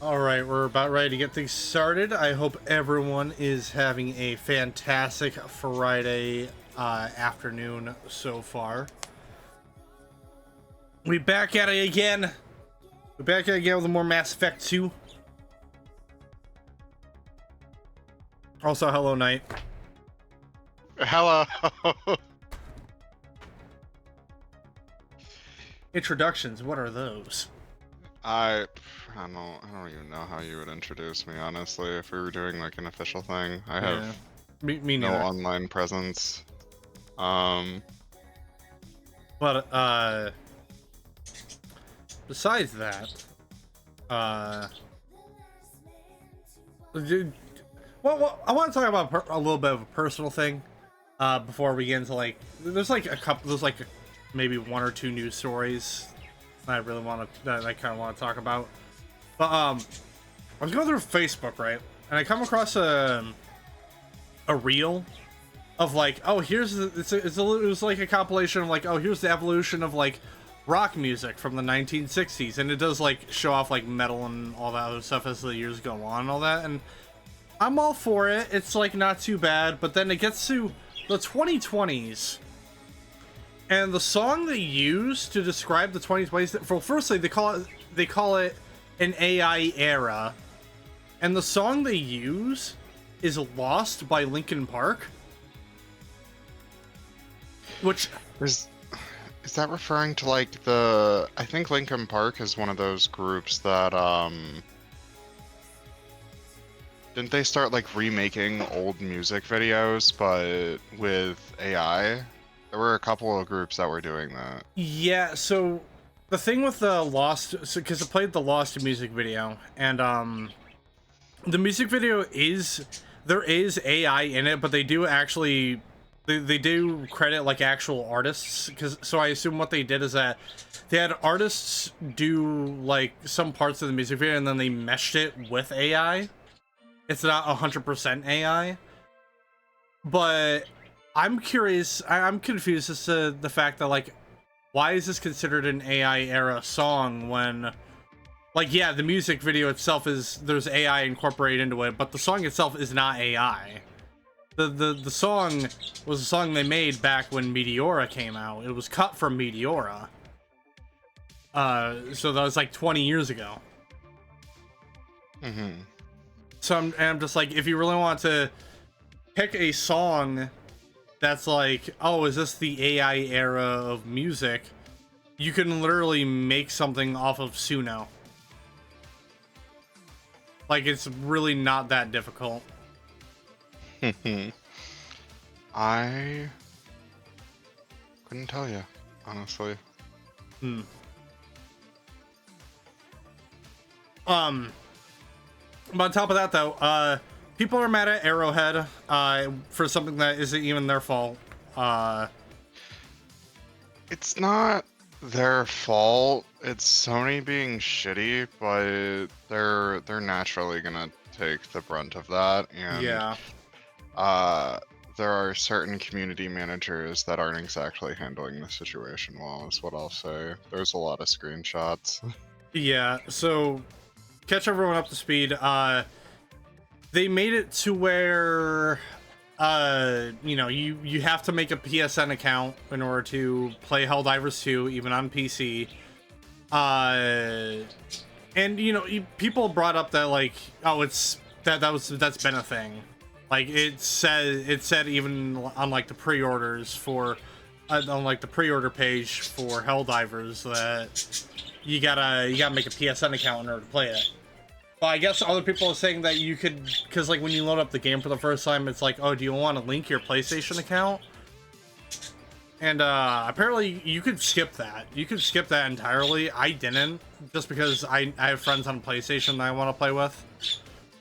All right, we're about ready to get things started. I hope everyone is having a fantastic Friday afternoon so far. We back at it again. We're back at it again with more Mass Effect 2. Also, hello, Nite. Hello. Introductions, what are those? I don't even know how you would introduce me, honestly, if we were doing like an official thing. I Yeah, have me no neither. online presence. But besides that, dude, well, I want to talk about a little bit of a personal thing. Before we get into like, there's like a couple, there's like maybe one or two news stories I really want to, that I kind of want to talk about. But I was going through Facebook, right, and I come across a reel of like, oh, here's the, it was like a compilation of like, oh, here's the evolution of like rock music from the 1960s, and it does like show off like metal and all that other stuff as the years go on and all that, and I'm all for it. It's like not too bad, but then it gets to the 2020s, and the song they use to describe the 2020s. For firstly, they call it an AI era, and the song they use is "Lost" by Linkin Park, which Is that referring to like the? I think Linkin Park is one of those groups that didn't they start like remaking old music videos but with AI? There were a couple of groups that were doing that. yeah. So the thing with the Lost, because it played the Lost music video, and the music video is, there is AI in it, but they do actually they do credit like actual artists, because so I assume what they did is that they had artists do like some parts of the music video and then they meshed it with AI. It's not 100% AI, but I'm curious. I'm confused as to the fact that like, why is this considered an AI era song when, like, yeah, the music video itself is, there's AI incorporated into it, but the song itself is not AI. The song was a song they made back when Meteora came out. It was cut from Meteora. So that was like 20 years ago. Mm-hmm. So I'm just like, if you really want to pick a song that's like, oh, is this the AI era of music? You can literally make something off of Suno. Like, it's really not that difficult. I couldn't tell you, honestly. But on top of that, though, people are mad at Arrowhead for something that isn't even their fault. It's not their fault. It's Sony being shitty, but they're naturally gonna take the brunt of that. And Yeah. there are certain community managers that aren't exactly handling the situation well, is what I'll say. There's a lot of screenshots. Yeah, so catch everyone up to speed. They made it to where you know, you have to make a PSN account in order to play Helldivers 2 even on PC. And you know, people brought up that like, oh, it's that's been a thing. Like it said even on like the pre-orders for on like the pre-order page for Helldivers that you gotta make a PSN account in order to play it. But I guess other people are saying that you could, because like when you load up the game for the first time, it's like, oh, do you want to link your PlayStation account? And apparently you could skip that. You could skip that entirely. I didn't, just because I have friends on PlayStation that I want to play with.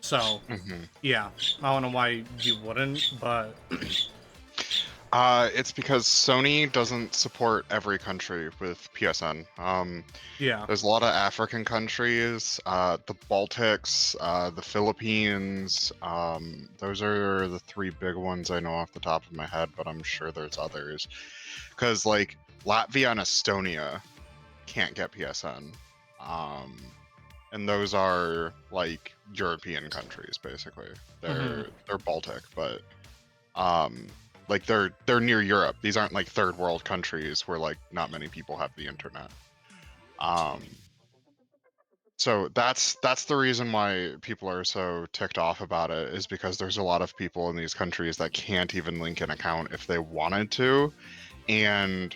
So, yeah, I don't know why you wouldn't, but It's because Sony doesn't support every country with PSN. yeah. There's a lot of African countries, the Baltics, the Philippines. Those are the three big ones I know off the top of my head, but I'm sure there's others. Because like Latvia and Estonia can't get PSN. and those are like European countries basically. They're Baltic, but like they're near Europe. These aren't like third world countries where like not many people have the internet. Um, so that's the reason why people are so ticked off about it, is because there's a lot of people in these countries that can't even link an account if they wanted to, and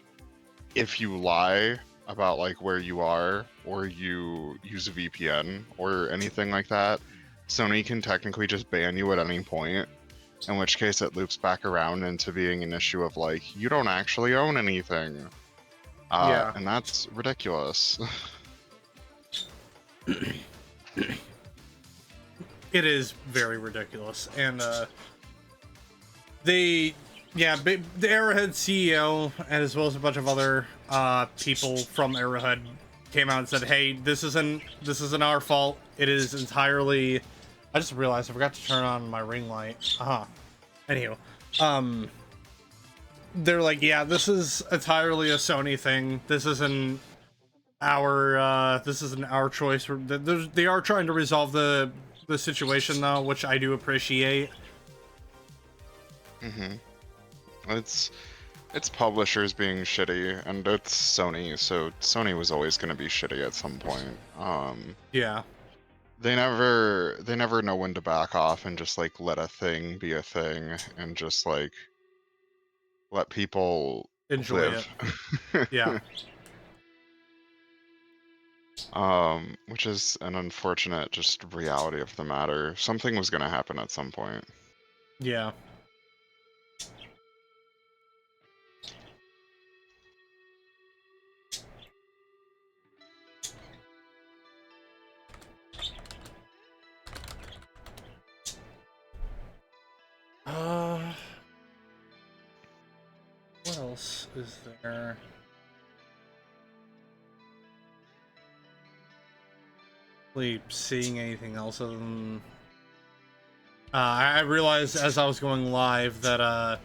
if you lie about like where you are, or you use a VPN or anything like that, Sony can technically just ban you at any point, in which case it loops back around into being an issue of like, you don't actually own anything. Yeah. And that's ridiculous. It is very ridiculous, and the Arrowhead CEO, as well as a bunch of other people from Arrowhead, came out and said, "Hey, this isn't our fault. It is entirely." I just realized I forgot to turn on my ring light. Anywho, they're like, "Yeah, this is entirely a Sony thing. This isn't our choice." They are trying to resolve the situation though, which I do appreciate. It's publishers being shitty, and it's Sony, so Sony was always going to be shitty at some point. Yeah. They never know when to back off and just like let a thing be a thing, and just like let people Enjoy live. it. Yeah. Which is an unfortunate just reality of the matter. Something was going to happen at some point. Yeah. What else is there? Really seeing anything else other than I realized as I was going live that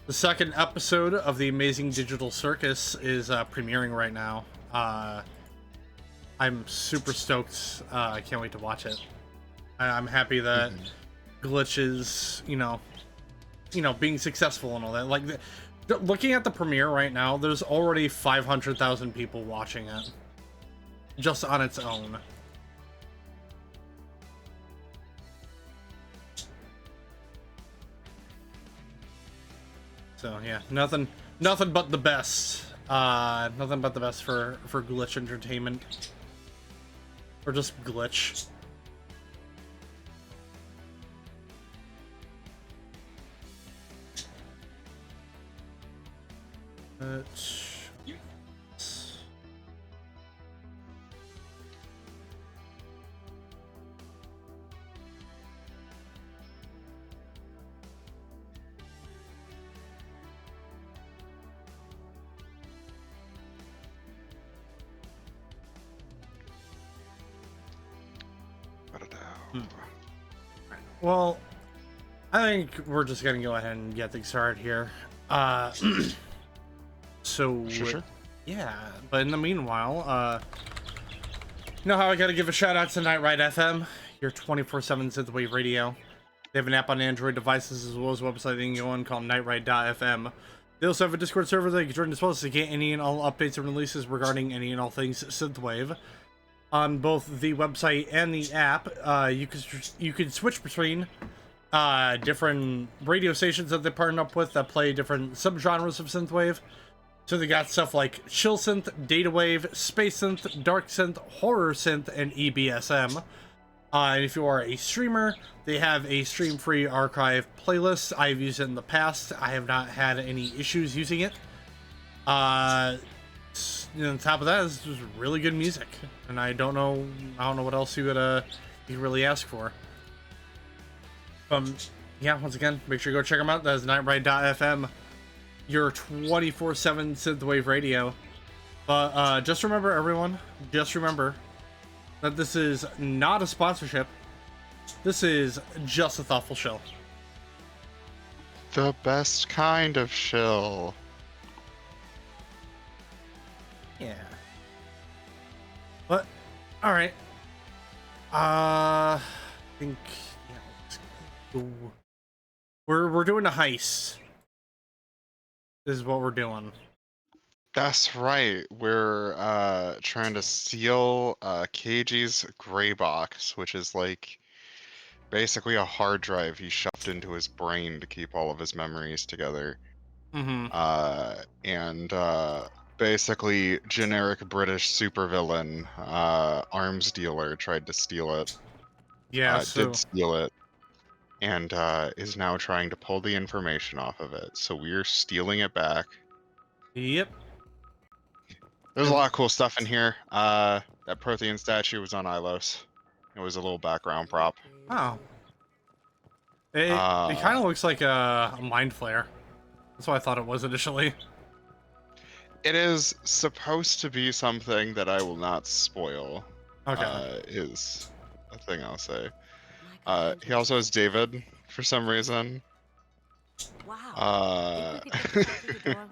the second episode of the Amazing Digital Circus is premiering right now. I'm super stoked. I can't wait to watch it. I'm happy that Glitch is, being successful and all that. Like, looking at the premiere right now, there's already 500,000 people watching it just on its own. So yeah, nothing but the best. Nothing but the best for Glitch Entertainment, or just Glitch. Well, I think we're just gonna go ahead and get things started here. So Sure. Yeah, but in the meanwhile, you know how I gotta give a shout out to Nite FM, your 24/7 synthwave radio. They have an app on Android devices as well as a website they can go on called nitewrite.fm. They also have a Discord server that you can join as well as to get any and all updates and releases regarding any and all things synthwave. On both the website and the app, you could switch between different radio stations that they partner up with that play different subgenres of synthwave. So they got stuff like chill synth, data wave, space synth, dark synth, horror synth, and EBSM. And if you are a streamer, they have a stream-free archive playlist. I've used it in the past. I have not had any issues using it. On top of that, it's just really good music, and I don't know what else you could really ask for. Yeah, once again, make sure you go check them out. That is nitewrite.fm, your 24/7 synthwave radio. But just remember, everyone, that this is not a sponsorship. This is just a thoughtful shill. The best kind of shill. Yeah. But, alright. I think yeah, let's go. We're doing a heist. This is what we're doing. That's right. We're trying to steal Keiji's gray box, which is like basically a hard drive he shoved into his brain to keep all of his memories together. Mm-hmm. And basically generic British supervillain, arms dealer tried to steal it. Yeah, Did so steal it, and is now trying to pull the information off of it. So we're stealing it back. yep. There's a And lot of cool stuff in here. That Prothean statue was on Ilos. It was a little background prop. oh. It Uh, kind of looks like a mind flare. That's what I thought it was initially. it is supposed to be something that I will not spoil. Okay. Is a thing I'll say. My He also has credentials are David for some reason. wow. Think we could get this through the door?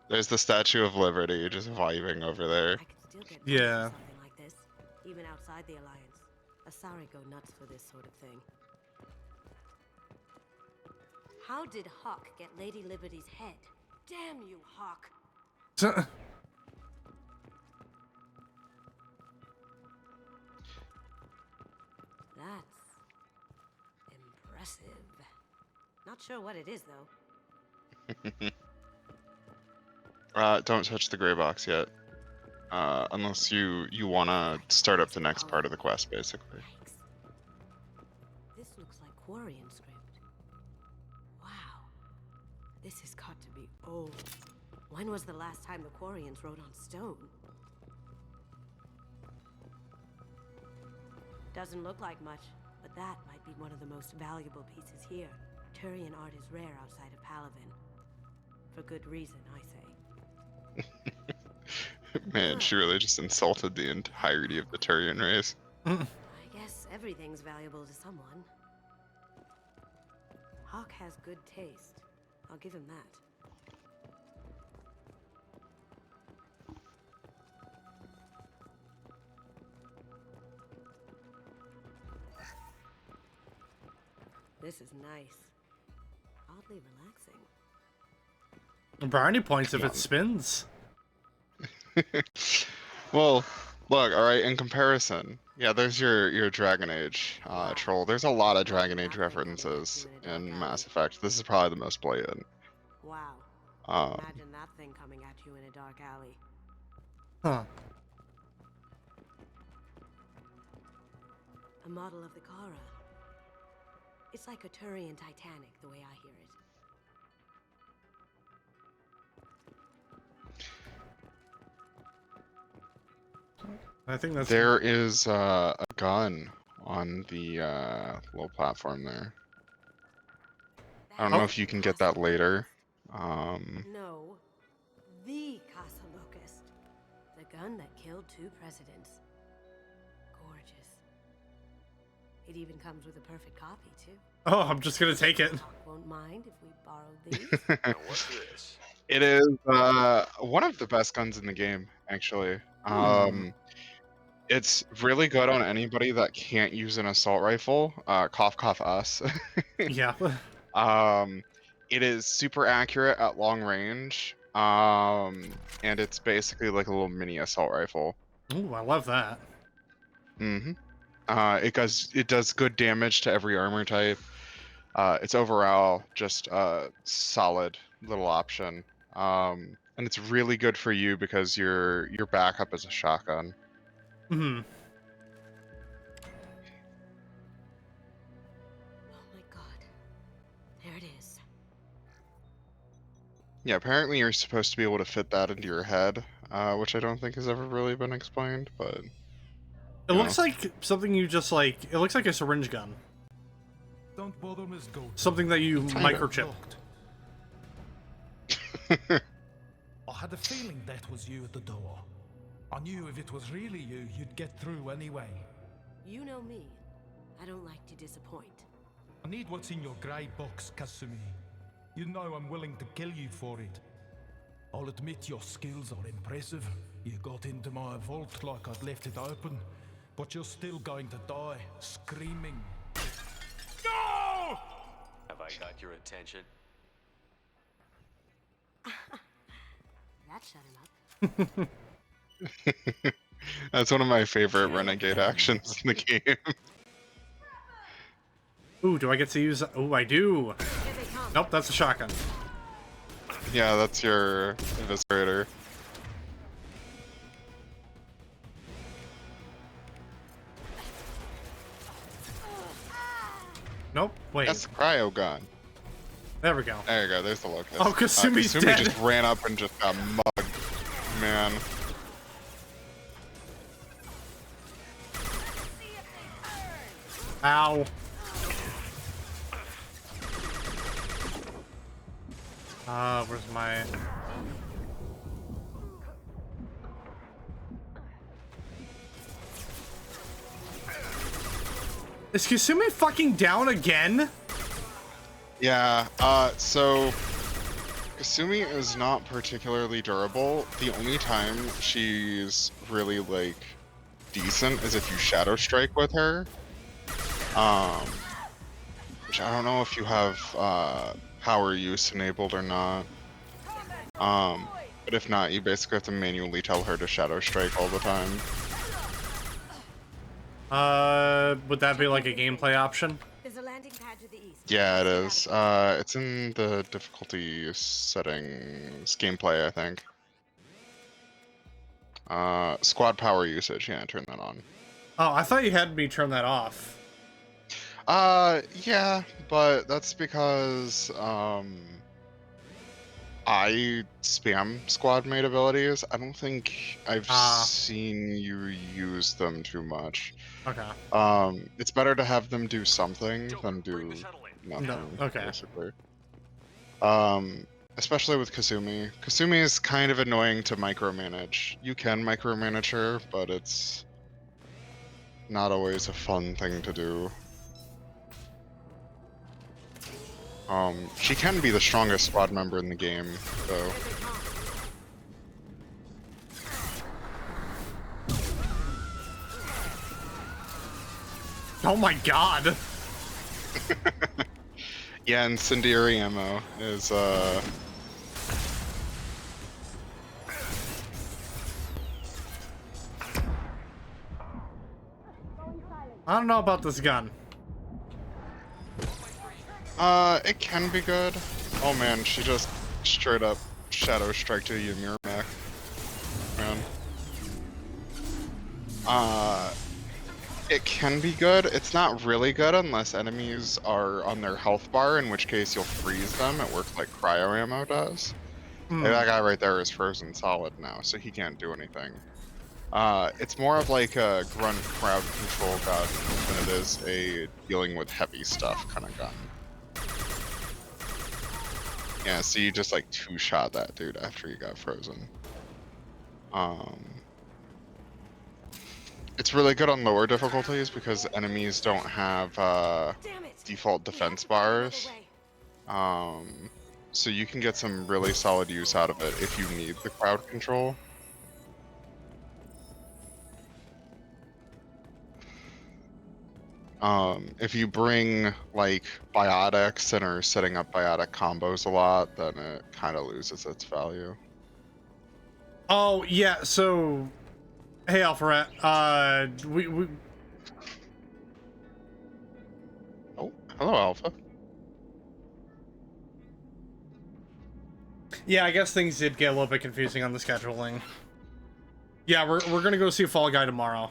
There's the Statue of Liberty just vibing over there. I could still get money Yeah. for something like this, even outside the Alliance. Asari go nuts for this sort of thing. How did Hawk get Lady Liberty's head? Damn you, Hawk! That's impressive. Not sure what it is, though. Don't touch the gray box yet. Unless you want to start up the next part of the quest, basically. Yikes. This looks like Quarian script. Wow. This has got to be old. When was the last time the Quarians wrote on stone? Doesn't look like much, but that might be one of the most valuable pieces here. Turian art is rare outside of Palavin. For good reason, I say. Man, she really just insulted the entirety of the Turian race. I guess everything's valuable to someone. Hawk has good taste. I'll give him that. This is nice. Oddly relaxing. Brownie points if it spins. Well, look, alright, in comparison, yeah, there's your Dragon Age troll. There's a lot of Dragon Age references in Mass Effect. This is probably the most blatant. Wow. Um, Imagine that thing coming at you in a dark alley. Huh. A model of the Kara. It's like a Turian Titanic, the way I hear it. I think that's there is a gun on the little platform there. I don't know if you can get that later. No. The Casa Locust. The gun that killed 2 presidents. Gorgeous. It even comes with a perfect copy, too. Oh, I'm just gonna take it. Hawk won't mind if we borrow these. What's this? It is one of the best guns in the game, actually. It's really good on anybody that can't use an assault rifle. Cough, cough, us. Yeah. It is super accurate at long range. And it's basically like a little mini assault rifle. Ooh, I love that. Mm-hmm. It does good damage to every armor type. It's overall just a solid little option. And it's really good for you because your backup is a shotgun. Hmm. Oh my god. There it is. Yeah, apparently you're supposed to be able to fit that into your head, which I don't think has ever really been explained, but... It looks like something you just like. It looks like a syringe gun. Don't bother, Miss Gold. Something that you microchip. I had a feeling that was you at the door. I knew if it was really you, you'd get through anyway. You know me. I don't like to disappoint. I need what's in your grey box, Kasumi. You know I'm willing to kill you for it. I'll admit your skills are impressive. You got into my vault like I'd left it open. but you're still going to die, screaming. No! Have I got your attention? That shut him up. That's one of my favorite renegade actions in the game. Ooh, do I get to use? Ooh, I do. Here they come. Nope, that's a shotgun. Yeah, that's your eviscerator. Nope. Wait. That's the cryo gun. There we go. There you go, there's the locust. Oh, Kasumi's Kasumi dead. just ran up and just got mugged. Man. Ow. Where's my... Is Kasumi fucking down again? Yeah, so Kasumi is not particularly durable. The only time she's really, like, decent is if you Shadow Strike with her. Which I don't know if you have, power use enabled or not. But if not, you basically have to manually tell her to Shadow Strike all the time. Would that be like a gameplay option? There's a landing pad to the east. Yeah, it is. It's in the difficulty settings, gameplay, I think. Squad power usage, yeah, turn that on. Oh, I thought you had me turn that off. Yeah, but that's because, I spam squad mate abilities. I don't think I've seen you use them too much. Okay. It's better to have them do something than do nothing, No, okay. basically. Especially with Kasumi. Kasumi is kind of annoying to micromanage. You can micromanage her, but it's not always a fun thing to do. She can be the strongest squad member in the game, though. Oh my god! Yeah, incendiary ammo is, I don't know about this gun. It can be good. Oh man, she just straight up Shadow Strike to Ymir mech. Man. It can be good. It's not really good unless enemies are on their health bar, in which case you'll freeze them. It works like cryo ammo does. Like, that guy right there is frozen solid now, so he can't do anything. It's more of like a grunt crowd control gun than it is a dealing with heavy stuff kind of gun. Yeah, so you just like two-shot that dude after you got frozen. It's really good on lower difficulties because enemies don't have default defense bars. So you can get some really solid use out of it if you need the crowd control. If you bring like biotics and are setting up biotic combos a lot, then it kind of loses its value. Oh yeah, so hey Alpharet, we Oh, hello Alpha. yeah, I guess things did get a little bit confusing on the scheduling. Yeah, we're gonna go see Fall Guy tomorrow.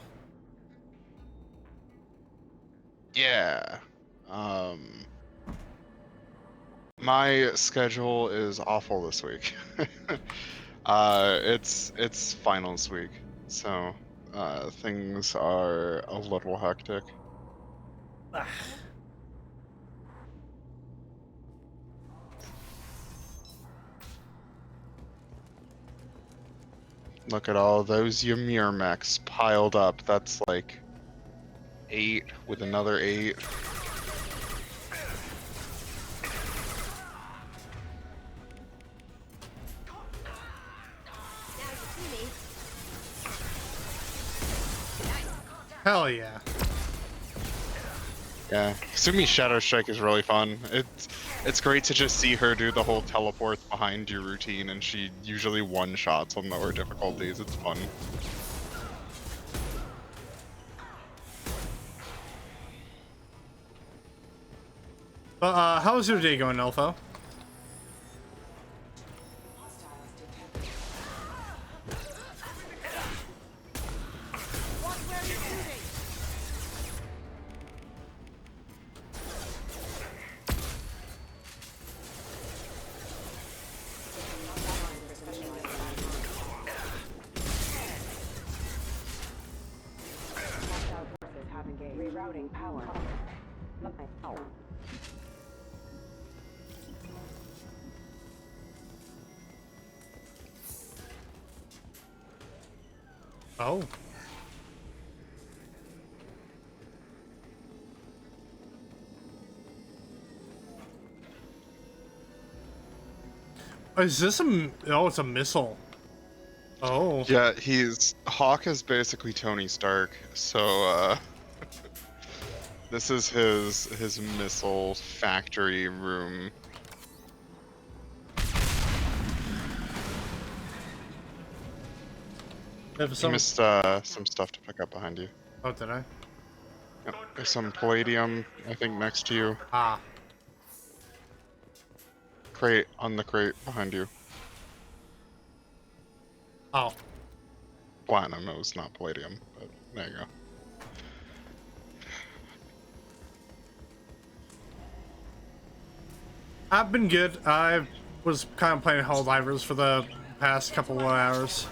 Yeah. My schedule is awful this week. It's finals week, so things are a little hectic. Look at all those Ymir mechs piled up. That's like 8 with another 8. Hell yeah. Yeah, Kasumi's Shadow Strike is really fun. It's great to just see her do the whole teleports behind you routine, and she usually one-shots on lower difficulties. It's fun. But how's your day going, Elfo? Rerouting power. Oh. Is this a... Oh, it's a missile. Oh. Yeah, Hawk is basically Tony Stark, so this is his missile factory room. You missed some stuff to pick up behind you. Oh, did I? Yep. There's some palladium, I think, next to you. Ah. Crate, on the crate behind you. Oh. Platinum, it was not palladium, but there you go. I've been good. I was kind of playing Helldivers for the past couple of hours.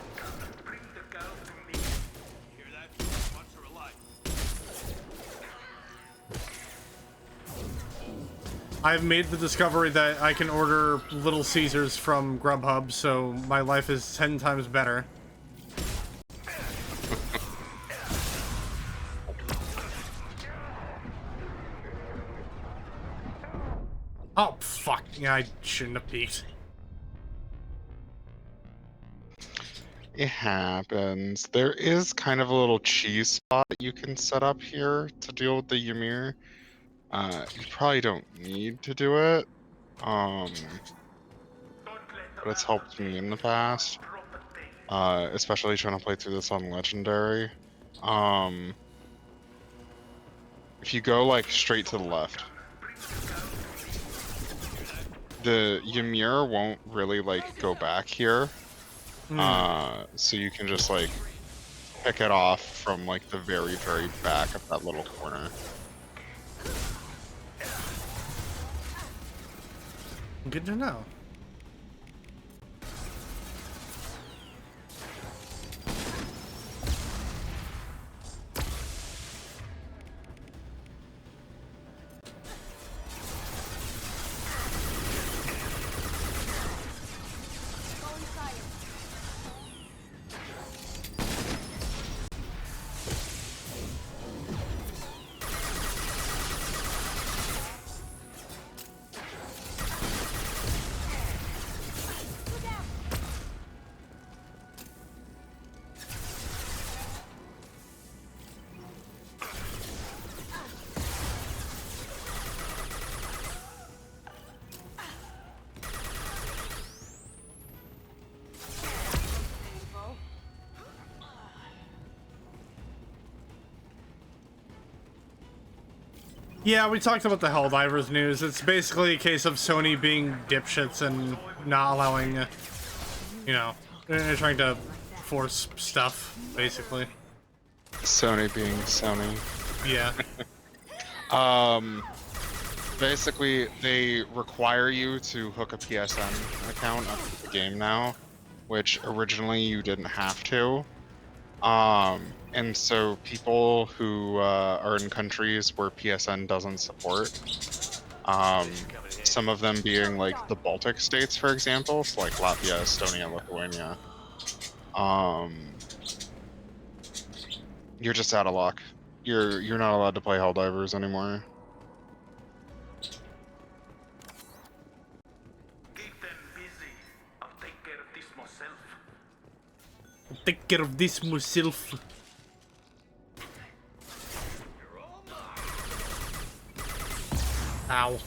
I've made the discovery that I can order Little Caesars from Grubhub, so my life is 10 times better. Oh, fuck. Yeah, I shouldn't have peeked. It happens. There is kind of a little cheese spot you can set up here to deal with the Ymir. You probably don't need to do it. But it's helped me in the past. Especially trying to play through this on Legendary. If you go like straight to the left, the Ymir won't really like go back here. So you can just like pick it off from like the very, very back of that little corner. Good to know. Yeah, we talked about the Helldivers news. It's basically a case of Sony being dipshits and not allowing, you know, they're trying to force stuff, basically. Sony being Sony. Yeah. Basically, they require you to hook a PSN account up to the game now, which originally you didn't have to. And so people who are in countries where PSN doesn't support, some of them being like the Baltic states, for example, so like Latvia, Estonia, Lithuania, you're just out of luck. You're not allowed to play Helldivers anymore. Keep them busy. I'll take care of this myself. Take care of this myself. Ow.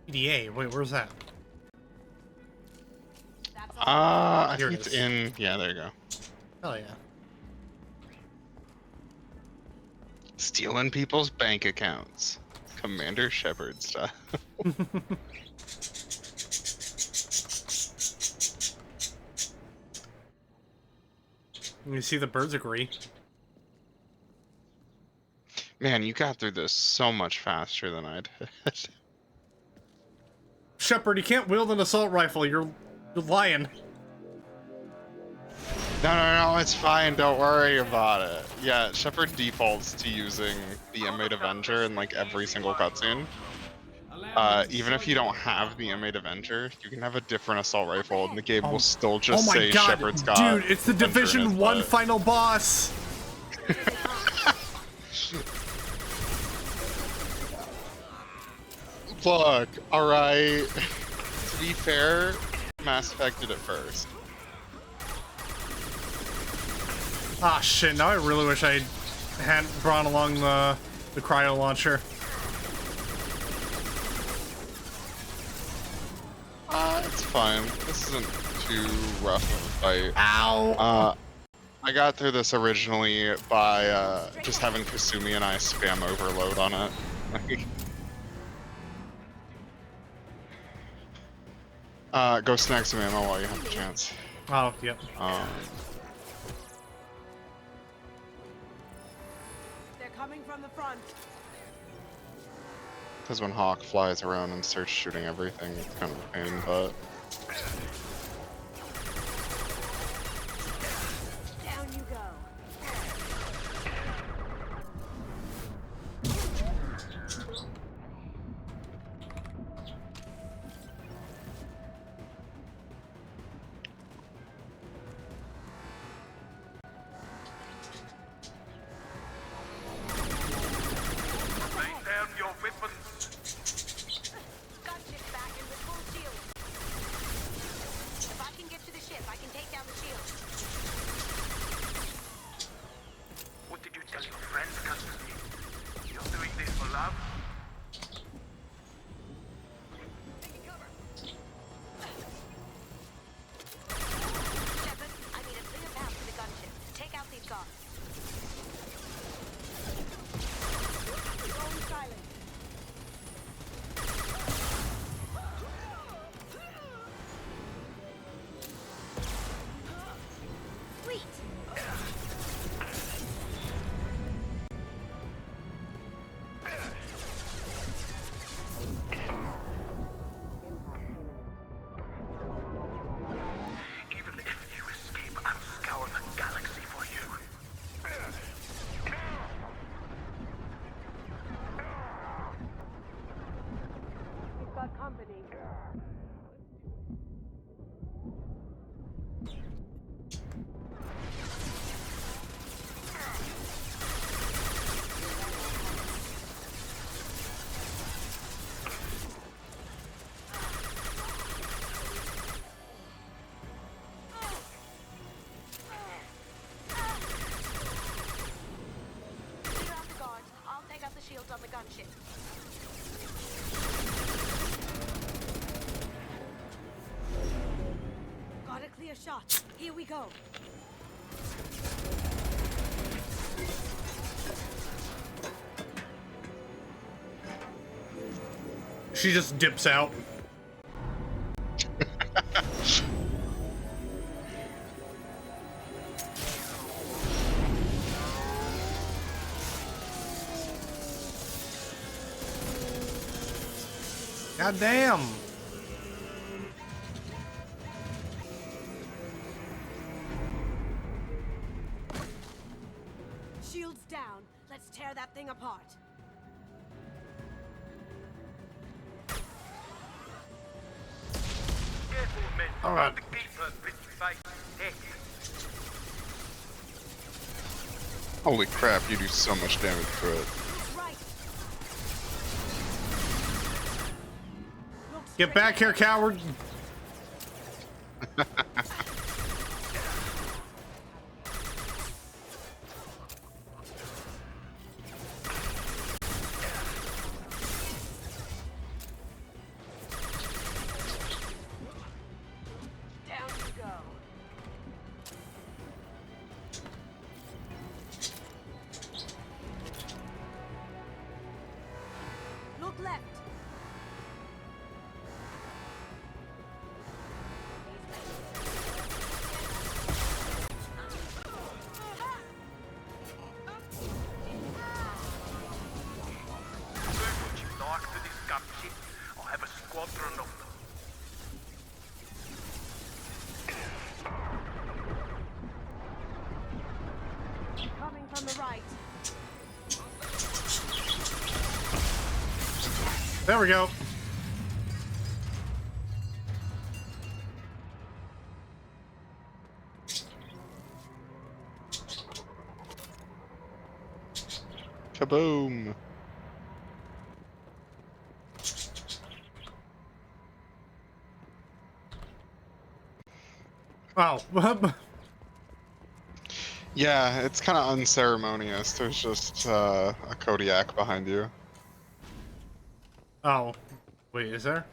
PDA, wait, where's that? I Here think it it's is. in. Yeah, there you go. Hell yeah. Stealing people's bank accounts. Commander Shepard style. You see the birds agree. Man, you got through this so much faster than I did. Shepard, you can't wield an assault rifle. You're lying. No, it's fine. Don't worry about it. Yeah, Shepard defaults to using the Inmate Avenger in like every single cutscene. Even if you don't have the Inmate Avenger, you can have a different assault rifle, and the game will still just oh my say god, Shepard's got. dude, it's the Avenger in his Division 1 butt. final boss. Look, alright. To be fair, Mass Effect did it first. Ah shit, now I really wish I hadn't brought along the cryo launcher. It's fine. This isn't too rough of a fight. Ow! I got through this originally by just having Kasumi and I spam overload on it. Go snag some ammo while you have the chance. Oh, yep. They're coming from the front. Because when Hawk flies around and starts shooting everything, it's kind of a pain, but... Down you go. Lay down your weapons. Gunship back in with full shield. If I can get to the ship, I can take down the shield. What did you tell your friends, Kasumi? You're doing this for love? Shepard, I need a clear path to the gunship. Take out these guards. Going silent. Sweet. Even if you escape, I'll scour the galaxy for you. We've got company. Clear out the guards. I'll take out the shields on the gunship. Got a clear shot. Here we go. She just dips out. God damn. Shield Shields down. Let's tear that thing apart. Careful, men. All right. The keeper's been faced dead. Holy crap, you do so much damage to it. Right. Look Get straight back here, coward! down you go. Look left. Where would you like to this gunship? I have a squadron of them. Coming from the right. There we go. Kaboom! Oh. Yeah, it's kind of unceremonious. There's just a Kodiak behind you. Oh. Wait, is there?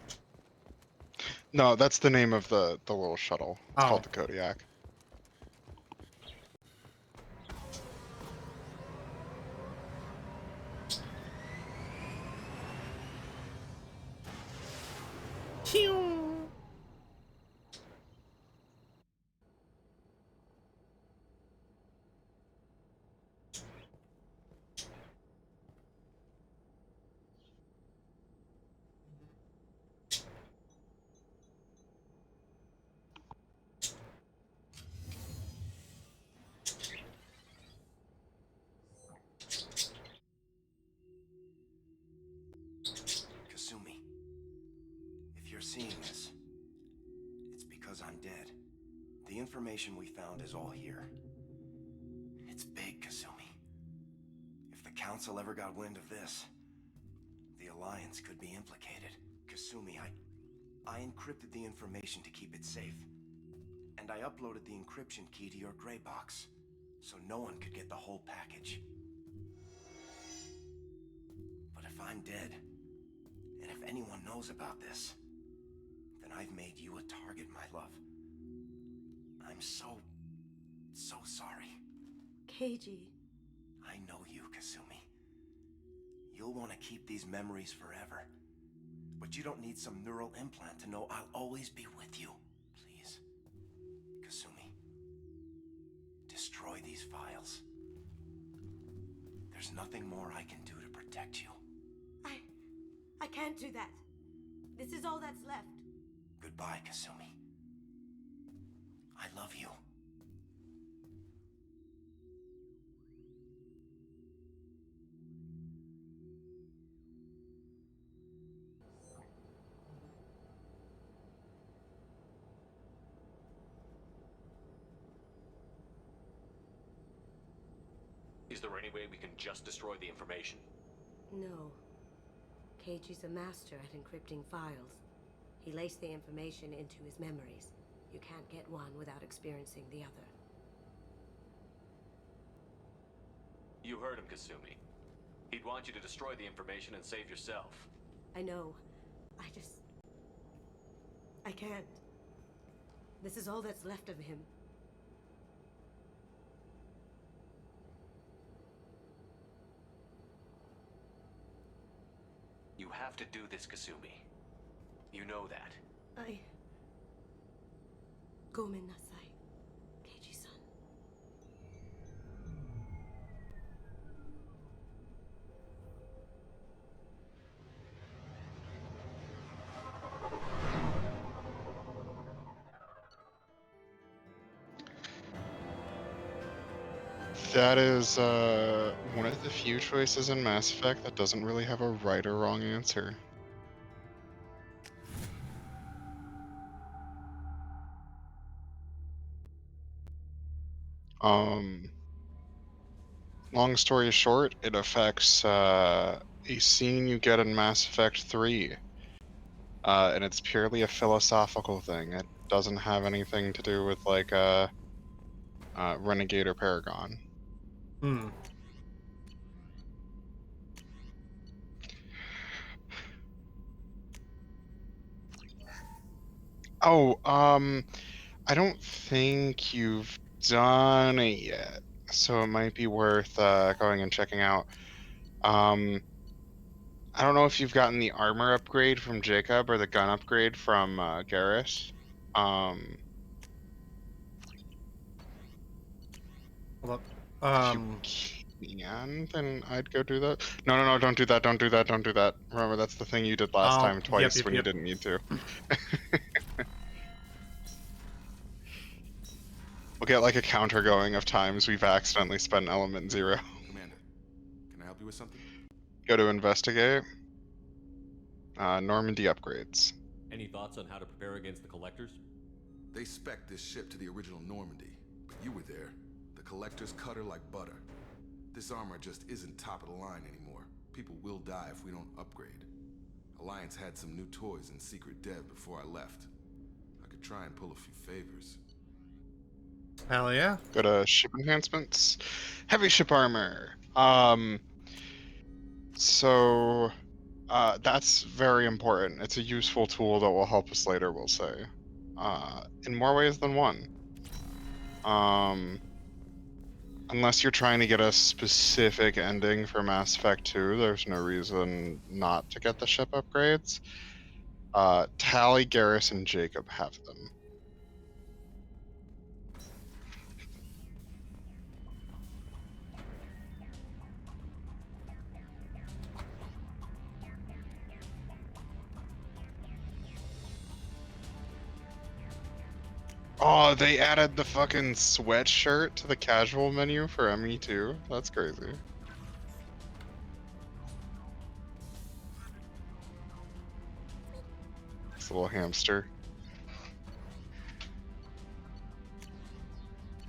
No, that's the name of the little shuttle. It's Oh. called the Kodiak. Kasumi, if you're seeing this, it's because I'm dead. The information we found is all here. It's big, Kasumi. If the Council ever got wind of this, the Alliance could be implicated. Kasumi, I encrypted the information to keep it safe. And I uploaded the encryption key to your gray box, so no one could get the whole package. But if I'm dead, and if anyone knows about this, then I've made you a target, my love. I'm so sorry. Keiji. I know you, Kasumi. You'll want to keep these memories forever. But you don't need some neural implant to know I'll always be with you. Please. Kasumi. Destroy these files. There's nothing more I can do to protect you. I can't do that. This is all that's left. Goodbye, Kasumi. I love you. Is there any way we can just destroy the information? No. Keiji's a master at encrypting files. He laced the information into his memories. You can't get one without experiencing the other. You heard him, Kasumi. He'd want you to destroy the information and save yourself. I know. I can't. This is all that's left of him. You have to do this, Kasumi. You know that. Gomen nasai, Keiji-san. That is one of the few choices in Mass Effect that doesn't really have a right or wrong answer. Um, Long story short, it affects a scene you get in Mass Effect 3. And it's purely a philosophical thing. It doesn't have anything to do with like Renegade or Paragon. Hmm. Oh, I don't think you've done it yet, so it might be worth going and checking out. I don't know if you've gotten the armor upgrade from Jacob or the gun upgrade from Garrus. Um, Hold up. if you can, then I'd go do that. No, no, no, don't do that, don't do that, don't do that. Remember, that's the thing you did last time Yep, twice yep, when you yep. didn't need to. We'll get like a counter going of times we've accidentally spent element 0. Commander, can I help you with something? Go to investigate. Normandy upgrades. Any thoughts on how to prepare against the Collectors? They spec'd this ship to the original Normandy, but you were there. The Collectors cut her like butter. This armor just isn't top of the line anymore. People will die if we don't upgrade. Alliance had some new toys in secret dev before I left. I could try and pull a few favors. Hell yeah. Go to ship enhancements. Heavy ship armor. So that's very important. It's a useful tool that will help us later, we'll say. In more ways than one. Unless you're trying to get a specific ending for Mass Effect 2, there's no reason not to get the ship upgrades. Tally, Garrus, and Jacob have them. Oh, they added the fucking sweatshirt to the casual menu for ME2. That's crazy. This little hamster.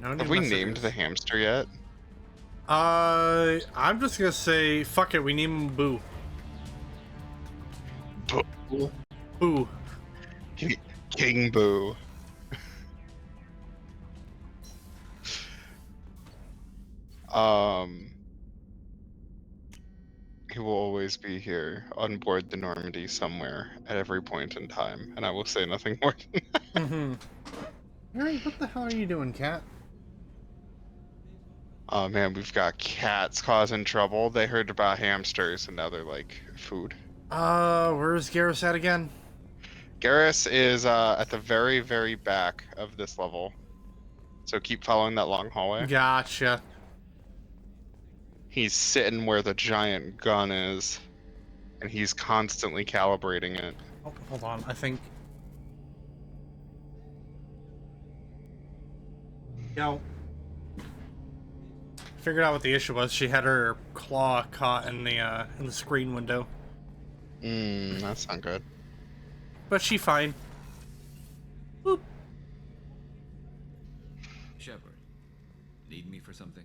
No new Have we messages. named the hamster yet? I'm just gonna say, fuck it, we name him Boo. Boo. Boo. King Boo. He will always be here on board the Normandy somewhere at every point in time, and I will say nothing more than that. Mm-hmm. Alright, what the hell are you doing, cat? Oh man, we've got cats causing trouble. They heard about hamsters, and now they're like food. Where's Garrus at again? Garrus is at the very, very back of this level. So keep following that long hallway. Gotcha. He's sitting where the giant gun is, and he's constantly calibrating it. Oh, hold on, I think... Yo. Figured out what the issue was. She had her claw caught in the screen window. That's not good. But she fine. Boop. Shepard, need me for something?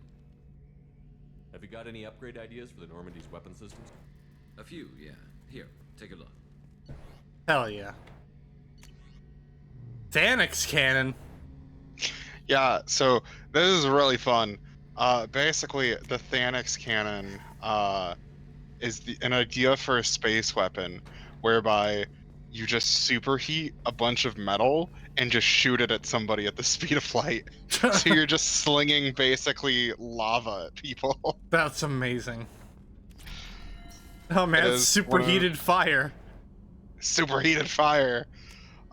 Have you got any upgrade ideas for the Normandy's weapon systems? A few, yeah. Here, take a look. Hell yeah. Thanix cannon. Yeah, so this is really fun. Basically, the Thanix cannon is an idea for a space weapon whereby you just superheat a bunch of metal and just shoot it at somebody at the speed of light. So you're just slinging basically lava at people. That's amazing. Oh man, it's superheated fire. Superheated fire.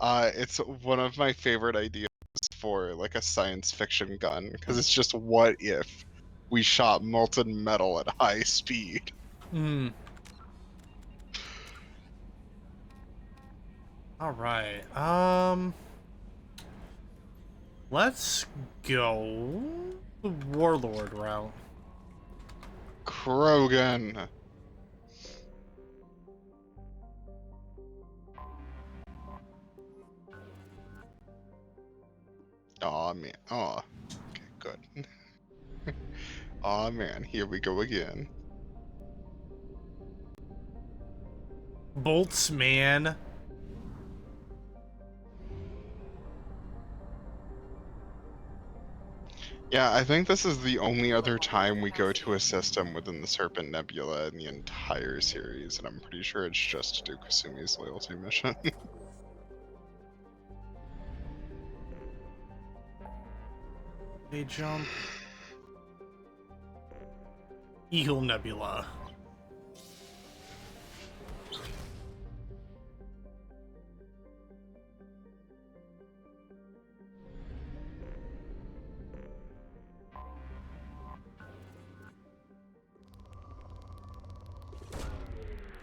It's one of my favorite ideas for like a science fiction gun, because it's just what if we shot molten metal at high speed. All right. Let's go. The warlord route. Krogan. Aw, man. Aw. Okay, good. Aw, man. Here we go again. Bolts, man. Yeah, I think this is the only other time we go to a system within the Serpent Nebula in the entire series, and I'm pretty sure it's just to do Kasumi's loyalty mission. They jump. Eagle Nebula.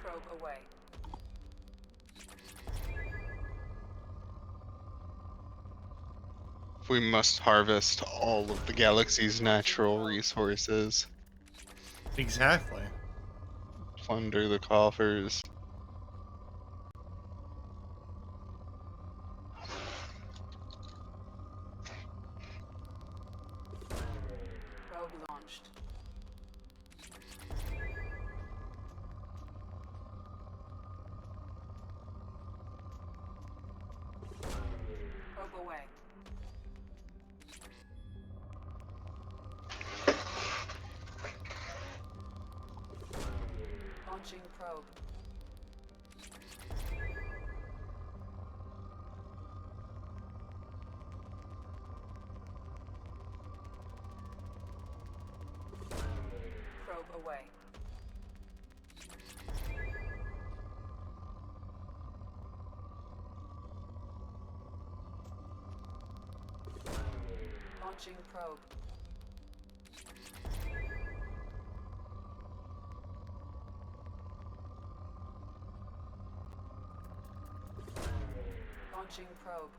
Probe away. We must harvest all of the galaxy's natural resources, Exactly. plunder the coffers. Probe launched. Probe away. Launching probe. Probe away. Launching probe. Launching probe.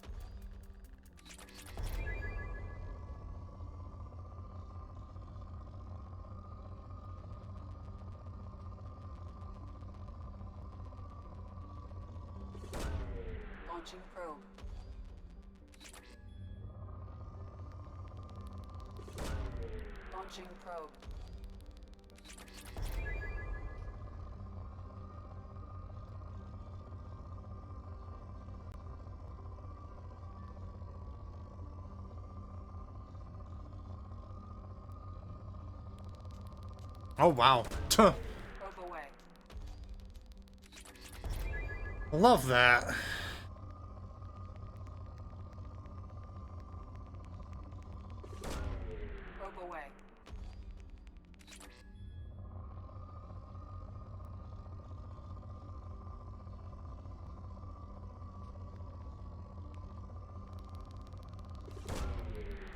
Launching probe. Launching probe. Oh, wow. Probe away. Love that. Probe away.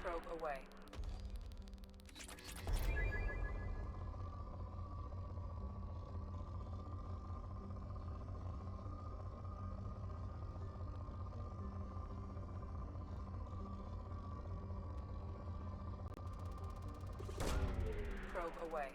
Probe away. Probe away.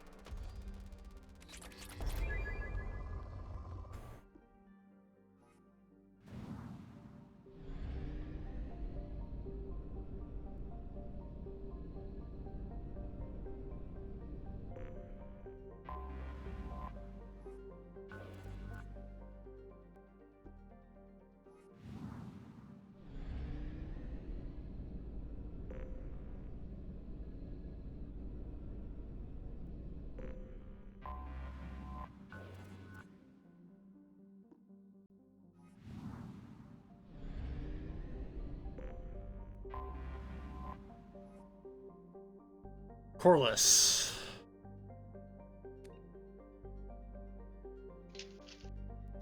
Corliss.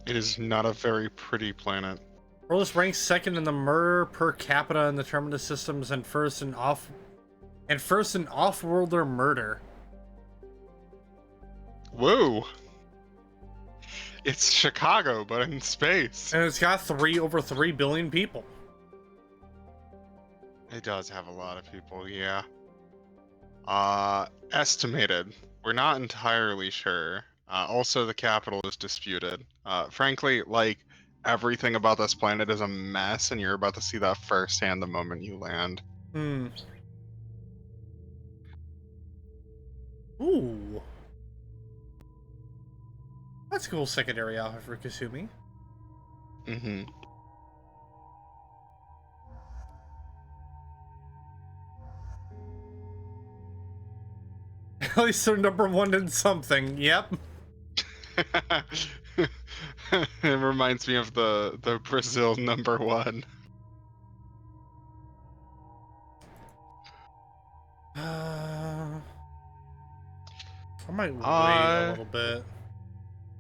It is not a very pretty planet. Corliss ranks second in the murder per capita in the Terminus systems and first in off-worlder murder. Whoa! It's Chicago, but in space. And it's got over 3 billion people. It does have a lot of people, yeah. Estimated. We're not entirely sure. Also, the capital is disputed. Frankly, like, everything about this planet is a mess, and you're about to see that firsthand the moment you land. Hmm. Ooh. That's a cool secondary outfit for Kasumi. Mm-hmm. At least they're number one in something. Yep. It reminds me of the Brazil #1. I might wait a little bit.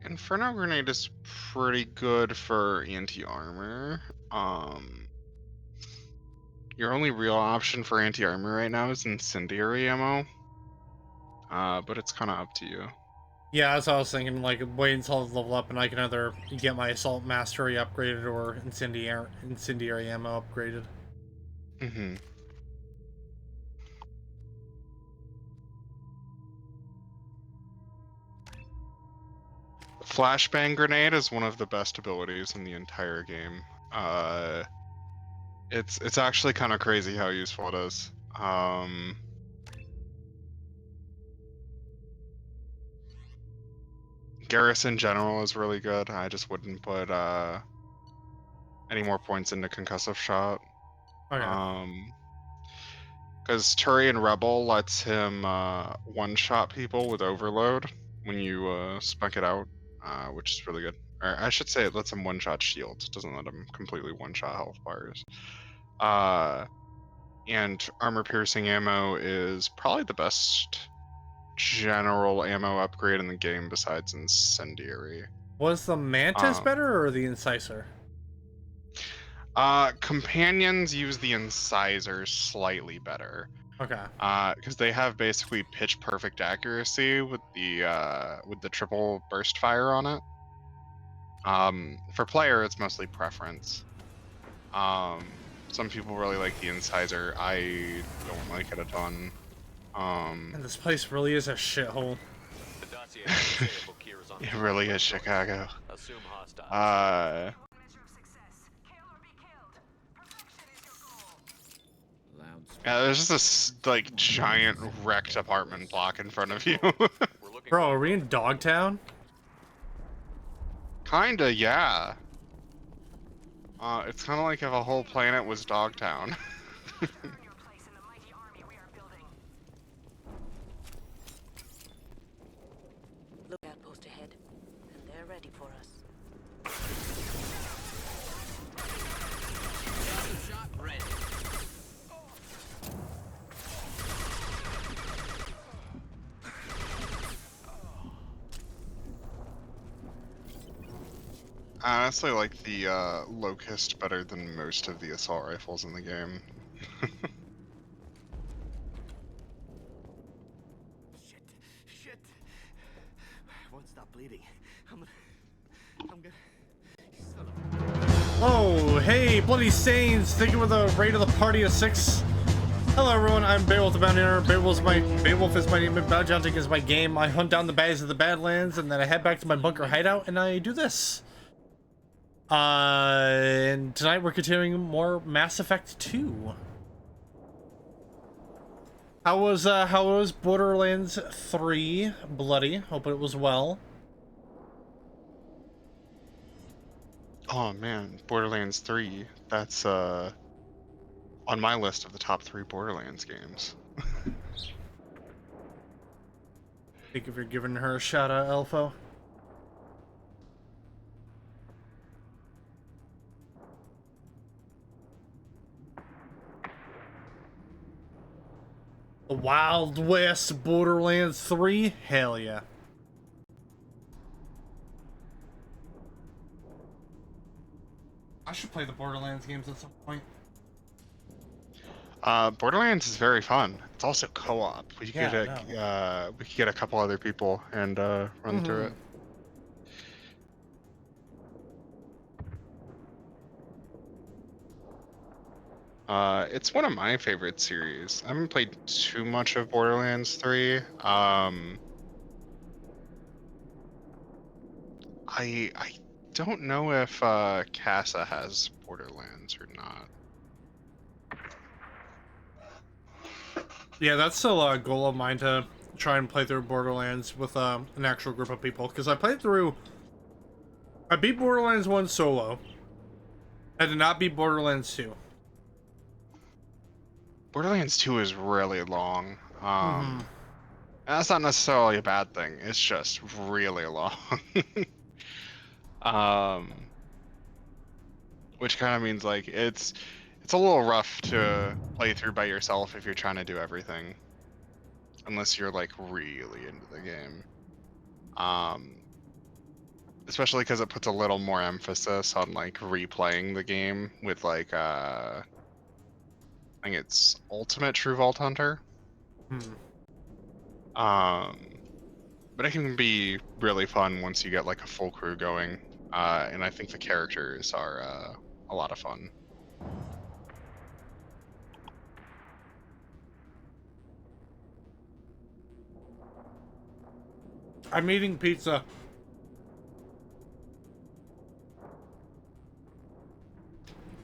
Inferno Grenade is pretty good for anti-armor. Your only real option for anti-armor right now is incendiary ammo. But it's kind of up to you. Yeah, that's what I was thinking. Like, wait until I level up and I can either get my assault mastery upgraded or incendiary ammo upgraded. Mm-hmm. Flashbang Grenade is one of the best abilities in the entire game. It's actually kind of crazy how useful it is. Garrison General is really good. I just wouldn't put any more points into Concussive Shot. Okay. Because Turian Rebel lets him one-shot people with Overload when you spec it out, which is really good. Or I should say it lets him one-shot shields. It doesn't let him completely one-shot health bars. And armor-piercing ammo is probably the best general ammo upgrade in the game besides Incendiary. Was the Mantis better or the Incisor? Companions use the Incisor slightly better. Okay. Because they have basically pitch perfect accuracy with the triple burst fire on it. For player, it's mostly preference. Some people really like the Incisor. I don't like it a ton. And this place really is a shithole. It really is Chicago. Assume hostile. Yeah, there's just this like giant wrecked apartment block in front of you. Bro, are we in Dogtown? Kinda, yeah. It's kind of like if a whole planet was Dogtown. Look outpost ahead, and they're ready for us. Shot ready. I honestly like the Locust better than most of the assault rifles in the game. Shit. I won't stop bleeding. I'm gonna... Son of Oh, hey, Bloody Stains! Thank you for the raid of the party of 6. Hello everyone, I'm Beowulf the Bounty Hunter. Beowulf is my name and bounty hunting is my game. I hunt down the baddies of the Badlands and then I head back to my bunker hideout and I do this. And tonight we're continuing more Mass Effect 2. How was Borderlands 3, Bloody? Hope it was well. Oh man, Borderlands 3. That's on my list of the top 3 Borderlands games. Think if you're giving her a shout out, Elfo. The Wild West Borderlands 3? Hell yeah. I should play the Borderlands games at some point. Borderlands is very fun. It's also co-op. We could Yeah, get a couple other people and run through it. It's one of my favorite series. I haven't played too much of Borderlands 3. I don't know if Casa has Borderlands or not. Yeah, that's still a goal of mine to try and play through Borderlands with an actual group of people. Because I beat Borderlands 1 solo. I did not beat Borderlands 2. Borderlands 2 is really long. Mm-hmm. That's not necessarily a bad thing. It's just really long. Which kind of means like it's a little rough to play through by yourself if you're trying to do everything. Unless you're like really into the game. Especially because it puts a little more emphasis on like replaying the game with like I think it's Ultimate True Vault Hunter. But it can be really fun once you get like a full crew going. And I think the characters are a lot of fun. I'm eating pizza.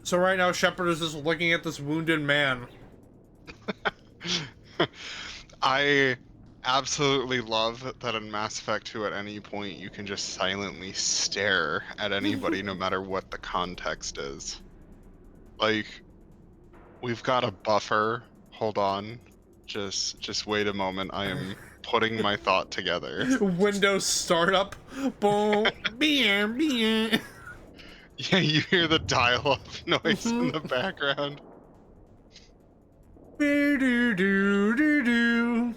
So right now, Shepard is just looking at this wounded man. I absolutely love that in Mass Effect 2 at any point you can just silently stare at anybody no matter what the context is. Like, we've got a buffer. Hold on. Just wait a moment. I am putting my thought together. Windows startup. Boom. Beer, beer. Yeah, you hear the dial-up noise in the background. Do do do do do.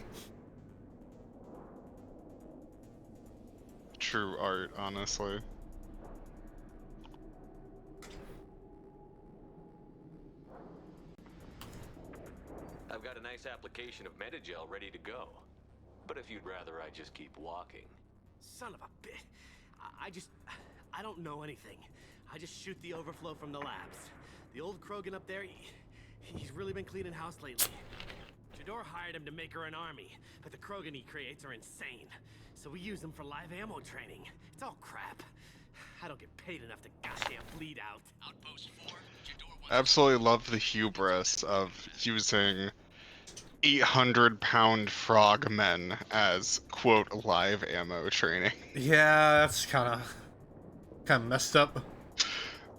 True art, honestly. I've got a nice application of Metagel ready to go. But if you'd rather I just keep walking. Son of a bit. I don't know anything. I just shoot the overflow from the labs. The old Krogan up there, he's really been cleaning house lately. Jador hired him to make her an army, but the Krogan he creates are insane. So we use them for live ammo training. It's all crap. I don't get paid enough to goddamn bleed out. Outpost 4, Jador Absolutely love the hubris of using 800-pound frogmen as, quote, live ammo training. Yeah, that's kind of messed up.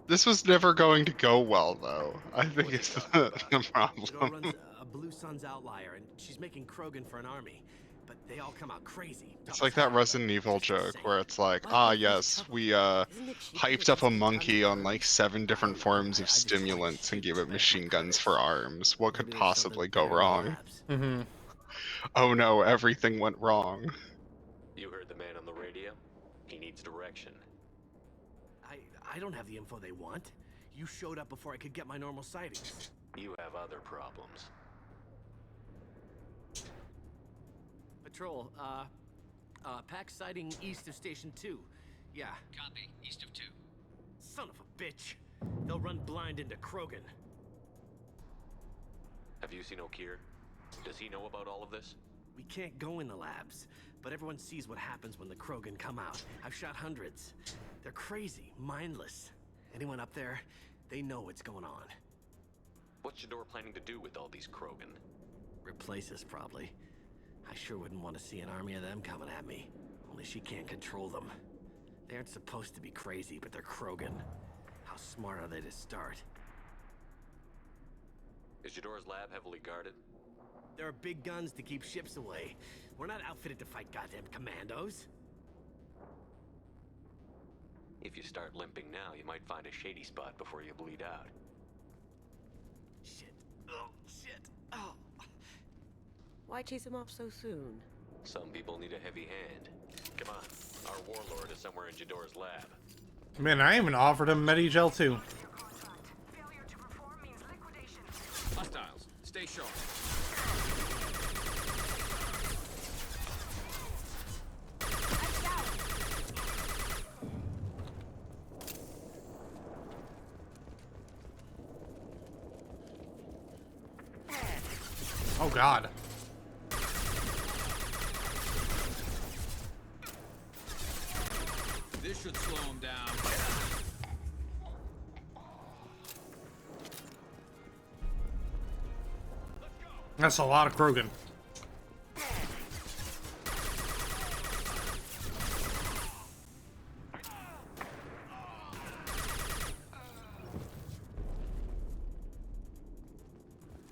This was never going to go well, though. I think it's the problem. Jador runs a Blue Suns outlier, and she's making Krogan for an army. But they all come out crazy. It's like that Resident Evil joke where it's like, ah yes, we hyped up a monkey on like 7 different forms of stimulants and gave it machine guns for arms. What could possibly go wrong? Mm-hmm. Oh no, everything went wrong. You heard the man on the radio? He needs direction. I don't have the info they want. You showed up before I could get my normal sightings. You have other problems. Patrol, pack sighting east of Station 2. Yeah. Copy. East of 2. Son of a bitch. They'll run blind into Krogan. Have you seen O'Keir? Does he know about all of this? We can't go in the labs, but everyone sees what happens when the Krogan come out. I've shot hundreds. They're crazy, mindless. Anyone up there, they know what's going on. What's Jador planning to do with all these Krogan? Replace us, probably. I sure wouldn't want to see an army of them coming at me. Only she can't control them. They aren't supposed to be crazy, but they're Krogan. How smart are they to start? Is Jador's lab heavily guarded? There are big guns to keep ships away. We're not outfitted to fight goddamn commandos. If you start limping now, you might find a shady spot before you bleed out. Shit. Oh, shit. Oh. Why chase him off so soon? Some people need a heavy hand. Come on, our warlord is somewhere in Jador's lab. Man, I even offered him Medigel too. Hostiles, stay sharp. God. This should slow him down. That's a lot of Krogan.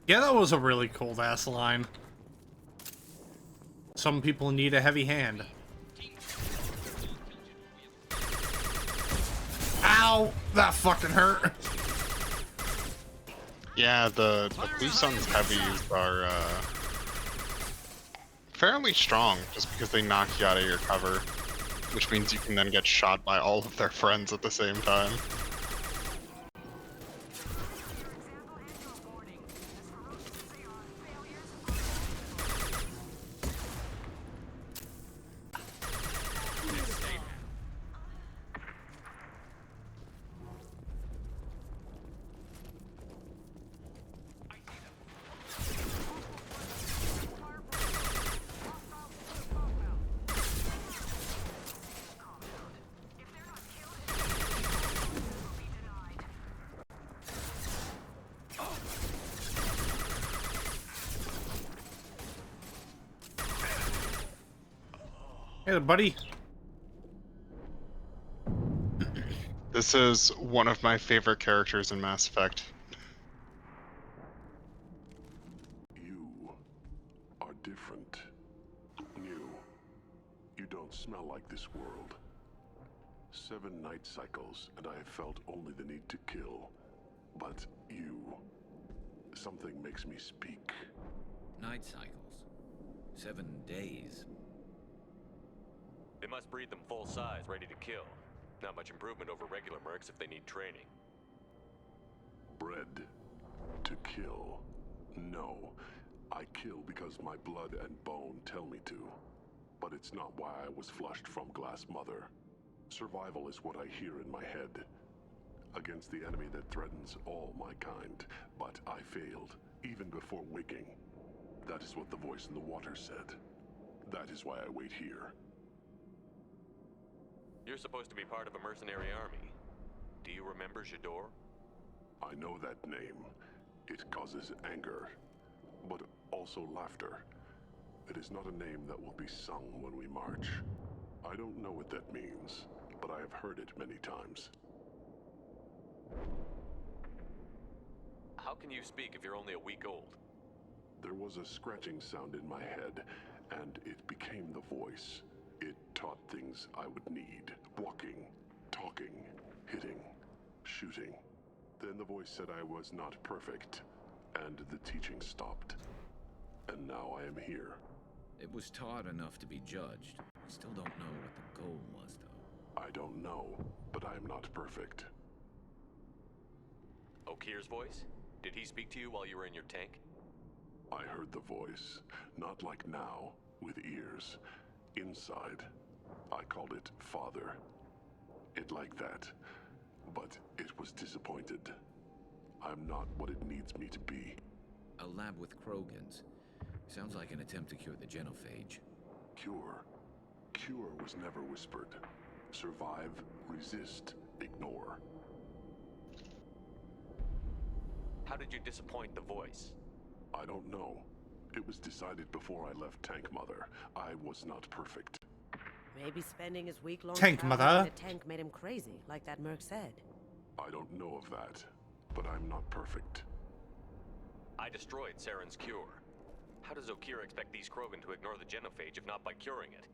Yeah, that was a really cold ass line. Some people need a heavy hand. Ow! That fucking hurt. Yeah, the Blue Sun's heavies are fairly strong, just because they knock you out of your cover, which means you can then get shot by all of their friends at the same time. Hey, buddy. This is one of my favorite characters in Mass Effect. You are different. New. You don't smell like this world. 7 night cycles, and I have felt only the need to kill. But you... something makes me speak. Night cycles. 7 days. They must breed them full size, ready to kill. Not much improvement over regular mercs if they need training. Bred to kill. No. I kill because my blood and bone tell me to. But it's not why I was flushed from Glass Mother. Survival is what I hear in my head. Against the enemy that threatens all my kind. But I failed, even before waking. That is what the voice in the water said. That is why I wait here. You're supposed to be part of a mercenary army. Do you remember J'dor? I know that name. It causes anger, but also laughter. It is not a name that will be sung when we march. I don't know what that means, but I have heard it many times. How can you speak if you're only a week old? There was a scratching sound in my head, and it became the voice. It taught things I would need. Walking, talking, hitting, shooting. Then the voice said I was not perfect, and the teaching stopped. And now I am here. It was taught enough to be judged. We still don't know what the goal was, though. I don't know, but I am not perfect. Okir's voice? Did he speak to you while you were in your tank? I heard the voice, not like now, with ears. Inside. I called it Father. It like that. But it was disappointed. I'm not what it needs me to be. A lab with Krogans. Sounds like an attempt to cure the genophage. Cure. Cure was never whispered. Survive, resist, ignore. How did you disappoint the voice? I don't know. It was decided before I left Tank Mother. I was not perfect. Maybe spending his week-long Tank traveling Mother. in a tank made him crazy, like that merc said. I don't know of that, but I'm not perfect. I destroyed Saren's cure. How does Okir expect these Krogan to ignore the genophage if not by curing it?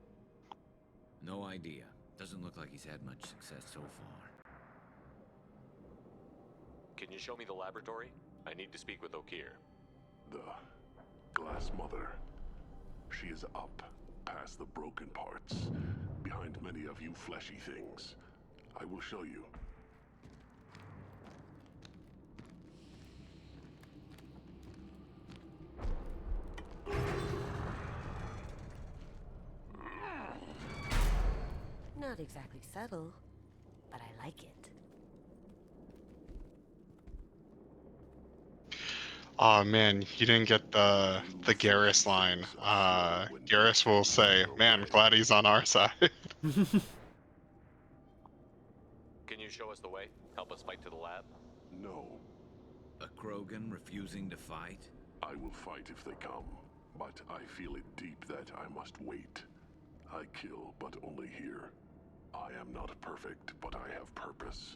No idea. Doesn't look like he's had much success so far. Can you show me the laboratory? I need to speak with Okir. The Glass Mother. She is up, past the broken parts, behind many of you fleshy things. I will show you. Not exactly subtle, but I like it. Oh man, you didn't get the Garrus line. Garrus will say, "Man, glad he's on our side." Can you show us the way? Help us fight to the lab? No, A Krogan refusing to fight? I will fight if they come, but I feel it deep that I must wait. I kill, but only here. I am not perfect, but I have purpose.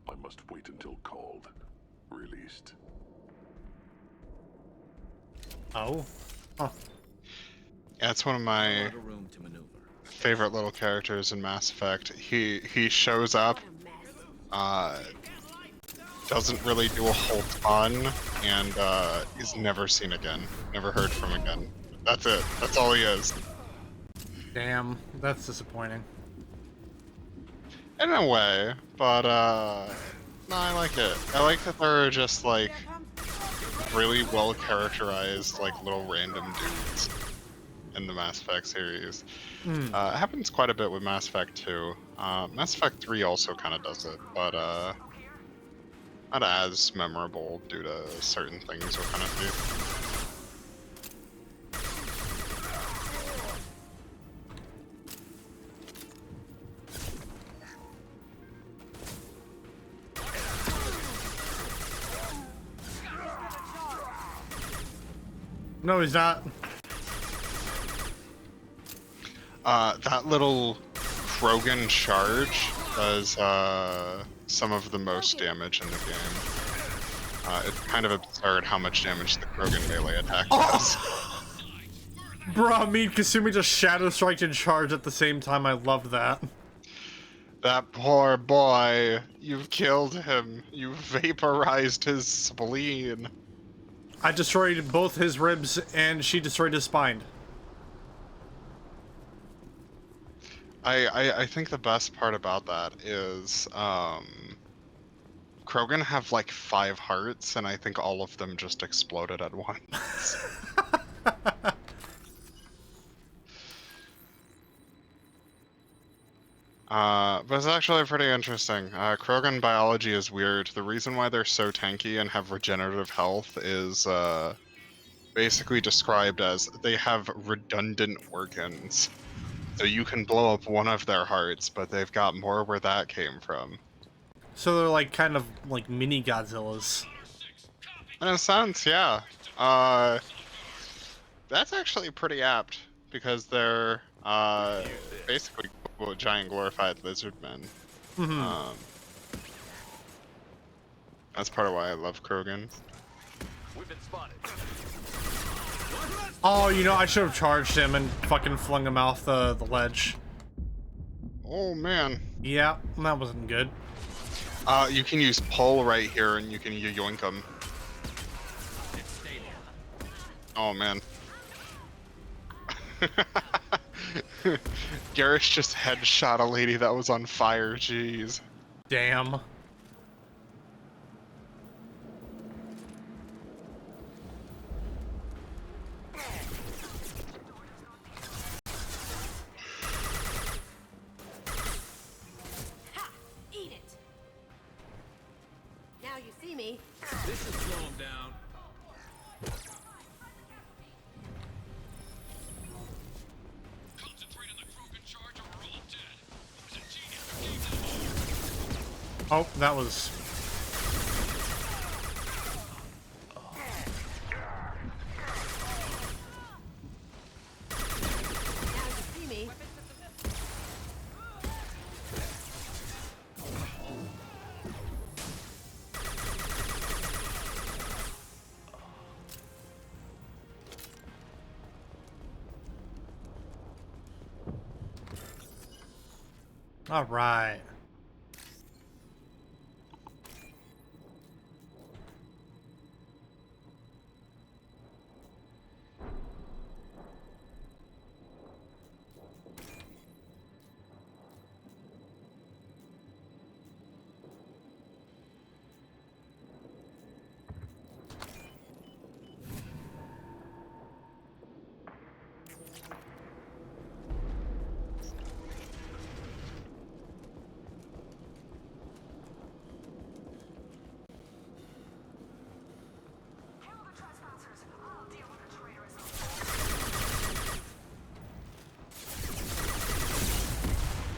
I must wait until called, released. Oh. Huh. Yeah, it's one of A my lot of room to maneuver. favorite little characters in Mass Effect. He shows up, doesn't really do a whole ton, and is never seen again. Never heard from again. That's it. That's all he is. Damn, that's disappointing. In a way, but no, I like it. I like that there are just like really well characterized like little random dudes in the Mass Effect series. It happens quite a bit with Mass Effect 2. Mass Effect 3 also kind of does it, but not as memorable due to certain things we'll kind of do. No, he's not. That little Krogan charge does some of the most damage in the game. It's kind of absurd how much damage the Krogan melee attack does. Bro, me and Kasumi just Shadow Striked and charged at the same time. I love that. That poor boy, you've killed him. You vaporized his spleen. I destroyed both his ribs and she destroyed his spine. I think the best part about that is Krogan have like 5 hearts, and I think all of them just exploded at once. But it's actually pretty interesting. Krogan biology is weird. The reason why they're so tanky and have regenerative health is basically described as they have redundant organs. So you can blow up one of their hearts, but they've got more where that came from. So they're like kind of like mini Godzillas. In a sense, yeah. That's actually pretty apt because they're basically giant glorified lizard men. That's part of why I love Krogan. We've been spotted. Oh, you know, I should have charged him and fucking flung him off the ledge. Oh man. Yeah, that wasn't good. You can use pull right here and you can yoink them. Oh man. Garrus just headshot a lady that was on fire, jeez. Damn. Ha! Eat it! Now you see me. This should slow him down. Oh, that was... Now you see me. All right.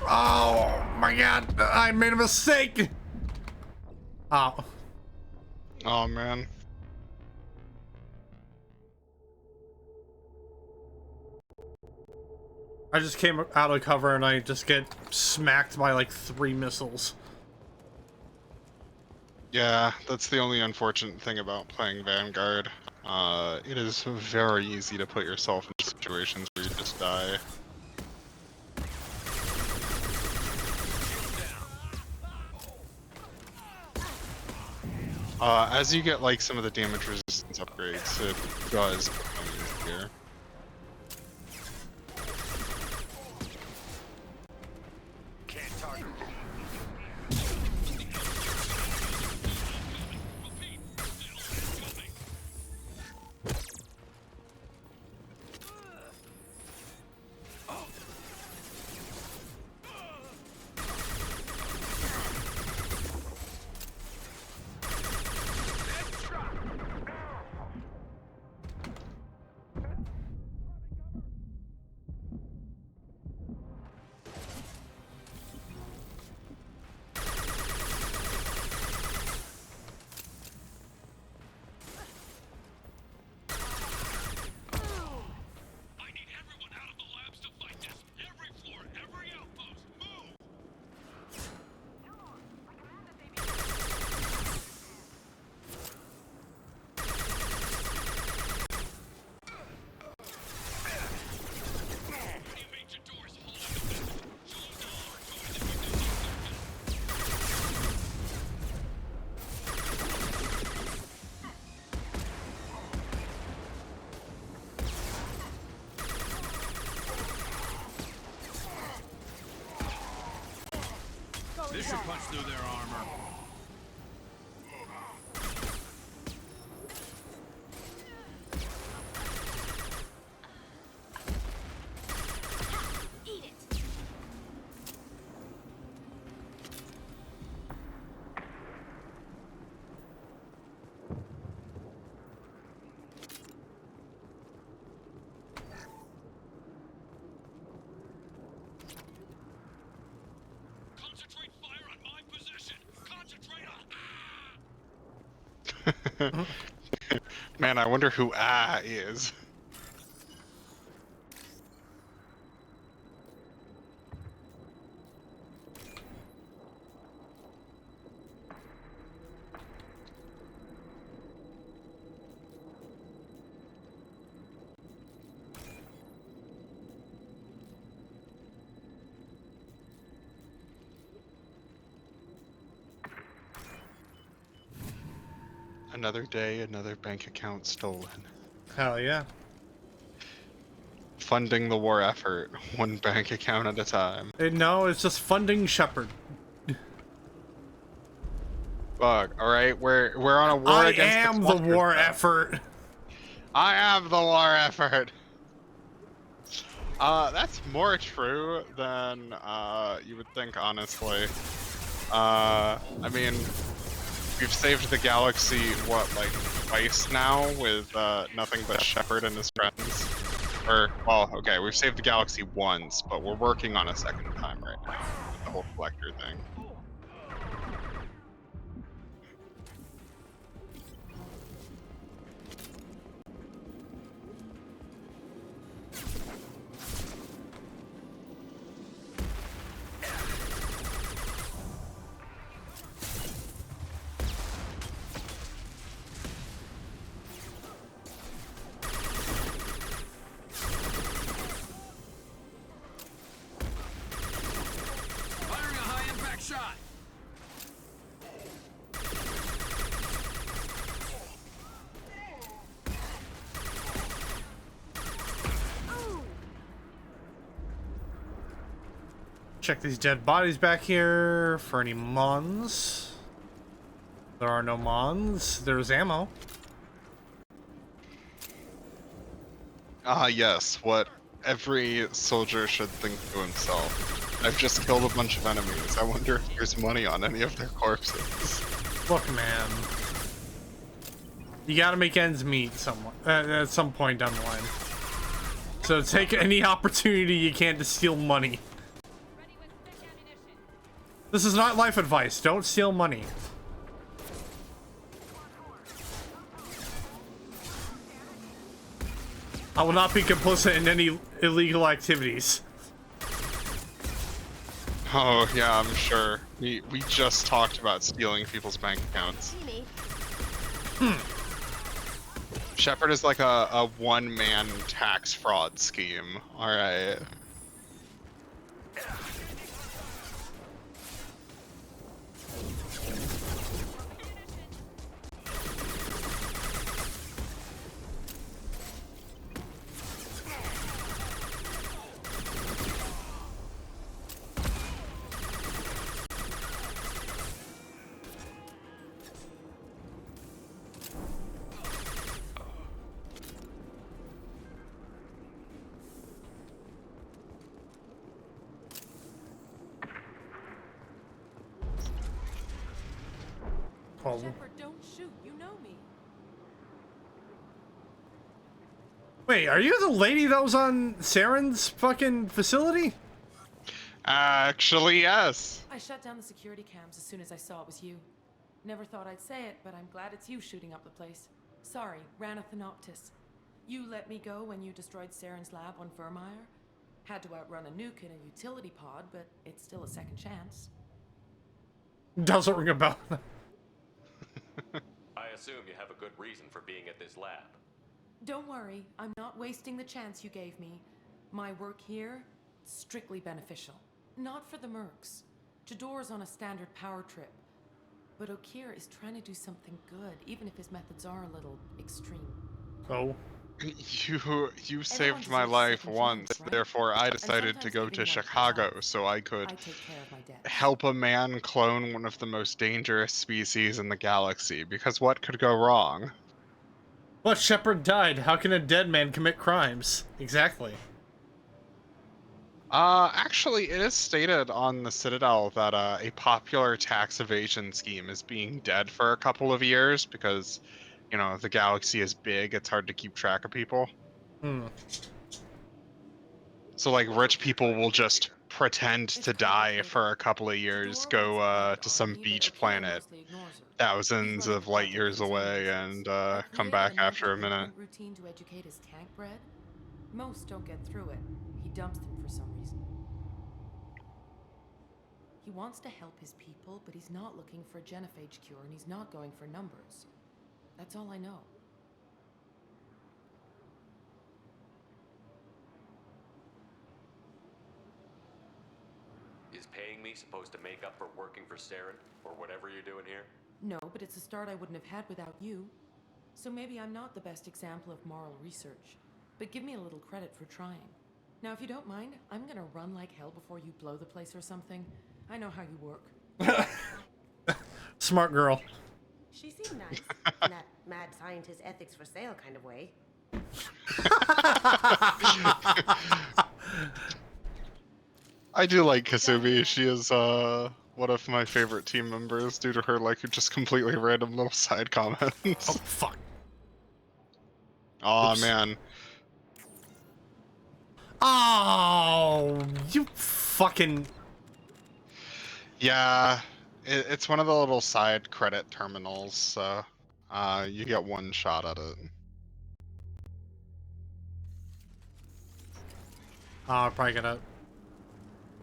Oh my god, I made a mistake. Oh. Oh man. I just came out of cover and I just get smacked by like 3 missiles. Yeah, that's the only unfortunate thing about playing Vanguard. It is very easy to put yourself in situations where you just die. As you get like some of the damage resistance upgrades, it does become easier. Can't target. This should punch through their armor. Eat it. Concentrate fire on my position. Concentrate on. Man, I wonder who is. Another day, another bank account stolen. Hell yeah. Funding the war effort, one bank account at a time. No, it's just funding Shepard. Fuck, alright, we're on a war I against am the cluster war stuff. effort. I am the war effort. That's more true than you would think, honestly. I mean, we've saved the galaxy, what, like, twice now with nothing but Shepard and his friends? Or, well, okay, we've saved the galaxy once, but we're working on a second time right now with the whole collector thing. Firing a high impact shot. Check these dead bodies back here for any mons. There are no mons. There's ammo. Yes, what every soldier should think to himself. I've just killed a bunch of enemies. I wonder if there's money on any of their corpses. Look, man. You gotta make ends meet at some point down the line. So take any opportunity you can to steal money. This is not life advice. Don't steal money. I will not be complicit in any illegal activities. Oh, yeah, I'm sure. We just talked about stealing people's bank accounts. Shepard is like a one-man tax fraud scheme. Alright. Oh. Shepard, don't shoot. You know me. Wait, are you the lady that was on Saren's fucking facility? Actually, yes. I shut down the security cams as soon as I saw it was you. Never thought I'd say it, but I'm glad it's you shooting up the place. Sorry, Rana Thanoptis. You let me go when you destroyed Saren's lab on Vermeer. Had to outrun a nuke in a utility pod, but it's still a second chance. Doesn't ring a bell. I assume you have a good reason for being at this lab. Don't worry, I'm not wasting the chance you gave me. My work here, strictly beneficial. Not for the mercs. Jador's on a standard power trip. But Okir is trying to do something good, even if his methods are a little extreme. Oh. You saved my life once, therefore I decided to go to Chicago so I could help a man clone one of the most dangerous species in the galaxy, because what could go wrong? But Shepard died. How can a dead man commit crimes? Exactly. Actually, it is stated on the Citadel that a popular tax evasion scheme is being dead for a couple of years because, you know, the galaxy is big, it's hard to keep track of people. So, like, rich people will just pretend to die for a couple of years, go to some beach planet thousands of light years away, and come back after a minute. Routine to educate his tank bred. Most don't get through it. He dumps them for some reason. He wants to help his people, but he's not looking for a genophage cure, and he's not going for numbers. That's all I know. Is paying me supposed to make up for working for Saren, or whatever you're doing here? No, but it's a start I wouldn't have had without you. So maybe I'm not the best example of moral research, but give me a little credit for trying. Now, if you don't mind, I'm gonna run like hell before you blow the place or something. I know how you work. Smart girl. She seemed nice in that mad scientist ethics for sale kind of way. I do like Kasumi. She is one of my favorite team members due to her like just completely random little side comments. Oh fuck. Aw, man. Oh, you fucking... Yeah, it's one of the little side credit terminals, so you get one shot at it. Oh, probably gonna...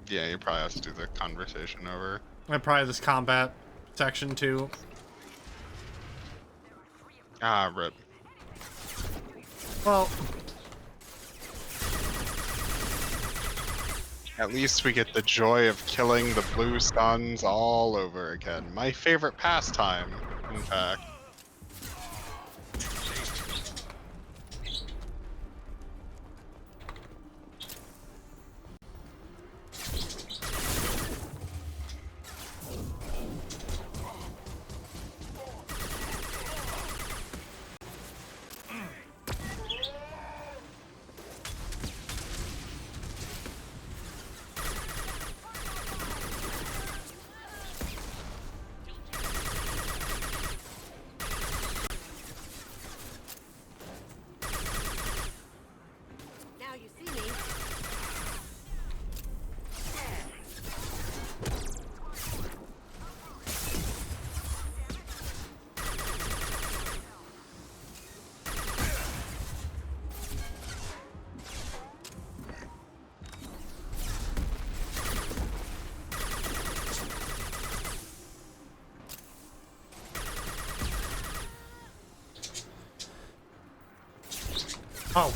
Yeah, you probably have to do the conversation over. And probably this combat section too. Ah, rip. Well... At least we get the joy of killing the blue suns all over again. My favorite pastime, in fact. Oh.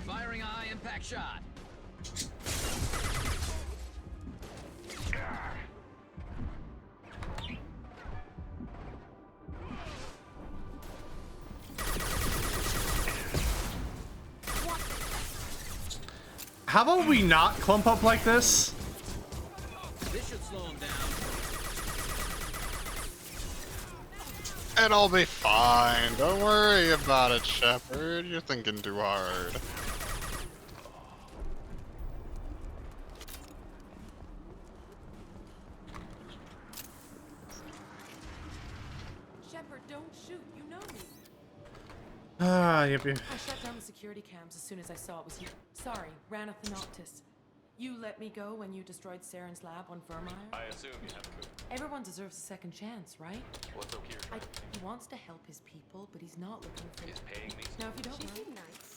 Firing a high impact shot. How about we not clump up like this? This should slow him down. It'll be fine. Don't worry about it, Shepard. You're thinking too hard. Shepard, don't shoot. You know me. Ah, yep. I shut down the security cams as soon as I saw it was you. Sorry, Rana Thanoptis. You let me go when you destroyed Saren's lab on Vermeer? I assume you have a move. Everyone deserves a second chance, right? What's O'Keefe? He wants to help his people, but he's not looking for... He's paying me. Now, if you don't She's mind... nice.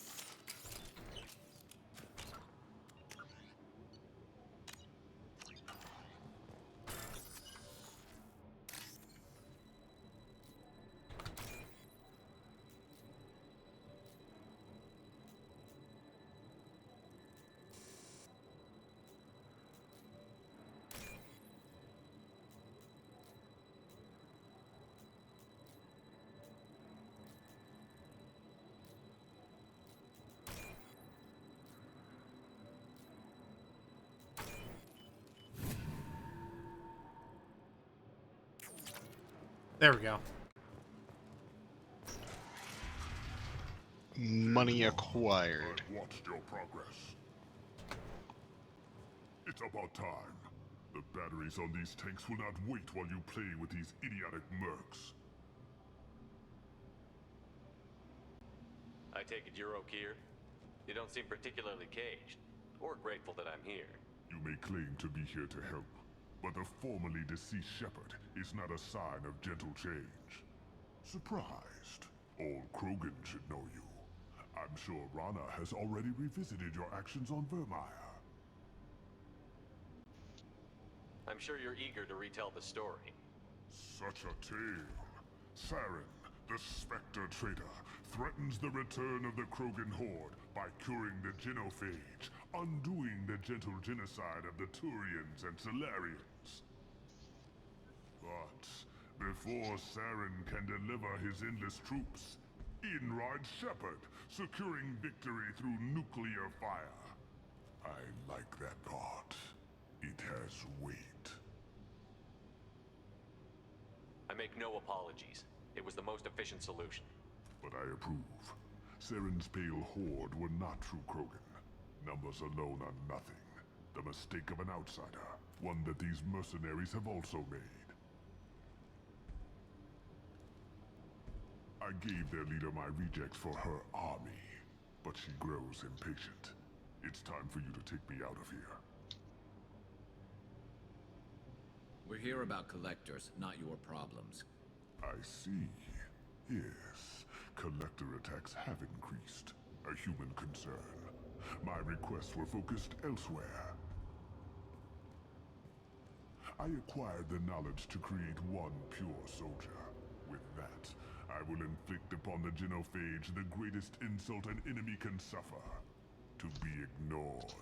There we go. Money acquired. I've watched your progress. It's about time. The batteries on these tanks will not wait while you play with these idiotic mercs. I take it you're O'Keefe? You don't seem particularly caged, or grateful that I'm here. You may claim to be here to help, but the formerly deceased Shepard is not a sign of gentle change. Surprised? Old Krogan should know you. I'm sure Rana has already revisited your actions on Vermeer. I'm sure you're eager to retell the story. Such a tale. Saren, the Spectre traitor, threatens the return of the Krogan horde by curing the genophage, undoing the gentle genocide of the Turians and Solarians. But before Saren can deliver his endless troops, in rides Shepard, securing victory through nuclear fire. I like that part. It has weight. I make no apologies. It was the most efficient solution. But I approve. Saren's pale horde were not true Krogan. Numbers alone are nothing. The mistake of an outsider, one that these mercenaries have also made. I gave their leader my rejects for her army, but she grows impatient. It's time for you to take me out of here. We're here about collectors, not your problems. I see. Yes, collector attacks have increased. A human concern. My requests were focused elsewhere. I acquired the knowledge to create one pure soldier. With that, I will inflict upon the genophage the greatest insult an enemy can suffer. To be ignored.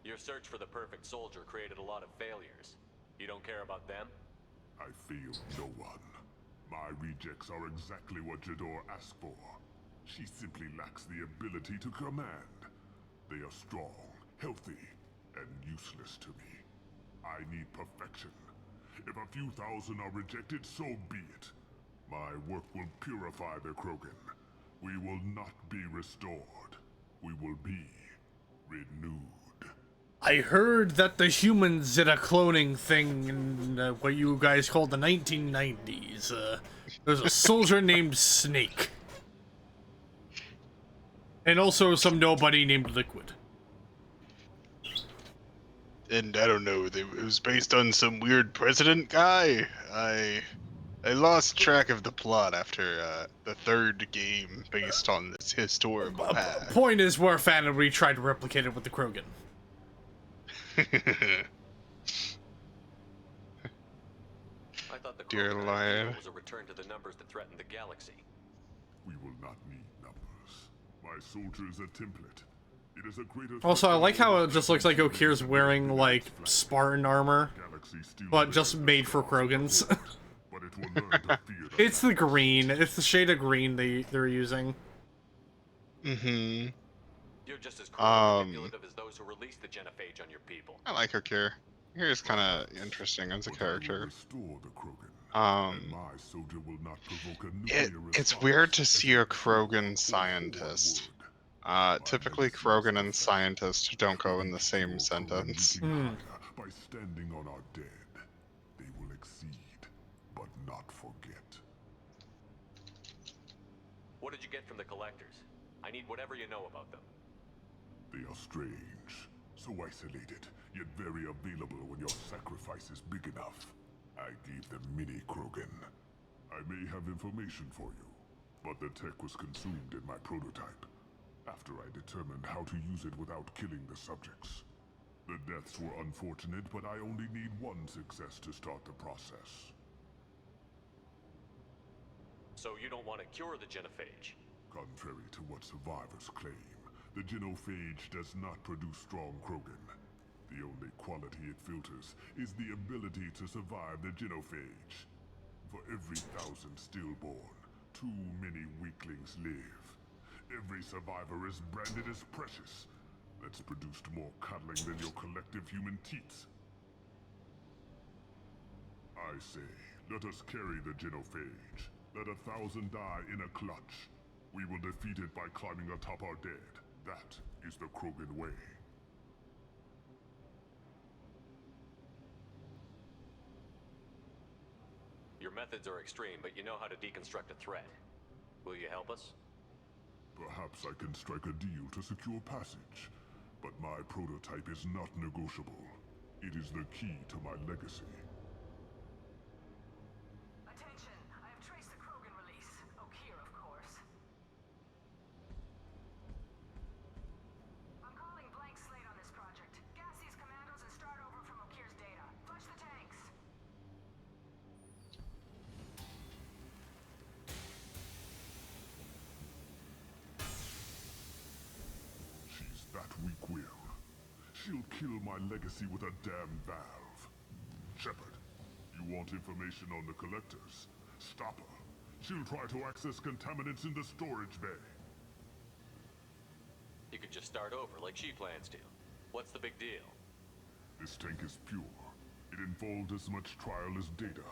Your search for the perfect soldier created a lot of failures. You don't care about them? I failed no one. My rejects are exactly what Jador asked for. She simply lacks the ability to command. They are strong, healthy, and useless to me. I need perfection. If a few thousand are rejected, so be it. My work will purify the Krogan. We will not be restored. We will be renewed. I heard that the humans did a cloning thing in what you guys called the 1990s. There's a soldier named Snake. And also some nobody named Liquid. And I don't know, it was based on some weird president guy. I lost track of the plot after the third game based on this historical past. Point is, we're a fan and we tried to replicate it with the Krogan. dear lord. Was a return to the numbers that threaten the galaxy. We will not need numbers. My soldier is a template. It is a greater Also, I like how it just looks like Okir's wearing, like, Spartan armor, but just made for Krogans. But it will learn to fear the It's the green. It's the shade of green they're using. Mm-hmm. You're just as cruel and manipulative as those who released the genophage on your people. I like Okir. Okir's kind of interesting as a character. It's weird to see a Krogan scientist. Typically Krogan and scientist don't go in the same sentence. By standing on our dead, they will exceed, but not forget. What did you get from the collectors? I need whatever you know about them. They are strange, so isolated, yet very available when your sacrifice is big enough. I gave them mini Krogan. I may have information for you, but the tech was consumed in my prototype, after I determined how to use it without killing the subjects. The deaths were unfortunate, but I only need one success to start the process. So you don't want to cure the genophage? Contrary to what survivors claim, the genophage does not produce strong Krogan. The only quality it filters is the ability to survive the genophage. For every 1,000 stillborn, too many weaklings live. Every survivor is branded as precious. That's produced more cuddling than your collective human teats. I say, let us carry the genophage. Let 1,000 die in a clutch. We will defeat it by climbing atop our dead. That is the Krogan way. Your methods are extreme, but you know how to deconstruct a threat. Will you help us? Perhaps I can strike a deal to secure passage, but my prototype is not negotiable. It is the key to my legacy. Attention, I have traced the Krogan release. Okir, of course. I'm calling blank slate on this project. Gas these commandos and start over from Okir's data. Flush the tanks. She's that weak-willed. She'll kill my legacy with a damn valve. Shepard, you want information on the collectors? Stop her. She'll try to access contaminants in the storage bay. You could just start over like she plans to. What's the big deal? This tank is pure. It involved as much trial as data.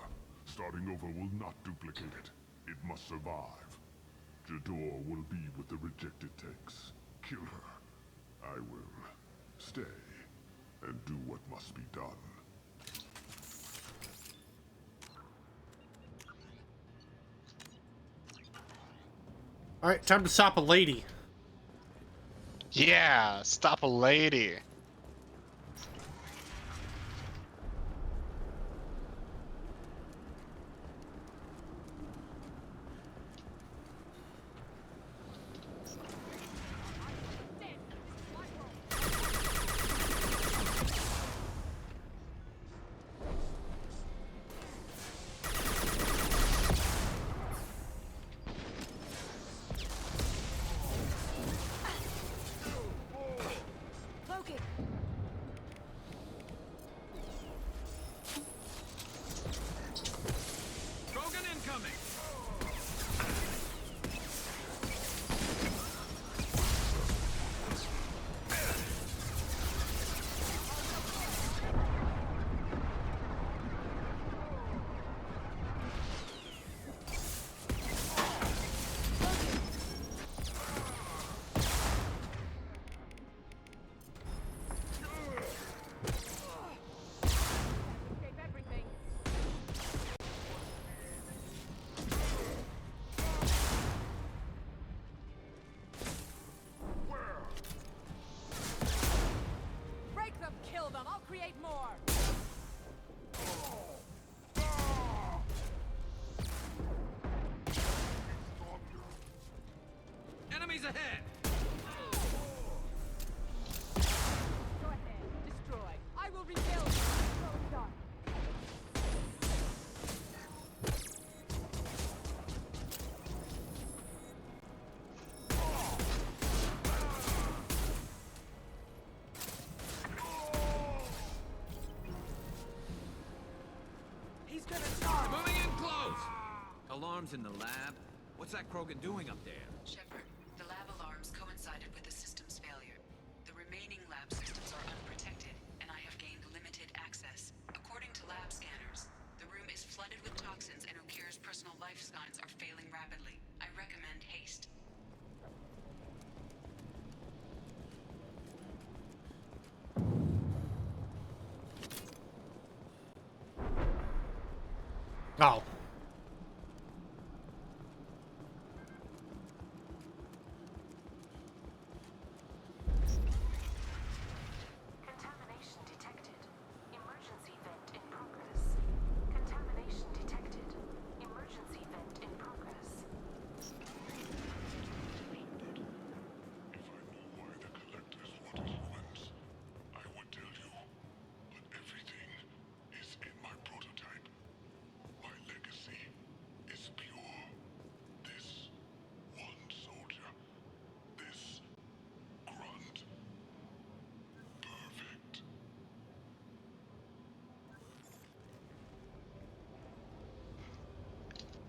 Starting over will not duplicate it. It must survive. Jador will be with the rejected tanks. Kill her. I will stay and do what must be done. Alright, time to stop a lady. Yeah, stop a lady. Enemies ahead! Go ahead, destroy. I will rebuild. alarms in the lab? What's that Krogan doing up there? Shepard, the lab alarms coincided with the system's failure. The remaining lab systems are unprotected, and I have gained limited access. According to lab scanners, the room is flooded with toxins and Okir's personal life signs are failing rapidly. I recommend haste. Oh. Contamination detected. Emergency vent in progress. Contamination detected. Emergency vent in progress. If I knew why the collectors wanted humans, I would tell you. But everything is in my prototype. My legacy is pure. This one soldier. This grunt. Perfect.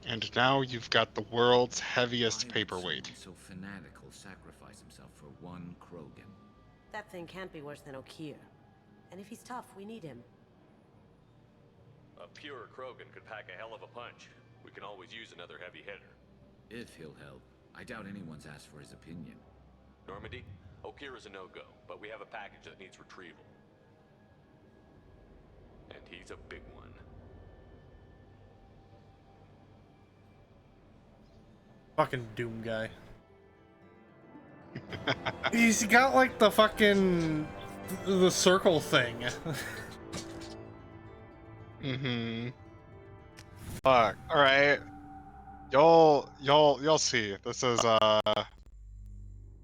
And now you've got the world's heaviest Why would paperweight. someone so fanatical sacrifice himself for one Krogan? That thing can't be worse than Okir. And if he's tough, we need him. A pure Krogan could pack a hell of a punch. We can always use another heavy hitter. If he'll help. I doubt anyone's asked for his opinion. Normandy, Okir is a no-go, but we have a package that needs retrieval. And he's a big one. Fucking Doom guy. He's got like the fucking the circle thing. Mm-hmm. Fuck. Alright. You'll see. This is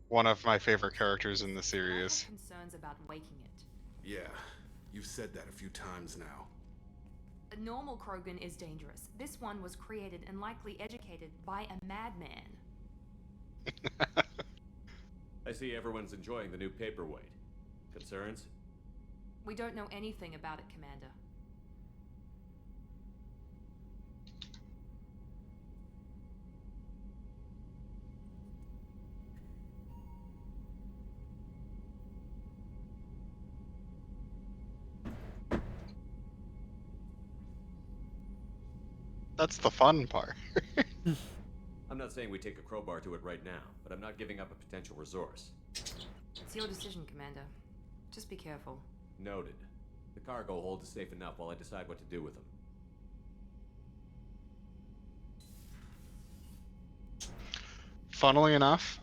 one of my favorite characters in the series. Concerns about waking it. Yeah, you've said that a few times now. A normal Krogan is dangerous. This one was created and likely educated by a madman. I see everyone's enjoying the new paperweight. Concerns? We don't know anything about it, Commander. That's the fun part. I'm not saying we take a crowbar to it right now, but I'm not giving up a potential resource. It's your decision, Commander. Just be careful. Noted. The cargo hold is safe enough while I decide what to do with them. Funnily enough,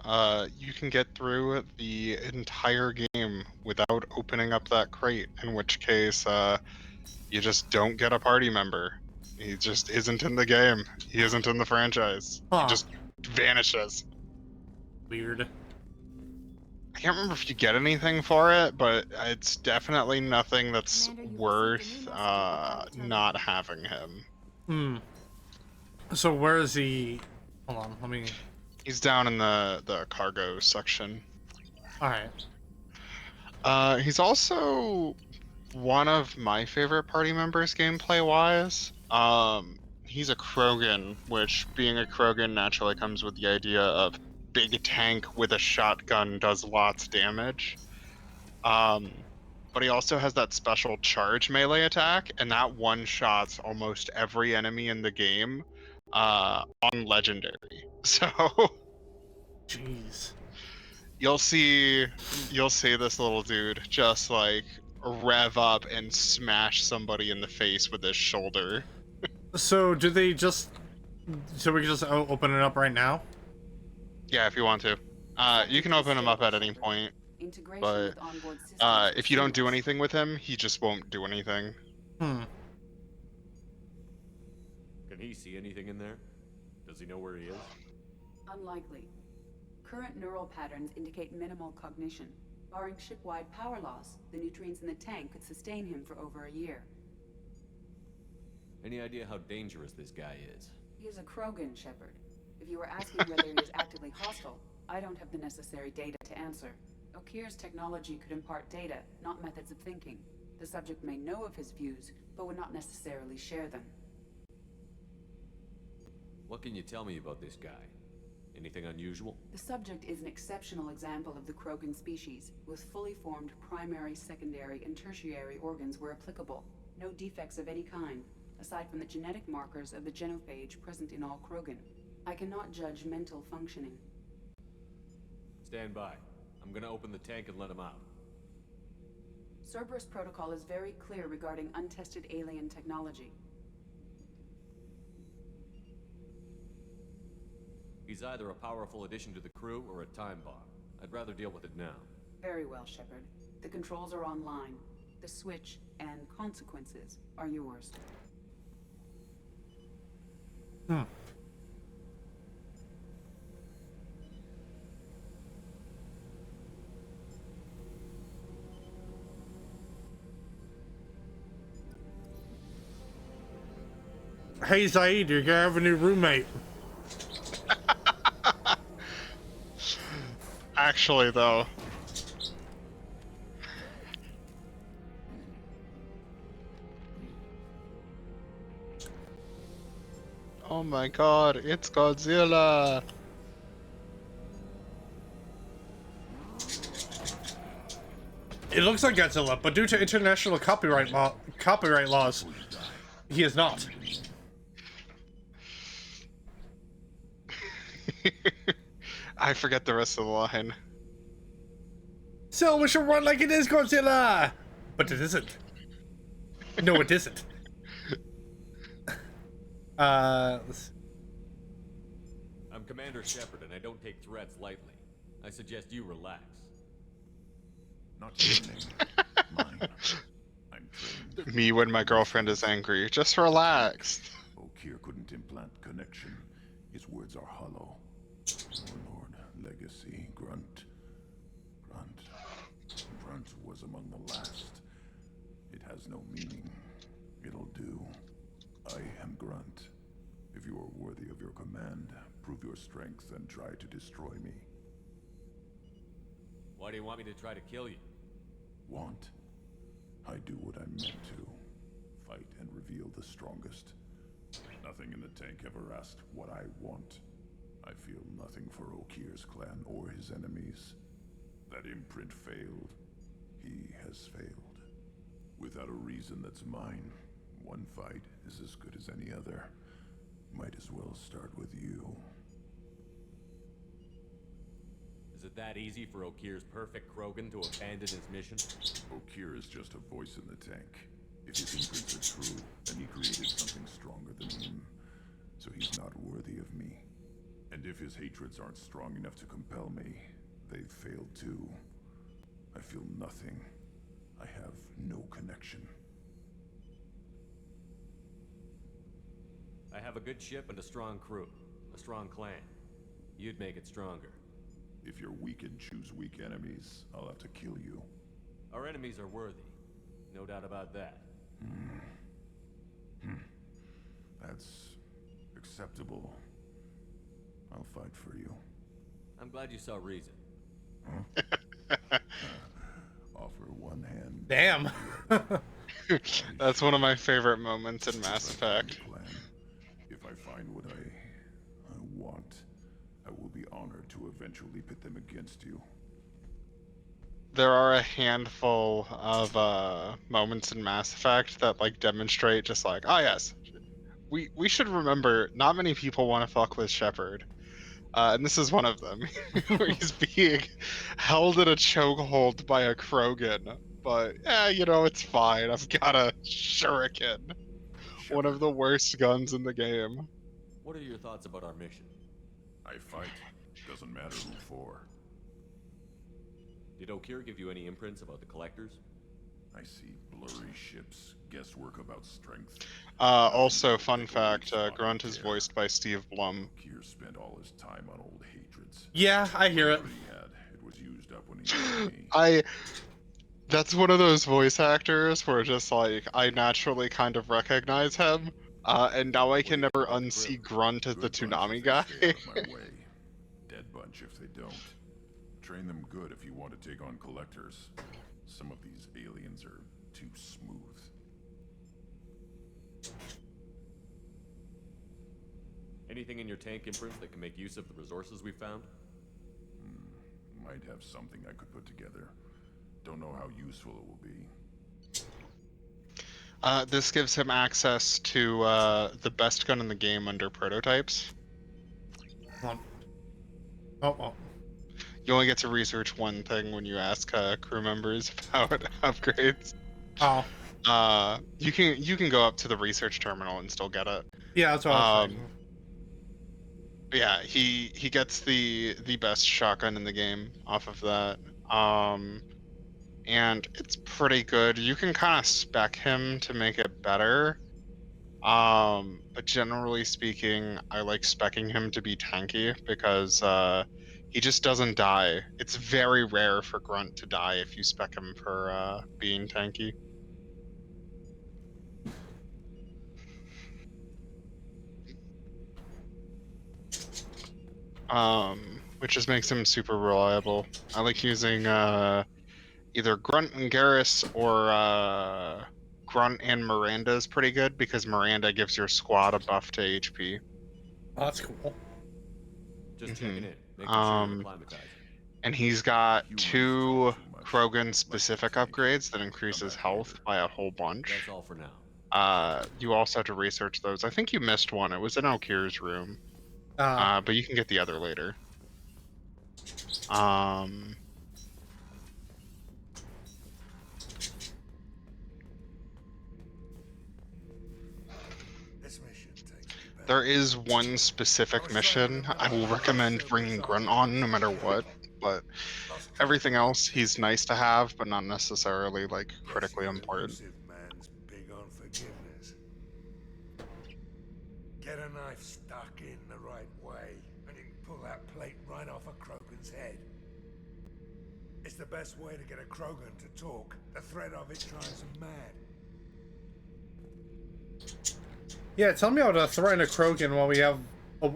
you can get through the entire game without opening up that crate, in which case, you just don't get a party member. He just isn't in the game. He isn't in the franchise. Huh. He just vanishes. Weird. I can't remember if you get anything for it, but it's definitely nothing that's worth not having him. Hmm. So where is he? Hold on, let me. He's down in the cargo section. Alright. He's also one of my favorite party members gameplay-wise. He's a Krogan, which being a Krogan naturally comes with the idea of big tank with a shotgun does lots of damage. But he also has that special charge melee attack, and that one-shots almost every enemy in the game on legendary. So jeez. You'll see this little dude just like rev up and smash somebody in the face with his shoulder. So do they just? So we can just open it up right now? Yeah, if you want to. You can open him up at any point, but if you don't do anything with him, he just won't do anything. Hmm. Can he see anything in there? Does he know where he is? Unlikely. Current neural patterns indicate minimal cognition. Barring ship-wide power loss, the nutrients in the tank could sustain him for over a year. Any idea how dangerous this guy is? He is a Krogan, Shepard. If you were asking whether he is actively hostile, I don't have the necessary data to answer. Okir's technology could impart data, not methods of thinking. The subject may know of his views, but would not necessarily share them. What can you tell me about this guy? Anything unusual? The subject is an exceptional example of the Krogan species, with fully formed primary, secondary, and tertiary organs where applicable. No defects of any kind, aside from the genetic markers of the genophage present in all Krogan. I cannot judge mental functioning. Stand by. I'm gonna open the tank and let him out. Cerberus protocol is very clear regarding untested alien technology. He's either a powerful addition to the crew or a time bomb. I'd rather deal with it now. Very well, Shepard. The controls are online. The switch and consequences are yours. Hey Zaid, you're gonna have a new roommate. Actually, though. Oh my god, it's Godzilla! It looks like Godzilla, but due to international copyright laws, he is not. I forget the rest of the line. So we should run like it is Godzilla! But it isn't. No, it isn't. Let's... I'm Commander Shepard, and I don't take threats lightly. I suggest you relax. Not your name. Mine. I'm trained. Me when my girlfriend is angry. Just relax. Okeer couldn't implant connection. His words are hollow. Warlord, legacy, Grunt. Grunt was among the last. It has no meaning. It'll do. I am Grunt. If you are worthy of your command, prove your strength and try to destroy me. Why do you want me to try to kill you? Want? I do what I'm meant to. Fight and reveal the strongest. Nothing in the tank ever asked what I want. I feel nothing for Okeer's clan or his enemies. That imprint failed. He has failed. Without a reason that's mine, one fight is as good as any other. Might as well start with you. Is it that easy for Okeer's perfect Krogan to abandon his mission? Okeer is just a voice in the tank. If his imprints are true, then he created something stronger than him. So he's not worthy of me. And if his hatreds aren't strong enough to compel me, they've failed too. I feel nothing. I have no connection. I have a good ship and a strong crew. A strong clan. You'd make it stronger. If you're weak and choose weak enemies, I'll have to kill you. Our enemies are worthy. No doubt about that. That's acceptable. I'll fight for you. I'm glad you saw reason. Offer one hand. Damn. That's one of my favorite moments in Mass Effect. If I find what I want, I will be honored to eventually pit them against you. There are a handful of moments in Mass Effect that like demonstrate just like, oh yes, we should remember not many people want to fuck with Shepard. And this is one of them, where he's being held in a chokehold by a Krogan. But, yeah, you know, it's fine. I've got a shuriken. One of the worst guns in the game. What are your thoughts about our mission? I fight. Doesn't matter who for. Did Okeer give you any imprints about the Collectors? I see blurry ships, guesswork about strength. Also, fun fact, Grunt is voiced by Steve Blum. Okeer spent all his time on old hatreds. Yeah, I hear it. It was used up when he me. That's one of those voice actors where just like, I naturally kind of recognize him. And now I can never unsee Grunt as the Toonami guy. Dead bunch if they don't. Train them good if you want to take on Collectors. Some of these aliens are too smooth. Anything in your tank imprints that can make use of the resources we found? Might have something I could put together. Don't know how useful it will be. This gives him access to the best gun in the game under prototypes. Oh. You only get to research one thing when you ask crew members about upgrades. Oh. You can go up to the research terminal and still get it. Yeah, that's what I was thinking. Yeah, he gets the best shotgun in the game off of that. And it's pretty good. You can kind of spec him to make it better. But generally speaking, I like speccing him to be tanky because he just doesn't die. It's very rare for Grunt to die if you spec him for being tanky. Which just makes him super reliable. I like using either Grunt and Garrus or Grunt and Miranda is pretty good because Miranda gives your squad a buff to HP. Oh, that's cool. Just checking in, making sure you're acclimatized. And he's got 2 Krogan specific upgrades that increases health by a whole bunch. That's all for now. You also have to research those. I think you missed one. It was in Okir's room. But you can get the other later. There is one specific mission I will recommend bringing Grunt on no matter what, but everything else he's nice to have, but not necessarily like critically important. Man's big on forgiveness. Get a knife stuck in the right way, and you can pull that plate right off a Krogan's head. It's the best way to get a Krogan to talk. The threat of it drives them mad. Yeah, tell me how to threaten a Krogan while we have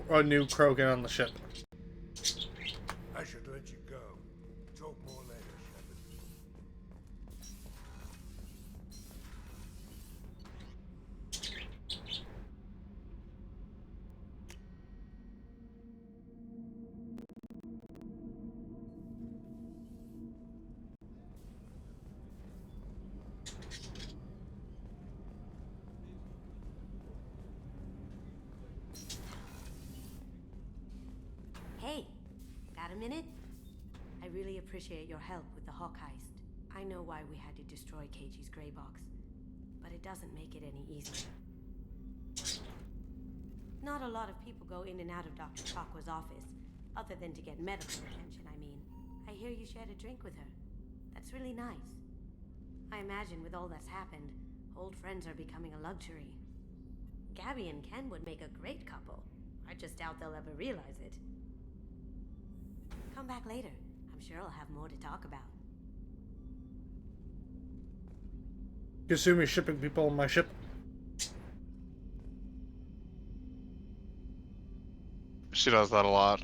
a new Krogan on the ship. I should let you go. Talk more later, Hey, got a minute? I really appreciate your help with the Hawk heist. I know why we had to destroy KG's gray box, but it doesn't make it any easier. Not a lot of people go in and out of Dr. Chakwa's office, other than to get medical attention, I mean. I hear you shared a drink with her. That's really nice. I imagine with all that's happened, old friends are becoming a luxury. Gabby and Ken would make a great couple. I just doubt they'll ever realize it. Come back later. I'm sure I'll have more to talk about. Kasumi shipping people on my ship. She does that a lot.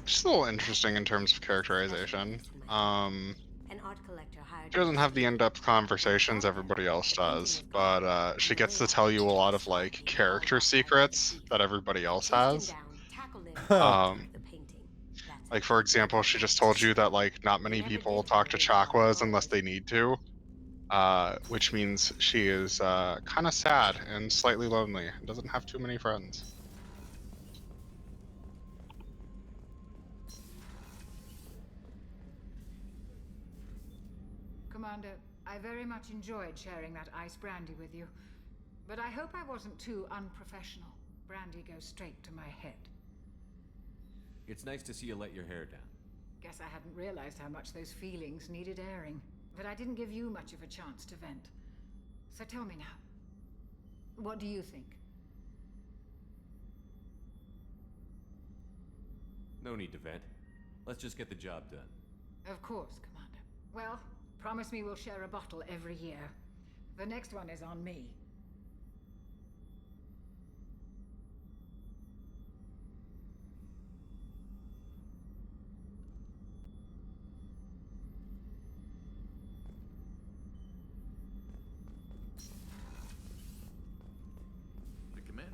She's a little interesting in terms of characterization. An art collector hired She doesn't have the in-depth conversations everybody else does, but she gets to tell you a lot of like character secrets that everybody else has. Like for example, she just told you that like not many people talk to Chakwas unless they need to, which means she is kind of sad and slightly lonely and doesn't have too many friends. Commander, I very much enjoyed sharing that ice brandy with you, but I hope I wasn't too unprofessional. Brandy goes straight to my head. It's nice to see you let your hair down. Guess I hadn't realized how much those feelings needed airing, but I didn't give you much of a chance to vent. So tell me now, what do you think? No need to vent. Let's just get the job done. Of course, Commander. Well, promise me we'll share a bottle every year. The next one is on me.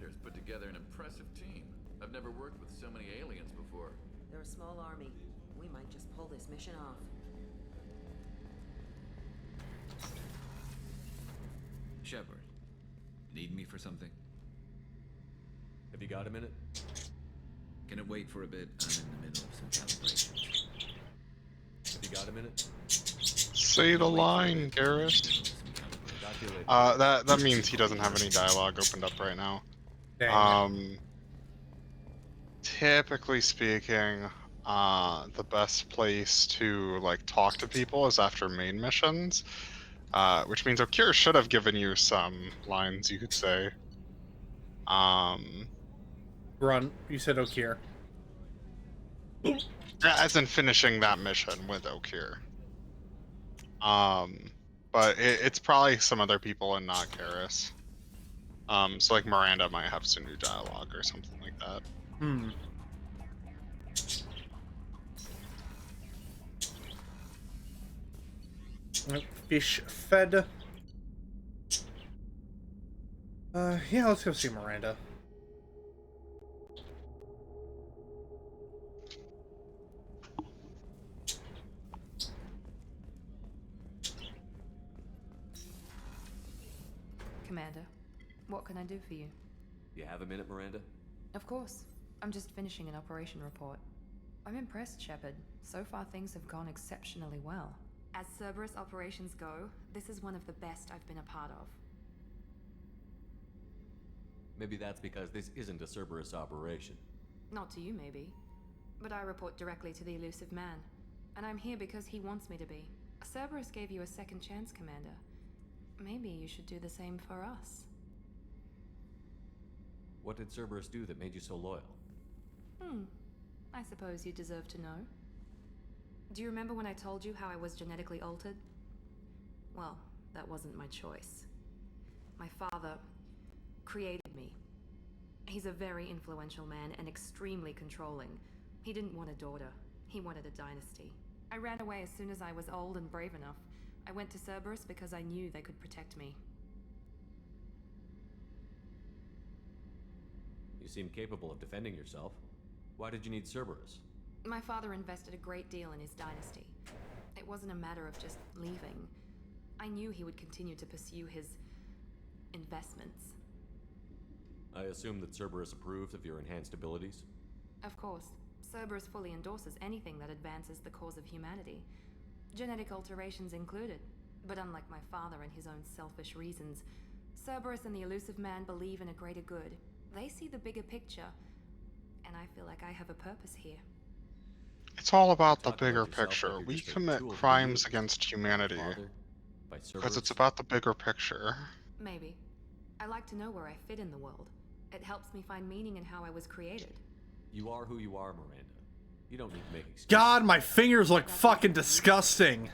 Commander's put together an impressive team. I've never worked with so many aliens before. They're a small army. We might just pull this mission off. Shepard, need me for something? Have you got a minute? Can it wait for a bit? I'm in the middle of some calibrations. Have you got a minute? Say the line, Garrus. That means he doesn't have any dialogue opened up right now. Dang. Typically speaking, the best place to like talk to people is after main missions, which means Okir should have given you some lines you could say. Grunt, you said Okir. As in finishing that mission with Okir. But it's probably some other people and not Garrus. So like Miranda might have some new dialogue or something like that. Fish fed. Yeah, let's go see Miranda. Commander, what can I do for you? You have a minute, Miranda? Of course. I'm just finishing an operation report. I'm impressed, Shepard. So far things have gone exceptionally well. As Cerberus operations go, this is one of the best I've been a part of. Maybe that's because this isn't a Cerberus operation. Not to you, maybe. But I report directly to the elusive man. And I'm here because he wants me to be. Cerberus gave you a second chance, Commander. Maybe you should do the same for us. What did Cerberus do that made you so loyal? I suppose you deserve to know. Do you remember when I told you how I was genetically altered? Well, that wasn't my choice. My father created me. He's a very influential man and extremely controlling. He didn't want a daughter. He wanted a dynasty. I ran away as soon as I was old and brave enough. I went to Cerberus because I knew they could protect me. You seem capable of defending yourself. Why did you need Cerberus? My father invested a great deal in his dynasty. It wasn't a matter of just leaving. I knew he would continue to pursue his investments. I assume that Cerberus approved of your enhanced abilities? Of course. Cerberus fully endorses anything that advances the cause of humanity. Genetic alterations included. But unlike my father and his own selfish reasons, Cerberus and the elusive man believe in a greater good. They see the bigger picture, and I feel like I have a purpose here. It's all about the bigger picture. We commit crimes against humanity because it's about the bigger picture. Maybe. I like to know where I fit in the world. It helps me find meaning in how I was created. You are who you are, Miranda. You don't need to make excuses. God, my fingers look fucking disgusting.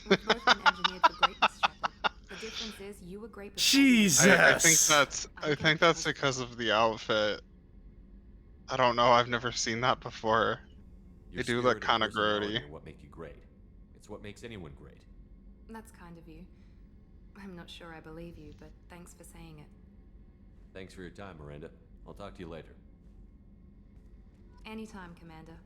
We've both been engineered for greatness, Shepard. The difference is you were great before. Jesus. I think that's because of the outfit. I don't know. I've never seen that before. They do look kind of grody. What make you great? It's what makes anyone great. That's kind of you. I'm not sure I believe you, but thanks for saying it. Thanks for your time, Miranda. I'll talk to you later. Anytime, Commander.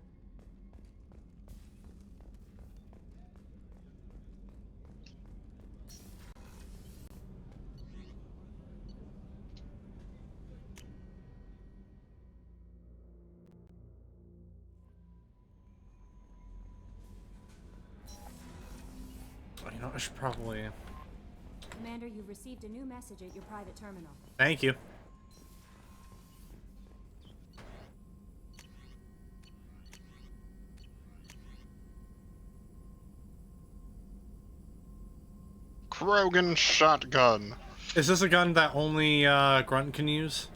You know, I should probably... Commander, you've received a new message at your private terminal. Thank you. Krogan shotgun. Is this a gun that only Grunt can use?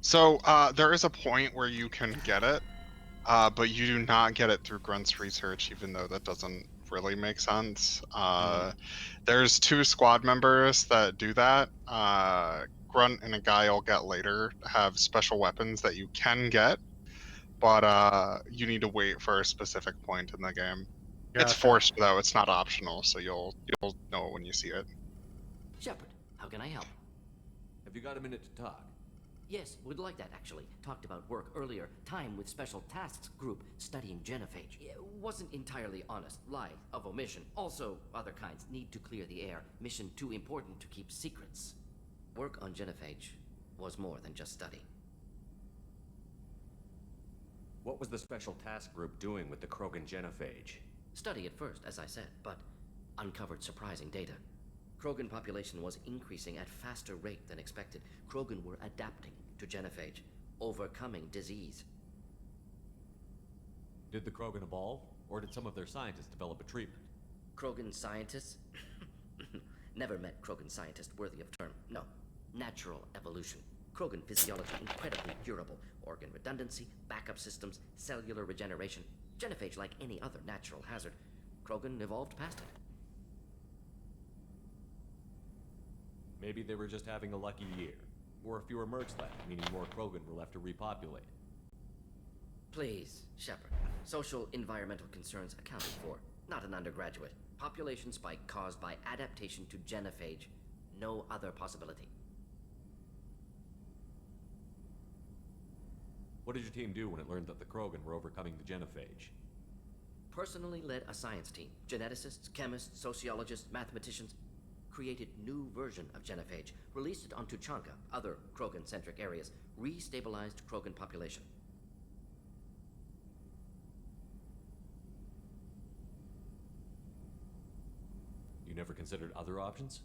So there is a point where you can get it, but you do not get it through Grunt's research, even though that doesn't really make sense. There's 2 squad members that do that. Grunt and a guy I'll get later have special weapons that you can get, but you need to wait for a specific point in the game. Gotcha. It's forced though; it's not optional, so you'll know it when you see it. Shepard, how can I help? Have you got a minute to talk? Yes, would like that actually. Talked about work earlier. Time with Special Tasks Group studying genophage. Wasn't entirely honest. Lie of omission. Also, other kinds. Need to clear the air. Mission too important to keep secrets. Work on genophage was more than just study. What was the Special Task Group doing with the Krogan genophage? Study at first, as I said, but uncovered surprising data. Krogan population was increasing at faster rate than expected. Krogan were adapting to genophage, overcoming disease. Did the Krogan evolve, or did some of their scientists develop a treatment? Krogan scientists? Never met Krogan scientist worthy of term. No. Natural evolution. Krogan physiology incredibly durable. Organ redundancy, backup systems, cellular regeneration. Genophage like any other natural hazard. Krogan evolved past it. Maybe they were just having a lucky year. Or fewer mercs left, meaning more Krogan were left to repopulate. Please, Shepard. Social environmental concerns accounted for. Not an undergraduate. Population spike caused by adaptation to genophage. No other possibility. What did your team do when it learned that the Krogan were overcoming the genophage? Personally led a science team. Geneticists, chemists, sociologists, mathematicians. Created new version of genophage. Released it onto Chanka, other Krogan-centric areas. Restabilized Krogan population. You never considered other options?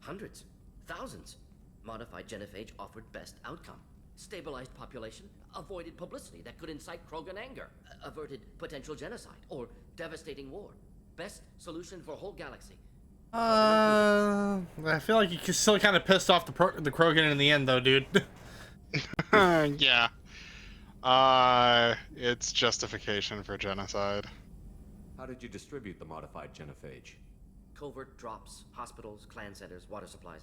Hundreds. Thousands. Modified genophage offered best outcome. Stabilized population, avoided publicity that could incite Krogan anger, averted potential genocide, or devastating war. Best solution for whole galaxy. I feel like you still kind of pissed off the Krogan in the end, though, dude. Yeah. It's justification for genocide. How did you distribute the modified genophage? Covert drops, hospitals, clan centers, water supplies.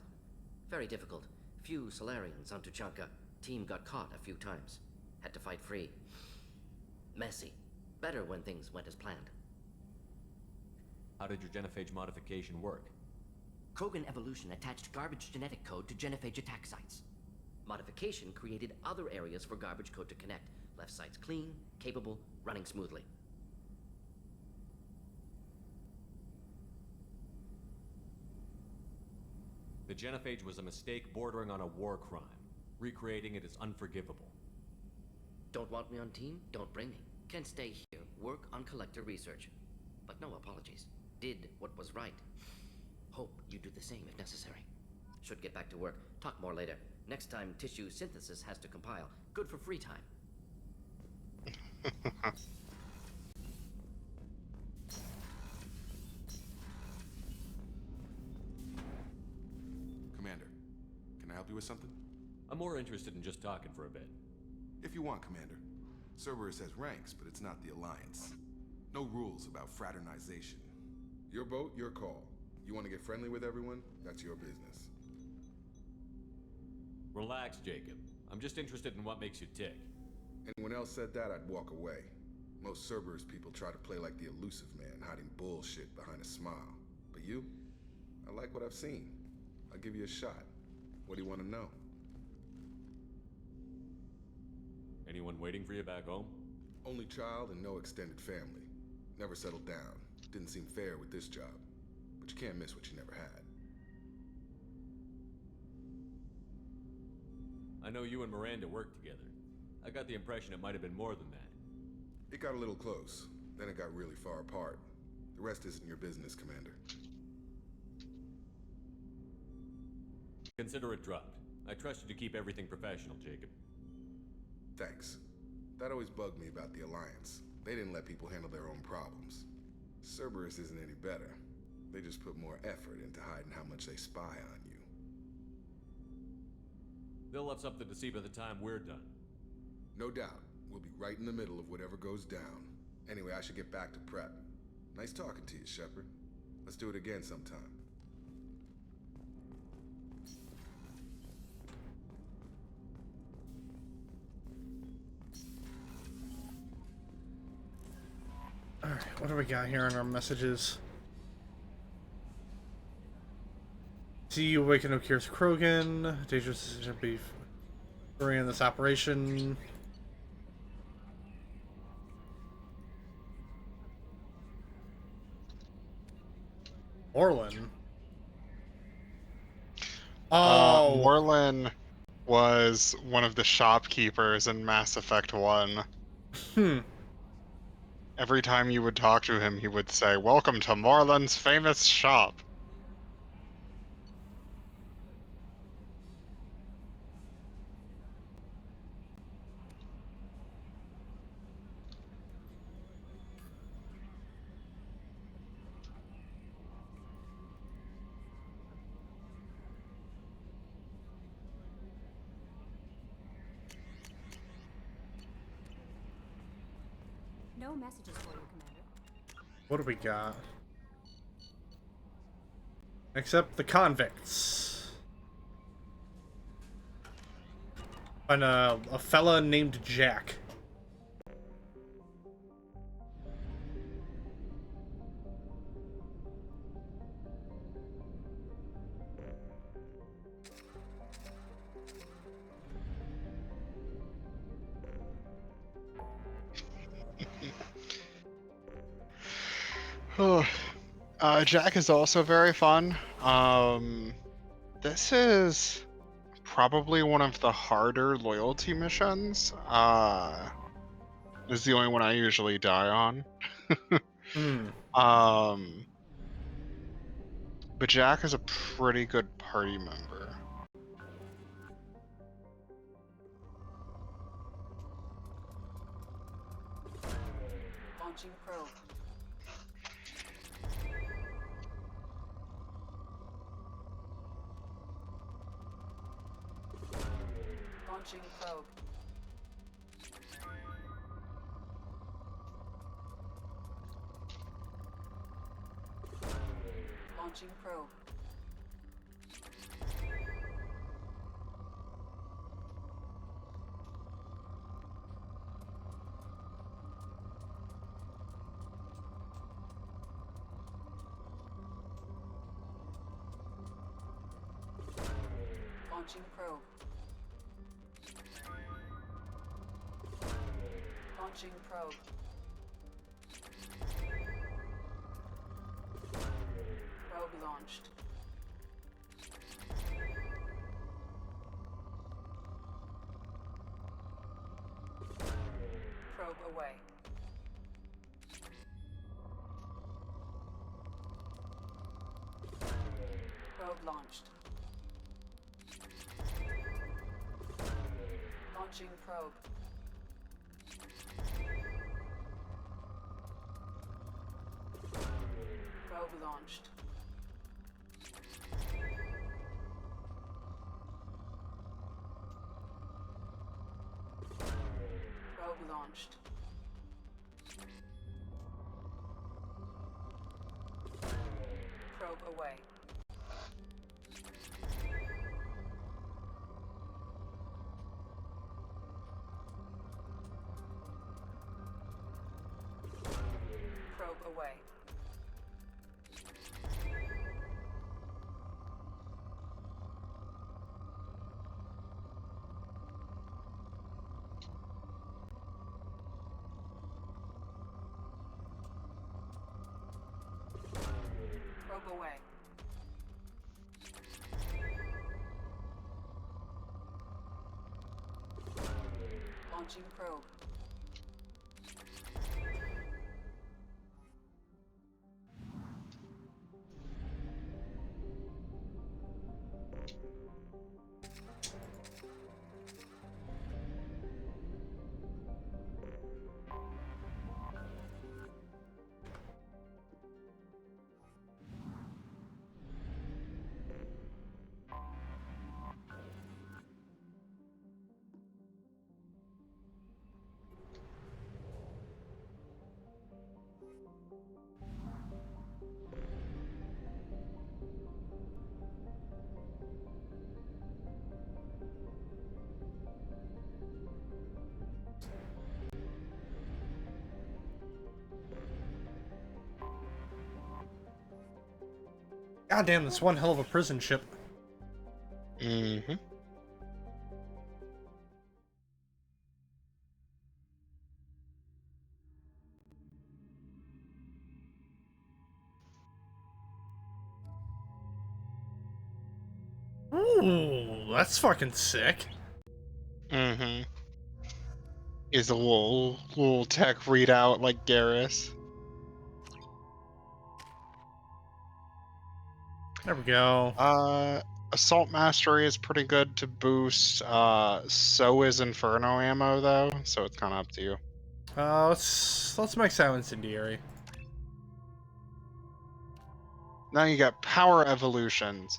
Very difficult. Few Solarians onto Chanka. Team got caught a few times. Had to fight free. Messy. Better when things went as planned. How did your genophage modification work? Krogan evolution attached garbage genetic code to genophage attack sites. Modification created other areas for garbage code to connect. Left sites clean, capable, running smoothly. The genophage was a mistake bordering on a war crime. Recreating it is unforgivable. Don't want me on team? Don't bring me. Can stay here, work on collector research. But no apologies. Did what was right. Hope you do the same if necessary. Should get back to work. Talk more later. Next time tissue synthesis has to compile. Good for free time. Commander, can I help you with something? I'm more interested in just talking for a bit. If you want, Commander. Cerberus has ranks, but it's not the Alliance. No rules about fraternization. Your boat, your call. You want to get friendly with everyone? That's your business. Relax, Jacob. I'm just interested in what makes you tick. Anyone else said that, I'd walk away. Most Cerberus people try to play like the elusive man, hiding bullshit behind a smile. But you? I like what I've seen. I'll give you a shot. What do you want to know? Anyone waiting for you back home? Only child and no extended family. Never settled down. Didn't seem fair with this job. But you can't miss what you never had. I know you and Miranda worked together. I got the impression it might have been more than that. It got a little close. Then it got really far apart. The rest isn't your business, Commander. Consider it dropped. I trust you to keep everything professional, Jacob. Thanks. That always bugged me about the Alliance. They didn't let people handle their own problems. Cerberus isn't any better. They just put more effort into hiding how much they spy on you. They'll have something to see by the time we're done. No doubt. We'll be right in the middle of whatever goes down. Anyway, I should get back to prep. Nice talking to you, Shepard. Let's do it again sometime. Alright, what do we got here in our messages? See you awaken Okir's Krogan. Dangerous decision beef. During this operation. Orlin. Oh, Morlin was one of the shopkeepers in Mass Effect 1. Every time you would talk to him, he would say, "Welcome to Morlin's famous shop." No messages for you, Commander. what do we got? Except the convicts. And a fella named Jack. Jack is also very fun. This is probably one of the harder loyalty missions. This is the only one I usually die on. But Jack is a pretty good party member. Launching probe. Launching probe. Launching probe. Launching probe. Launching probe. Probe launched. Probe away. Probe launched. Launching probe. Probe launched. Probe launched. Probe away. Probe away. Probe away. Launching probe. God damn, this one hell of a prison ship. Mm-hmm. Ooh, that's fucking sick. Mm-hmm. Is a little tech readout like Garrus. There we go. Assault Mastery is pretty good to boost. So is Inferno ammo though, so it's kind of up to you. Let's max out Incendiary. Now you got Power Evolutions.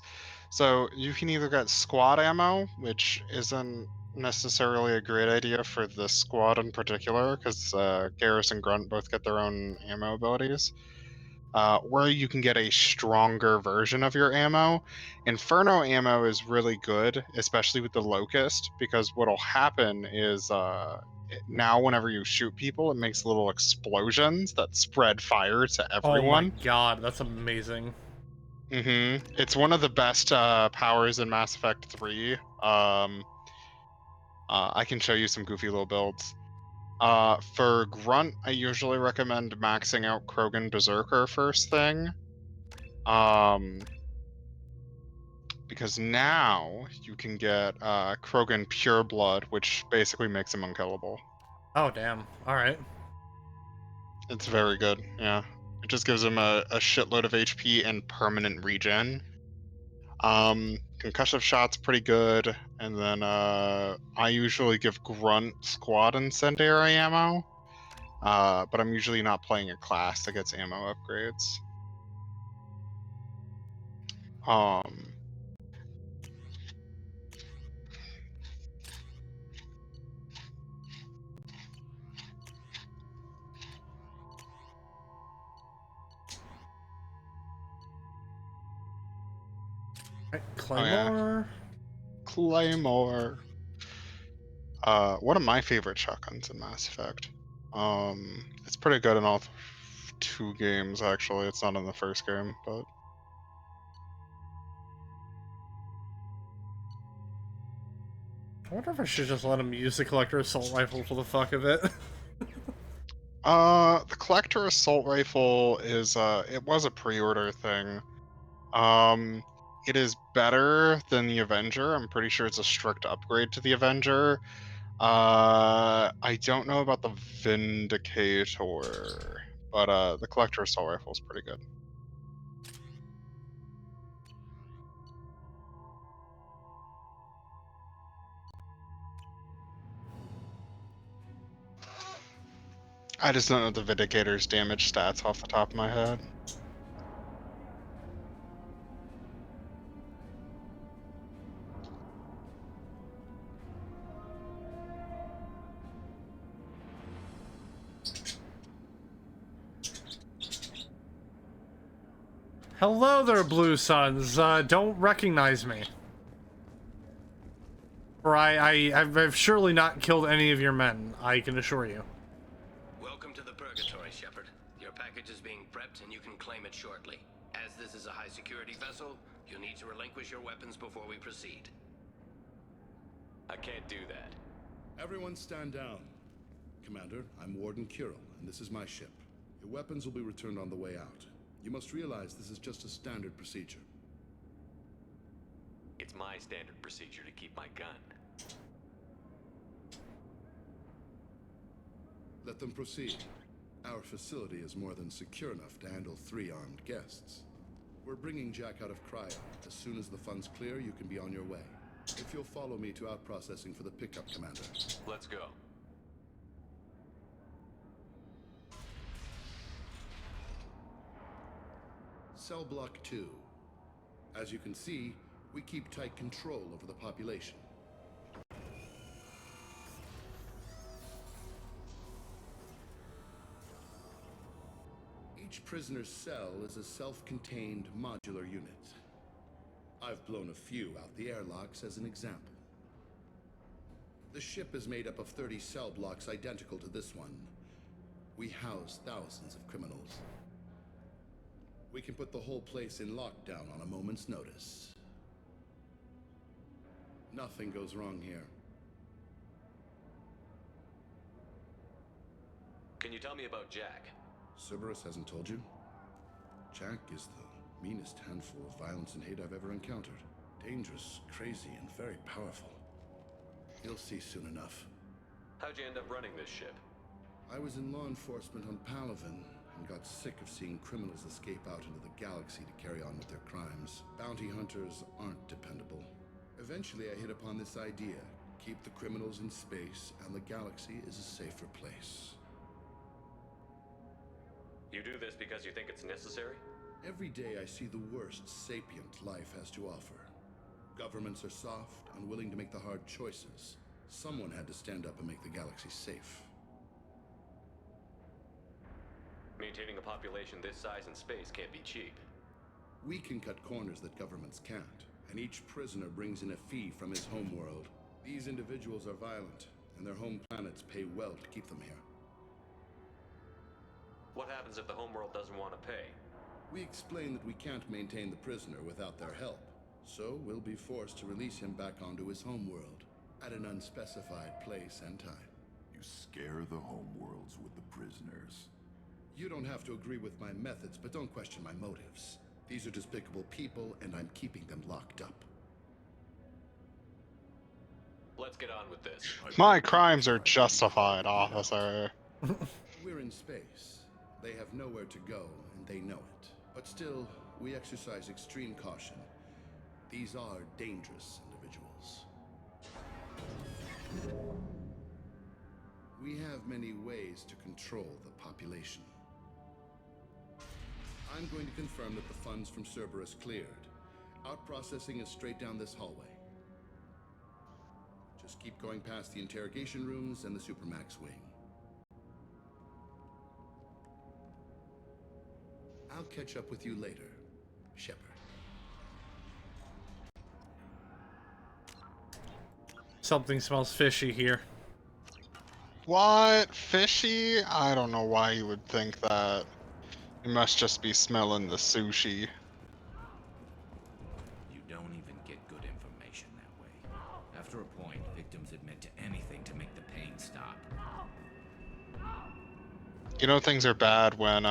So you can either get squad ammo, which isn't necessarily a great idea for the squad in particular, because Garrus and Grunt both get their own ammo abilities. Or you can get a stronger version of your ammo. Inferno ammo is really good, especially with the Locust, because what'll happen is now whenever you shoot people, it makes little explosions that spread fire to everyone. Oh my god, that's amazing. It's one of the best powers in Mass Effect 3. I can show you some goofy little builds. For Grunt, I usually recommend maxing out Krogan Berserker first thing. Because now you can get Krogan Pureblood, which basically makes him unkillable. Oh, damn. Alright. It's very good, yeah. It just gives him a shitload of HP and permanent regen. Concussive shot's pretty good, and then I usually give Grunt squad incendiary ammo, but I'm usually not playing a class that gets ammo upgrades. Claymore. Claymore. One of my favorite shotguns in Mass Effect. It's pretty good in all two games, actually. It's not in the first game, but... I wonder if I should just let him use the Collector Assault Rifle for the fuck of it. The Collector Assault Rifle is, it was a pre-order thing. It is better than the Avenger. I'm pretty sure it's a strict upgrade to the Avenger. I don't know about the Vindicator, but the Collector Assault Rifle is pretty good. I just don't know the Vindicator's damage stats off the top of my head. Hello there, Blue Suns. Don't recognize me. For I've surely not killed any of your men, I can assure you. Welcome to the Purgatory, Shepard. Your package is being prepped and you can claim it shortly. As this is a high-security vessel, you'll need to relinquish your weapons before we proceed. I can't do that. Everyone stand down. Commander, I'm Warden Kirill, and this is my ship. Your weapons will be returned on the way out. You must realize this is just a standard procedure. It's my standard procedure to keep my gun. Let them proceed. Our facility is more than secure enough to handle 3 armed guests. We're bringing Jack out of cryo. As soon as the funds clear, you can be on your way. If you'll follow me to out-processing for the pickup, Commander. Let's go. Cell Block 2. As you can see, we keep tight control over the population. Each prisoner's cell is a self-contained modular unit. I've blown a few out the airlocks as an example. The ship is made up of 30 cell blocks identical to this one. We house thousands of criminals. We can put the whole place in lockdown on a moment's notice. Nothing goes wrong here. Can you tell me about Jack? Cerberus hasn't told you? Jack is the meanest handful of violence and hate I've ever encountered. Dangerous, crazy, and very powerful. You'll see soon enough. How'd you end up running this ship? I was in law enforcement on Palaven and got sick of seeing criminals escape out into the galaxy to carry on with their crimes. Bounty hunters aren't dependable. Eventually, I hit upon this idea. Keep the criminals in space, and the galaxy is a safer place. You do this because you think it's necessary? Every day I see the worst sapient life has to offer. Governments are soft, unwilling to make the hard choices. Someone had to stand up and make the galaxy safe. Maintaining a population this size in space can't be cheap. We can cut corners that governments can't, and each prisoner brings in a fee from his homeworld. These individuals are violent, and their home planets pay well to keep them here. What happens if the homeworld doesn't want to pay? We explain that we can't maintain the prisoner without their help, so we'll be forced to release him back onto his homeworld at an unspecified place and time. You scare the homeworlds with the prisoners. You don't have to agree with my methods, but don't question my motives. These are despicable people, and I'm keeping them locked up. Let's get on with this. My crimes are justified, officer. We're in space. They have nowhere to go, and they know it. But still, we exercise extreme caution. These are dangerous individuals. We have many ways to control the population. I'm going to confirm that the funds from Cerberus cleared. Out-processing is straight down this hallway. Just keep going past the interrogation rooms and the Supermax wing. I'll catch up with you later, Shepard. Something smells fishy here. What? Fishy? I don't know why you would think that. You must just be smelling the sushi. You don't even get good information that way. After a point, victims admit to anything to make the pain stop. You know things are bad when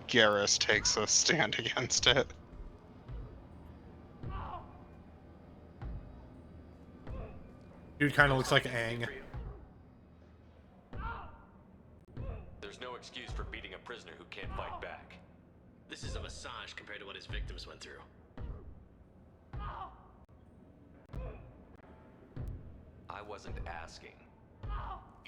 Garrus takes a stand against it. Dude kind of looks like Aang. There's no excuse for beating a prisoner who can't fight back. This is a massage compared to what his victims went through. I wasn't asking.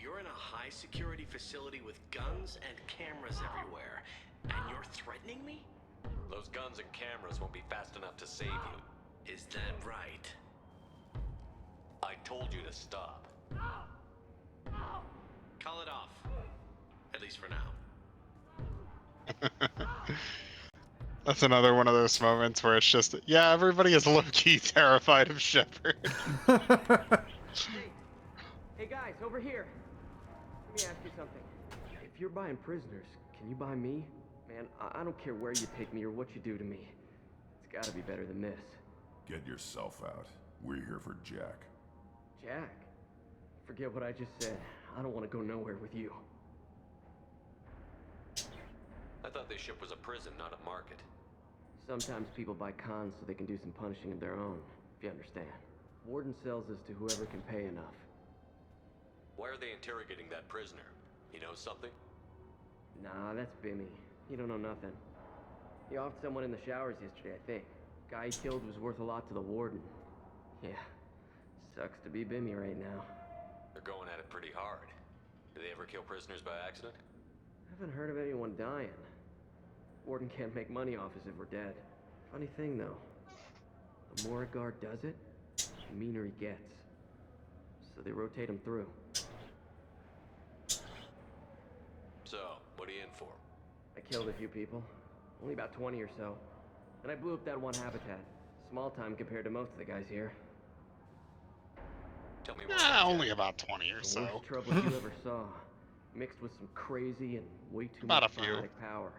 You're in a high-security facility with guns and cameras everywhere, and you're threatening me? Those guns and cameras won't be fast enough to save you. Is that right? I told you to stop. Call it off. At least for now. That's another one of those moments where it's just, yeah, everybody is low-key terrified of Shepard. Hey guys, over here. Let me ask you something. If you're buying prisoners, can you buy me? Man, I don't care where you take me or what you do to me. It's gotta be better than this. Get yourself out. We're here for Jack. Jack? Forget what I just said. I don't want to go nowhere with you. I thought this ship was a prison, not a market. Sometimes people buy cons so they can do some punishing of their own, if you understand. Warden sells us to whoever can pay enough. Why are they interrogating that prisoner? You know something? Nah, that's Bimmy. He don't know nothing. He offed someone in the showers yesterday, I think. Guy he killed was worth a lot to the warden. Yeah, sucks to be Bimmy right now. They're going at it pretty hard. Do they ever kill prisoners by accident? Haven't heard of anyone dying. Warden can't make money off us if we're dead. Funny thing, though. The more a guard does it, the meaner he gets. So they rotate him through. So, what are you in for? I killed a few people. Only about 20 or so. And I blew up that one habitat. Small time compared to most of the guys here. Tell me Only about 20 or so. The worst trouble you ever saw. Mixed with some crazy and way too About much a few. psionic power.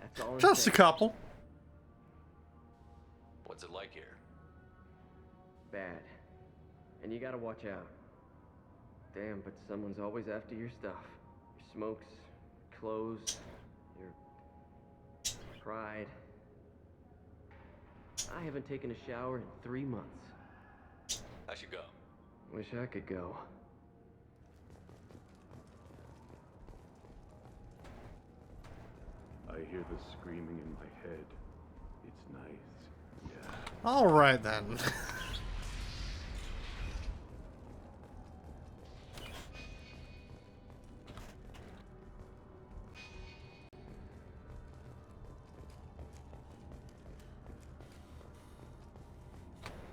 That's all. Just a couple. What's it like here? Bad. And you gotta watch out. Damn, but someone's always after your stuff. Your smokes, your clothes, your pride. I haven't taken a shower in 3 months. I should go. Wish I could go. I hear the screaming in my head. It's nice. Yeah. All right then.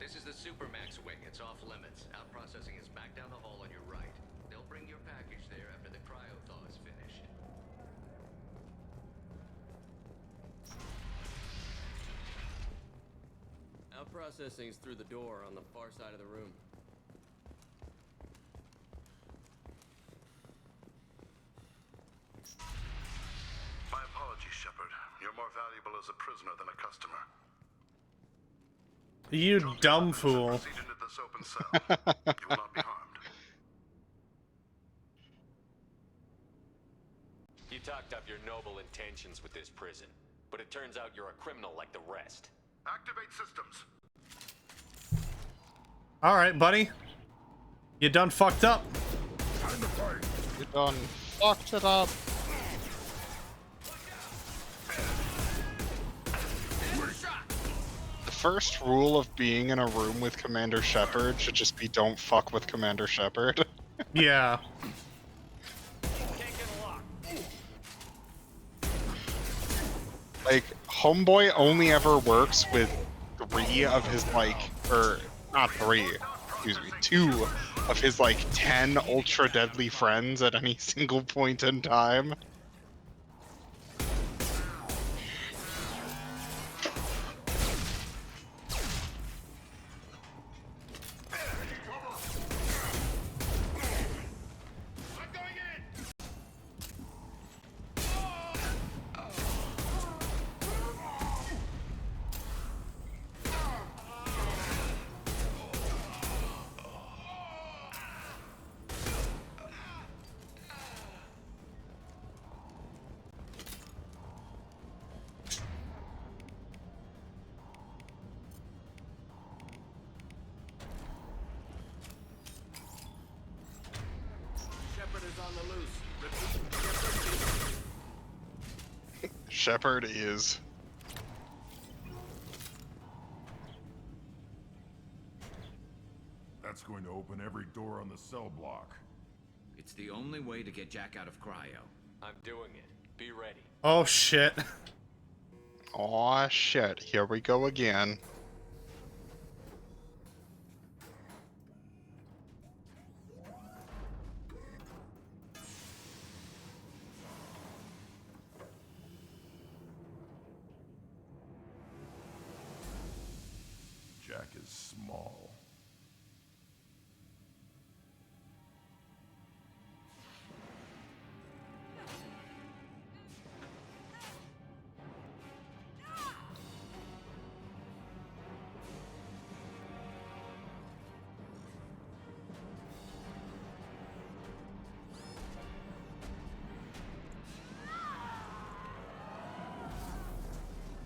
This is the Supermax wing. It's off limits. Out processing is back down the hall on your right. They'll bring your package there after the cryo-thaw is finished. Out processing's through the door on the far side of the room. My apologies, Shepard. You're more valuable as a prisoner than a customer. You dumb fool. Proceed into this open cell. You will not be harmed. You talked up your noble intentions with this prison, but it turns out you're a criminal like the rest. Activate systems. All right, buddy. You done fucked up. You done fucked it up. The first rule of being in a room with Commander Shepard should just be don't fuck with Commander Shepard. Yeah. Like, Homeboy only ever works with 3 of his, like, or not 3, excuse me, 2 of his, like, 10 ultra deadly friends at any single point in time. Shepard is on the loose. Shepard is. That's going to open every door on the cell block. It's the only way to get Jack out of cryo. I'm doing it. Be ready. Oh shit. Aw shit, here we go again. Jack is small.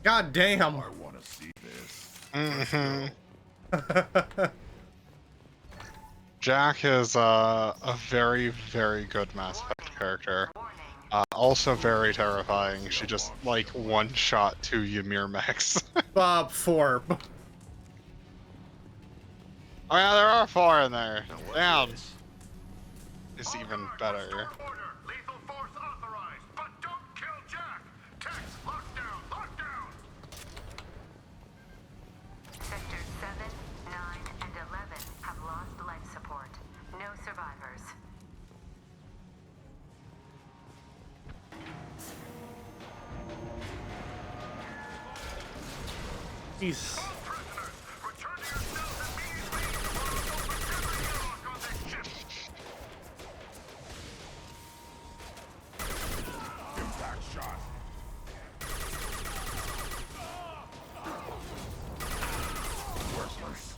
God damn. I want to see this. Jack is a very, very good Mass Effect character. Also very terrifying. She just, like, one-shot 2 Ymir mechs. Bob Forb. Oh yeah, there are 4 in there. Damn. It's even better. Lethal force authorized, but don't kill Jack. Text, lockdown, lockdown. Sectors 7, 9, and 11 have lost life support. No survivors. Jesus. Impact shot. Worthless.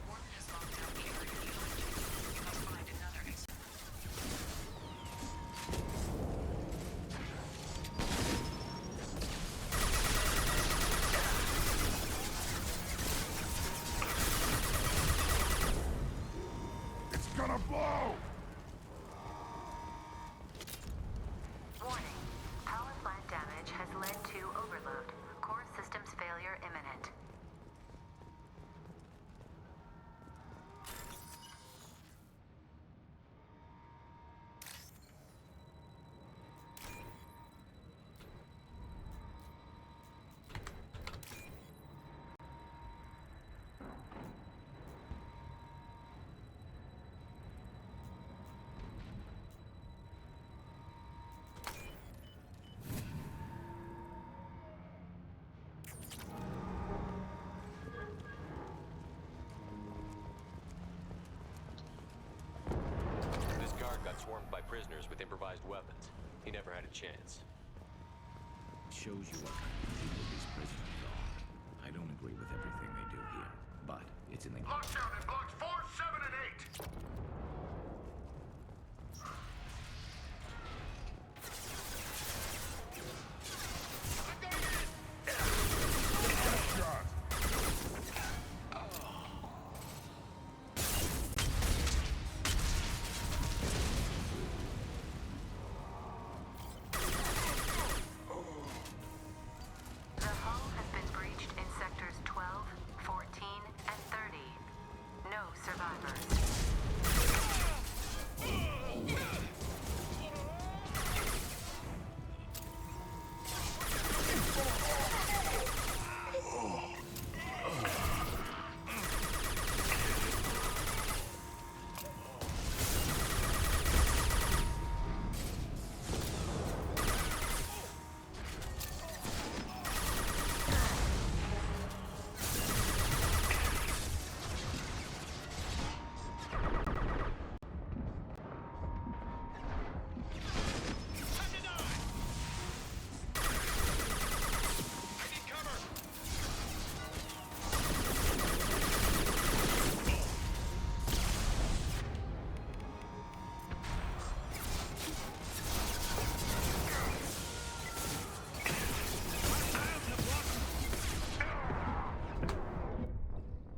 swarmed by prisoners with improvised weapons. He never had a chance. Shows you what kind of people these prisoners are. I don't agree with everything they do here, but it's in the... Lockdown in blocks 4, 7, and 8. The hull has been breached in sectors 12, 14, and 30. No survivors.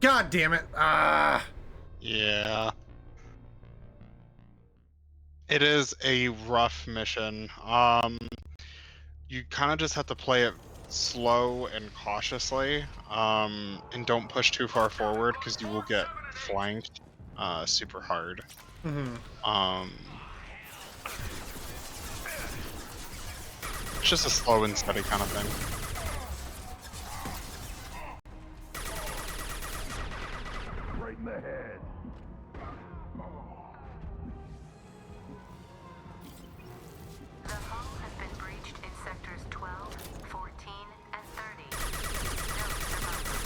God damn it. Ah. Yeah. It is a rough mission. You kind of just have to play it slow and cautiously, and don't push too far forward because you will get flanked super hard. It's just a slow and steady kind of thing. Right in the head. The hull has been breached in sectors 12, 14, and 30. No survivors.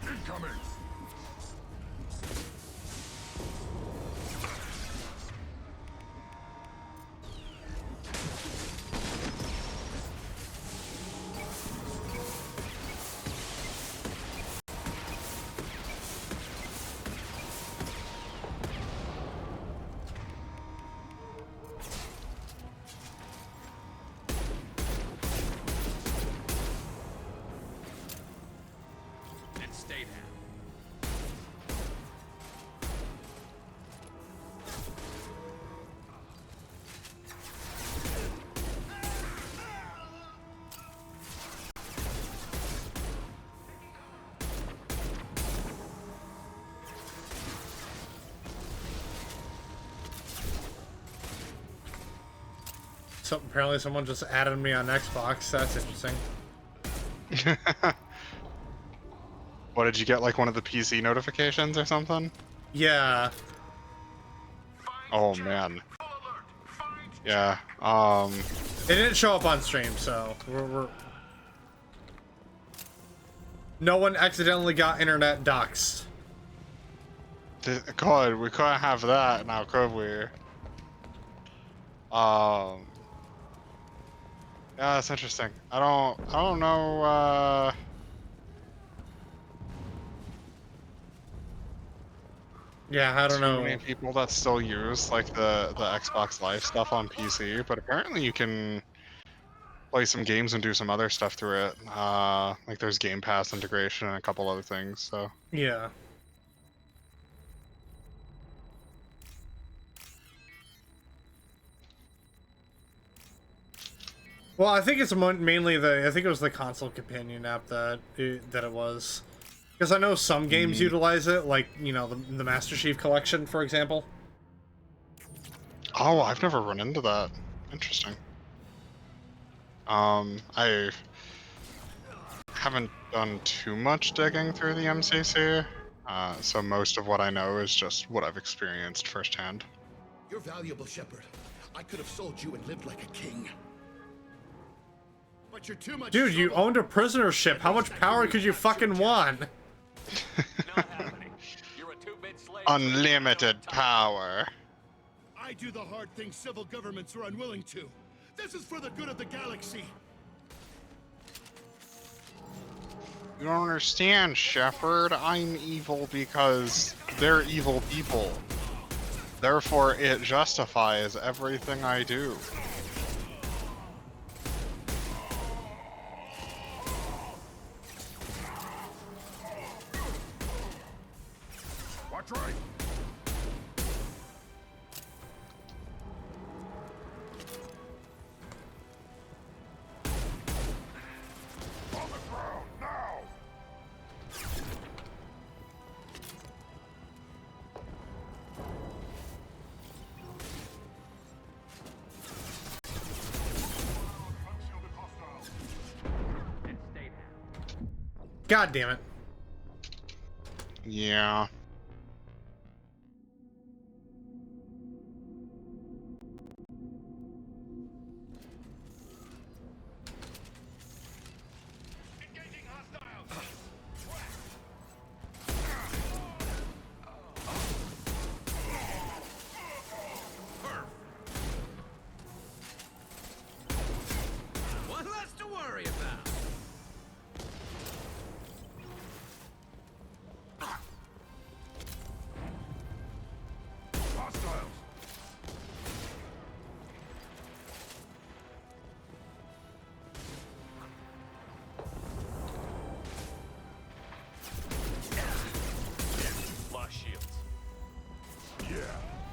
Incoming! And stay down. So apparently someone just added me on Xbox. That's interesting. What, did you get like one of the PC notifications or something? Yeah. Oh man. Yeah. It didn't show up on stream, so we're... No one accidentally got internet doxxed. God, we couldn't have that now, could we? Yeah, that's interesting. I don't know, Yeah, I don't too know. many people that still use like the Xbox Live stuff on PC, but apparently you can play some games and do some other stuff through it. Like there's Game Pass integration and a couple other things. So Yeah. Well, I think it's mainly I think it was the console companion app that it was. Because I know some games utilize it, like, you know, the Master Chief Collection, for example. oh, I've never run into that. Interesting. I haven't done too much digging through the MCC, so most of what I know is just what I've experienced firsthand. You're valuable, Shepard. I could have sold you and lived like a king. But you're too much Dude, you trouble. owned a prisoner ship. How much power could you fucking want? Unlimited power. I do the hard things civil governments are unwilling to. This is for the good of the galaxy. You don't understand, Shepard. I'm evil because they're evil people. Therefore, it justifies everything I do. Watch right. On the ground now. God damn it. Yeah. One less to worry about. Hostiles. Lost shields. Yeah,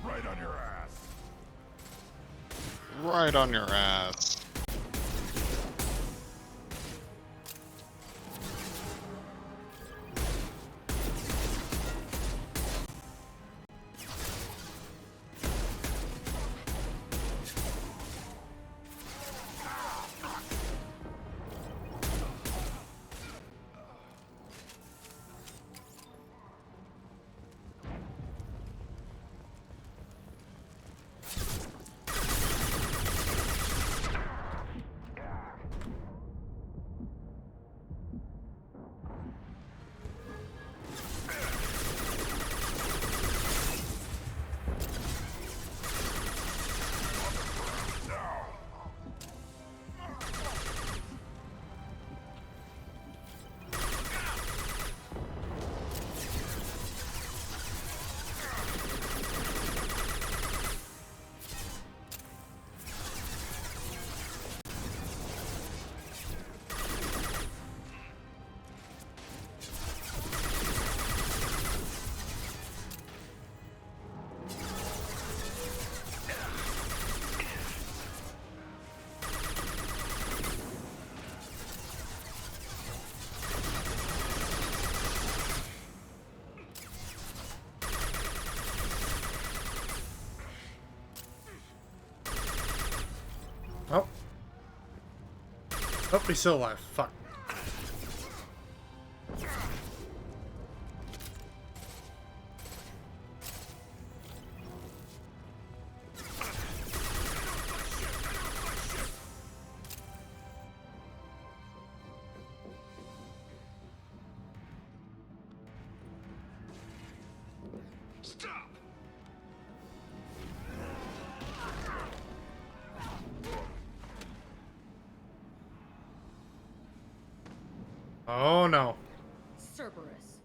right on your ass. Right on your ass. Oh. Oh, he's still alive. Fuck. Stop! Oh no. Cerberus.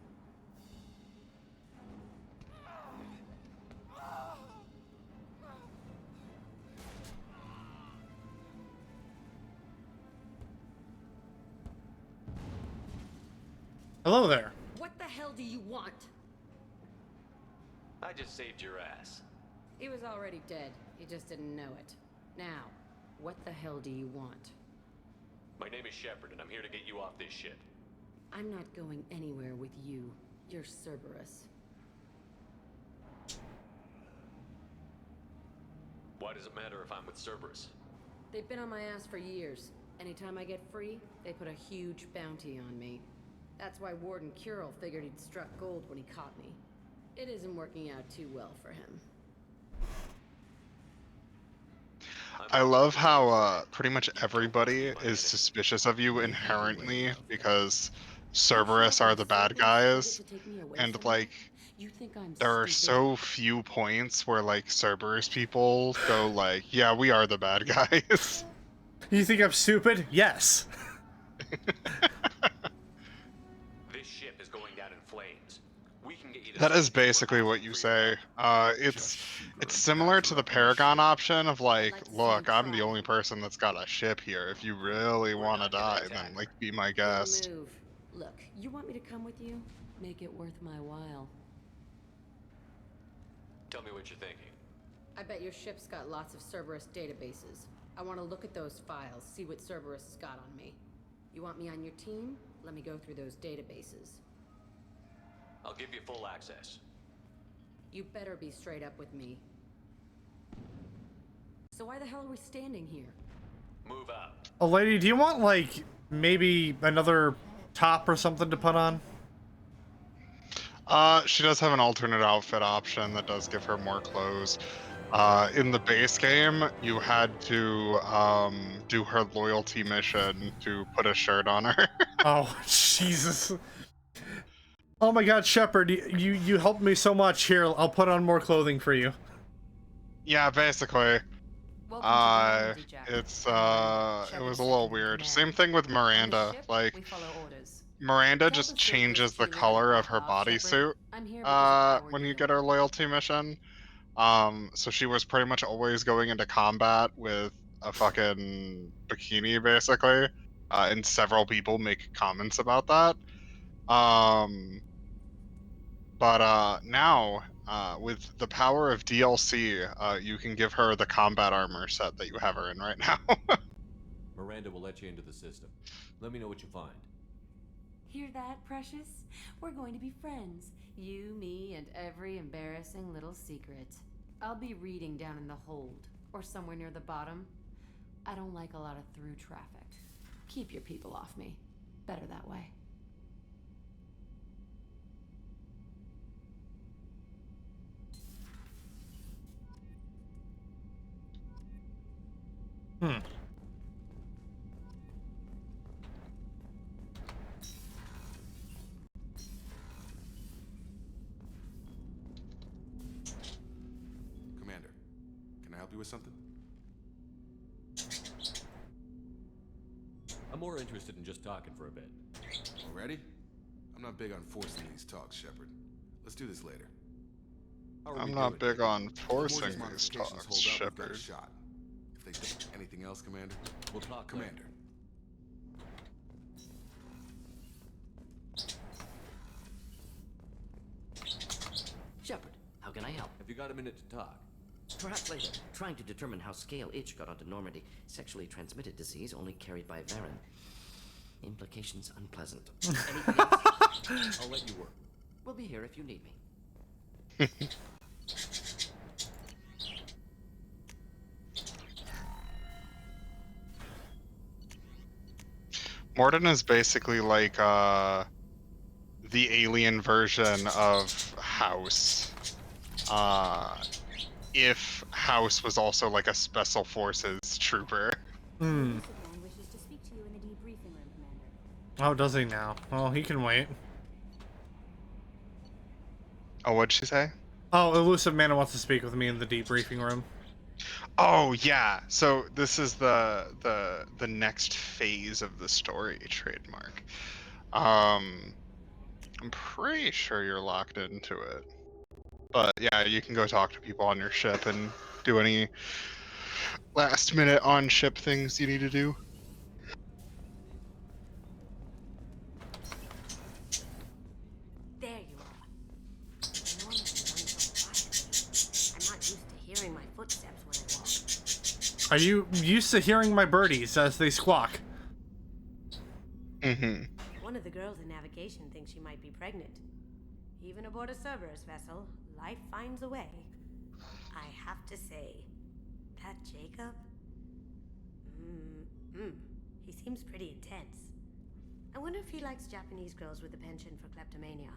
Hello there. What the hell do you want? I just saved your ass. He was already dead. You just didn't know it. Now, what the hell do you want? My name is Shepard, and I'm here to get you off this ship. I'm not going anywhere with you. You're Cerberus. Why does it matter if I'm with Cerberus? They've been on my ass for years. Anytime I get free, they put a huge bounty on me. That's why Warden Curel figured he'd struck gold when he caught me. It isn't working out too well for him. I love how pretty much everybody is suspicious of you inherently because Cerberus are the bad guys, and like there are so few points where like Cerberus people go like, yeah, we are the bad guys. You think I'm stupid? Yes. This ship is going down in flames. We can get you to That is basically what you say. It's similar to the Paragon option of like, look, I'm the only person that's got a ship here. If you really want to die, then like be my guest. Good move. Look, you want me to come with you? Make it worth my while. Tell me what you're thinking. I bet your ship's got lots of Cerberus databases. I want to look at those files, see what Cerberus has got on me. You want me on your team? Let me go through those databases. I'll give you full access. You better be straight up with me. So why the hell are we standing here? Move out. Oh, lady, do you want, like, maybe another top or something to put on? She does have an alternate outfit option that does give her more clothes. In the base game, you had to do her loyalty mission to put a shirt on her. Oh, Jesus. Oh my God, Shepard, you helped me so much. Here, I'll put on more clothing for you. Yeah, basically. It was a little weird. Same thing with Miranda. Like, Miranda just changes the color of her bodysuit when you get her loyalty mission. So she was pretty much always going into combat with a fucking bikini, basically. And several people make comments about that. But now, with the power of DLC, you can give her the combat armor set that you have her in right now. Miranda will let you into the system. Let me know what you find. Hear that, Precious? We're going to be friends. You, me, and every embarrassing little secret. I'll be reading down in the hold, or somewhere near the bottom. I don't like a lot of through traffic. Keep your people off me. Better that way. Commander, can I help you with something? I'm more interested in just talking for a bit. Already? I'm not big on forcing these talks, Shepard. Let's do this later. I'm not big on forcing these talks, Shepard. If they don't, anything else, Commander? We'll talk, Commander. Shepard, how can I help? Have you got a minute to talk? Perhaps later. Trying to determine how Scale Itch got onto Normandy. Sexually transmitted disease only carried by Varen. Implications unpleasant. Anything else? I'll let you work. We'll be here if you need me. Mordin is basically like the alien version of House. If House was also like a special forces trooper. Wishes to speak to you in the debriefing room, Commander. Oh, does he now? Oh, he can wait. Oh, what'd she say? Oh, Elusive Mana wants to speak with me in the debriefing room. Oh yeah. So this is the next phase of the story, trademark. I'm pretty sure you're locked into it. But yeah, you can go talk to people on your ship and do any last minute on ship things you need to do. Are you used to hearing my birdies as they squawk? Mm-hmm. One of the girls in navigation thinks she might be pregnant. Even aboard a Cerberus vessel, life finds a way. I have to say, that Jacob? He seems pretty intense. I wonder if he likes Japanese girls with a penchant for kleptomania.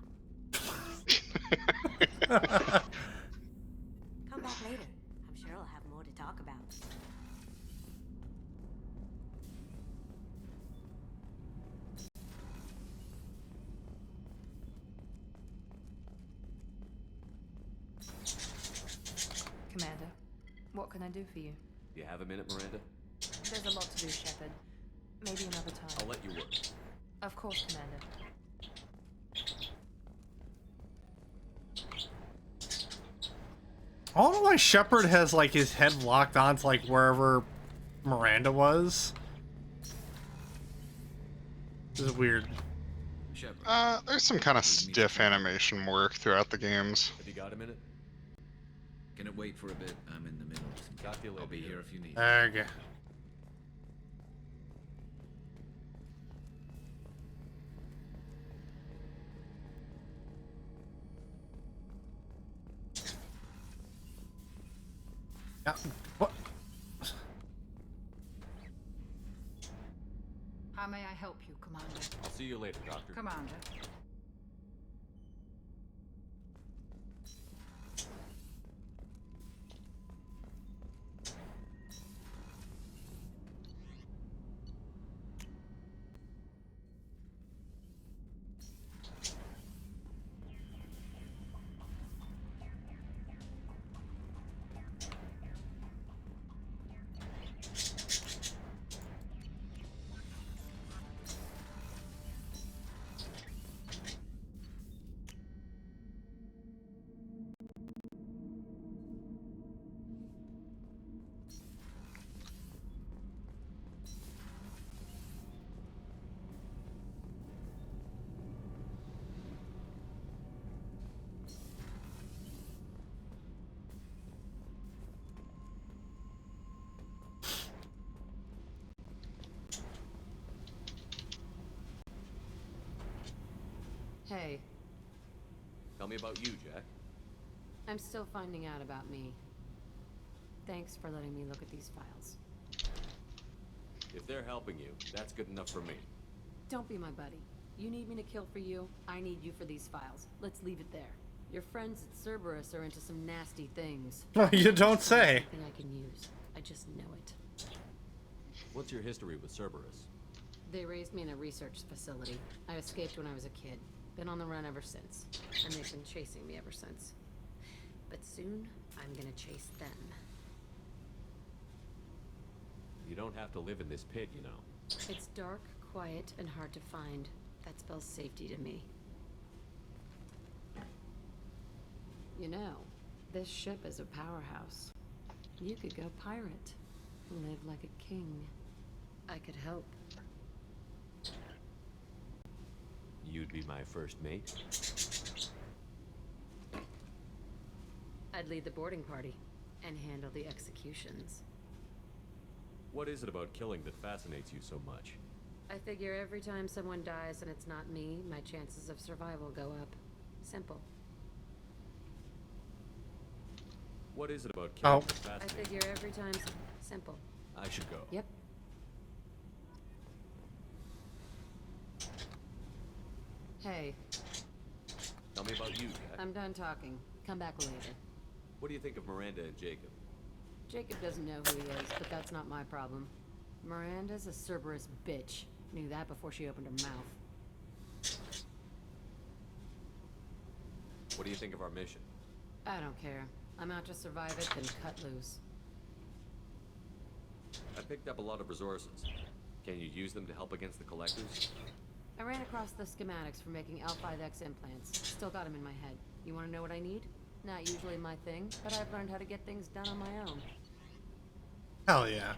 Come back later. I'm sure I'll have more to talk about. Commander, what can I do for you? Do you have a minute, Miranda? There's a lot to do, Shepard. Maybe another time. I'll let you work. Of course, Commander. I don't know why Shepard has like his head locked onto like wherever Miranda was. This is weird. There's some kind of stiff animation work throughout the games. Have you got a minute? Can it wait for a bit? I'm in the middle of some. Got you later. I'll be here if you need. Okay. Yeah. What? How may I help you, Commander? I'll see you later, Doctor. Commander. Hey, Tell me about you, Jack. I'm still finding out about me. Thanks for letting me look at these files. If they're helping you, that's good enough for me. Don't be my buddy. You need me to kill for you, I need you for these files. Let's leave it there. Your friends at Cerberus are into some nasty things. You don't say. Something I can use. I just know it. What's your history with Cerberus? They raised me in a research facility. I escaped when I was a kid. Been on the run ever since. And they've been chasing me ever since. But soon, I'm gonna chase them. You don't have to live in this pit, you know. It's dark, quiet, and hard to find. That spells safety to me. You know, this ship is a powerhouse. You could go pirate. Live like a king. I could help. You'd be my first mate? I'd lead the boarding party and handle the executions. What is it about killing that fascinates you so much? I figure every time someone dies and it's not me, my chances of survival go up. Simple. What is it about killing that I fascinates you? figure every time... Simple. I should go. Yep. Hey, Tell me about you, Jack. I'm done talking. Come back later. What do you think of Miranda and Jacob? Jacob doesn't know who he is, but that's not my problem. Miranda's a Cerberus bitch. Knew that before she opened her mouth. What do you think of our mission? I don't care. I'm out to survive it, then cut loose. I picked up a lot of resources. Can you use them to help against the Collectors? I ran across the schematics for making L5X implants. Still got them in my head. You want to know what I need? Not usually my thing, but I've learned how to get things done on my own. Hell yeah.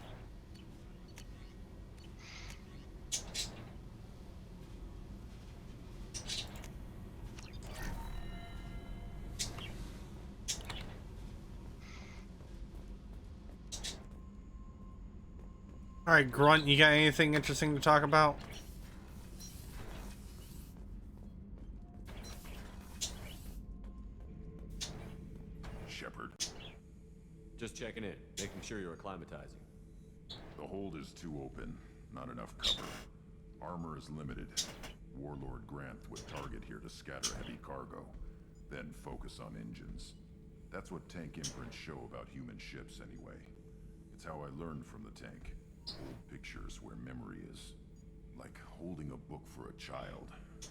Alright, Grunt, you got anything interesting to talk about? Shepard. Just checking in, making sure you're acclimatizing. The hold is too open. Not enough cover. Armor is limited. Warlord Grant would target here to scatter heavy cargo, then focus on engines. That's what tank imprints show about human ships anyway. It's how I learned from the tank. Old pictures where memory is. Like holding a book for a child.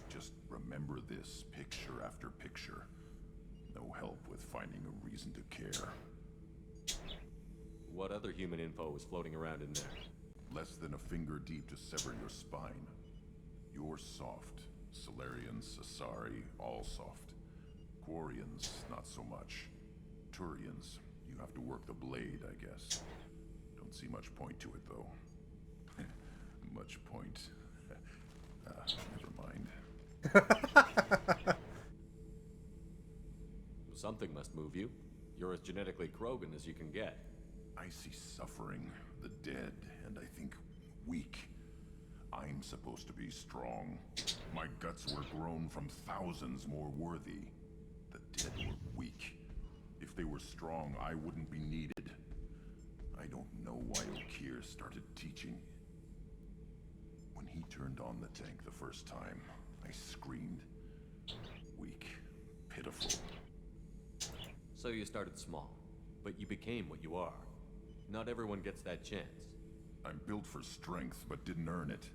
Just remember this picture after picture. No help with finding a reason to care. What other human info was floating around in there? Less than a finger deep to sever your spine. You're soft. Solarians, Asari, all soft. Quarians, not so much. Turians, you have to work the blade, I guess. Don't see much point to it, though. Much point. Never mind. Something must move you. You're as genetically Krogan as you can get. I see suffering, the dead, and I think weak. I'm supposed to be strong. My guts were grown from thousands more worthy. The dead were weak. If they were strong, I wouldn't be needed. I don't know why Okeer started teaching. When he turned on the tank the first time, I screamed. Weak. Pitiful. So you started small, but you became what you are. Not everyone gets that chance. I'm built for strength, but didn't earn it.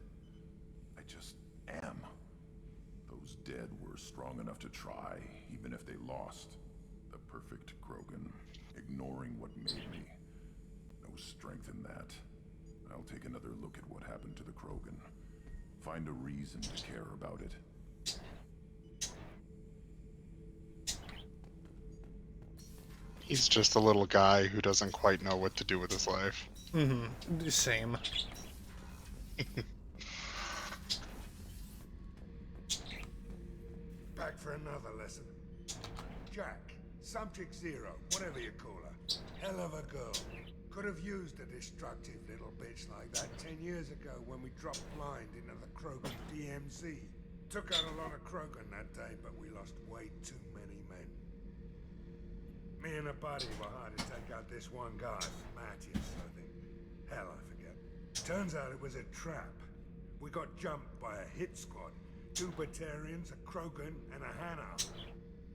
I just am. Those dead were strong enough to try, even if they lost. The perfect Krogan, ignoring what made me. No strength in that. I'll take another look at what happened to the Krogan. Find a reason to care about it. He's just a little guy who doesn't quite know what to do with his life. Mm-hmm. Same. Back for another lesson. Jack, Subject Zero, whatever you call her. Hell of a girl. Could have used a destructive little bitch like that 10 years ago when we dropped blind into the Krogan DMZ. Took out a lot of Krogan that day, but we lost way too many men. Me and a buddy were hard to take out this one guy, Mattias, I think. Hell, I forget. Turns out it was a trap. We got jumped by a hit squad. 2 Batarians, a Krogan, and a Hanar.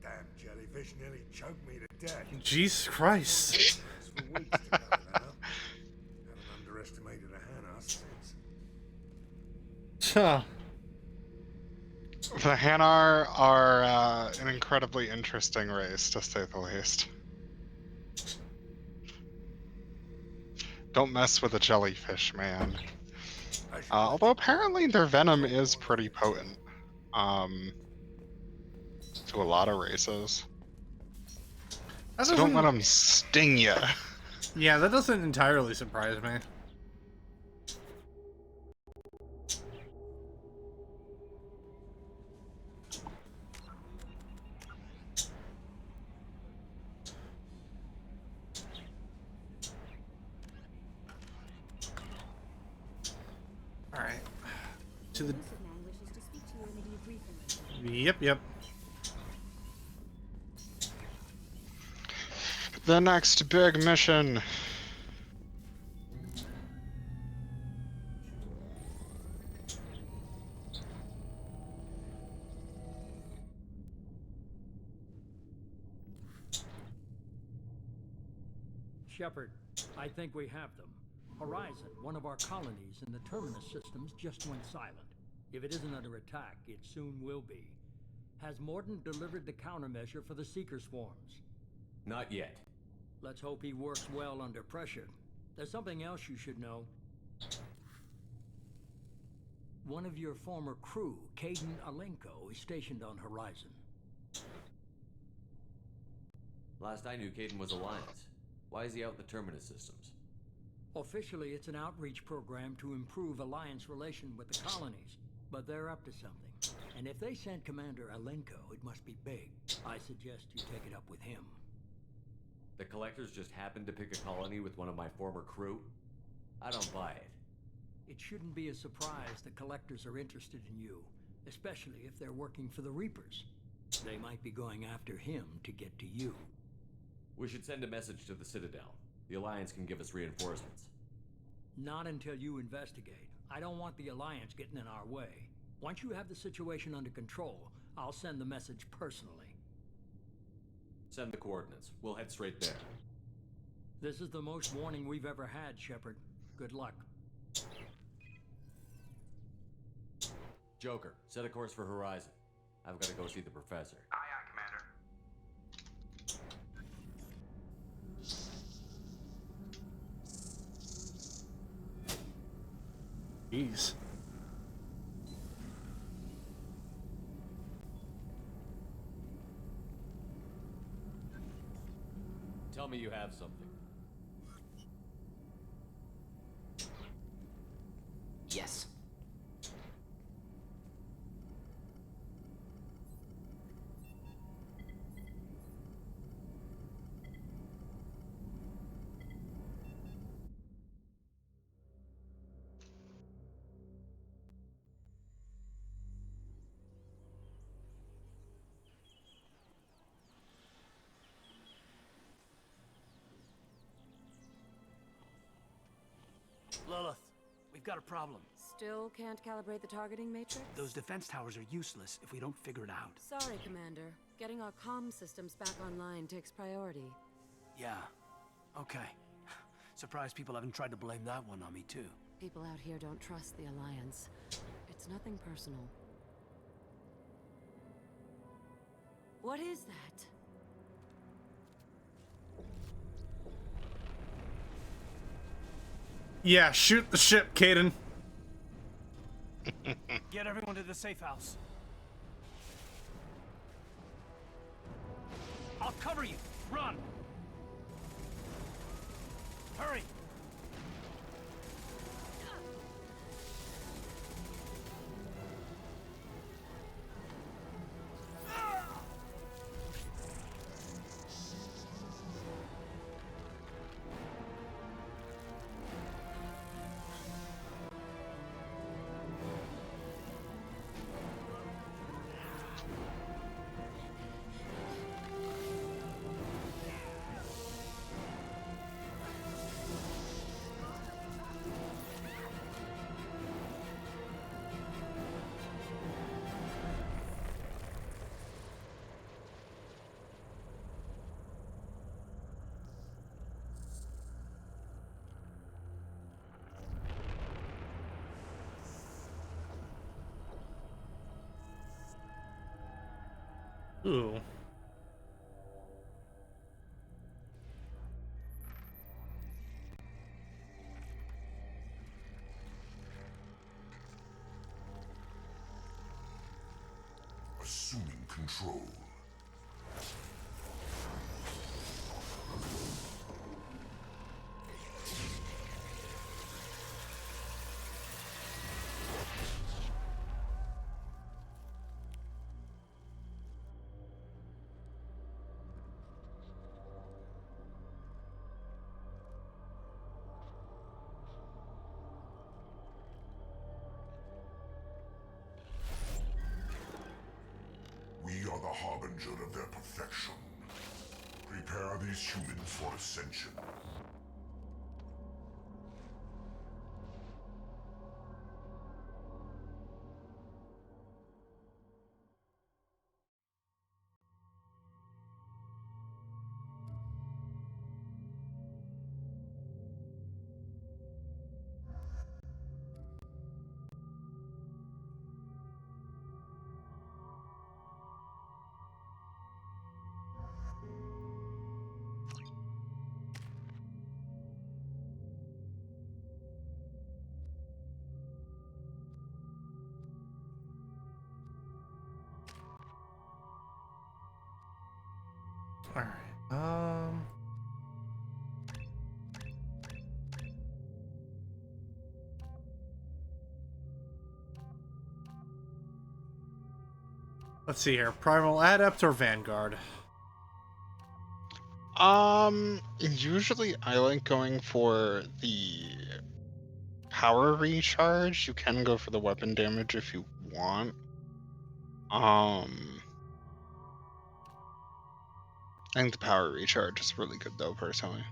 Damn jellyfish nearly choked me to death. Jesus Christ. For weeks to cover that up. Haven't underestimated a Hanar since. Huh. The Hanar are an incredibly interesting race, to say the least. Don't mess with a jellyfish, man. Although apparently their venom is pretty potent. To a lot of races. So don't let them sting you. Yeah, that doesn't entirely surprise me. Alright. To the... Yep. The next big mission. Shepard, I think we have them. Horizon, one of our colonies in the Terminus systems, just went silent. If it isn't under attack, it soon will be. Has Morton delivered the countermeasure for the Seeker swarms? Not yet. Let's hope he works well under pressure. There's something else you should know. One of your former crew, Kaidan Alenko, is stationed on Horizon. Last I knew, Kaidan was Alliance. Why is he out in the Terminus systems? Officially, it's an outreach program to improve Alliance relation with the colonies, but they're up to something. And if they sent Commander Alenko, it must be big. I suggest you take it up with him. The Collectors just happened to pick a colony with one of my former crew? I don't buy it. It shouldn't be a surprise the Collectors are interested in you, especially if they're working for the Reapers. They might be going after him to get to you. We should send a message to the Citadel. The Alliance can give us reinforcements. Not until you investigate. I don't want the Alliance getting in our way. Once you have the situation under control, I'll send the message personally. Send the coordinates. We'll head straight there. This is the most warning we've ever had, Shepard. Good luck. Joker, set a course for Horizon. I've got to go see the professor. Aye, Commander. Jeez. Tell me you have something. Yes. Lilith, we've got a problem. Still can't calibrate the targeting matrix? Those defense towers are useless if we don't figure it out. Sorry, Commander. Getting our comm systems back online takes priority. Yeah. Okay. Surprised people haven't tried to blame that one on me, too. People out here don't trust the Alliance. It's nothing personal. What is that? Yeah, shoot the ship, Caden. Get everyone to the safe house. I'll cover you. Run! Hurry! Ooh. Assuming control. We are the harbinger of their perfection. Prepare these humans for ascension. All right. Let's see here. Primal Adept or Vanguard? Usually I like going for the power recharge, you can go for the weapon damage if you want. I think the power recharge is really good though, personally.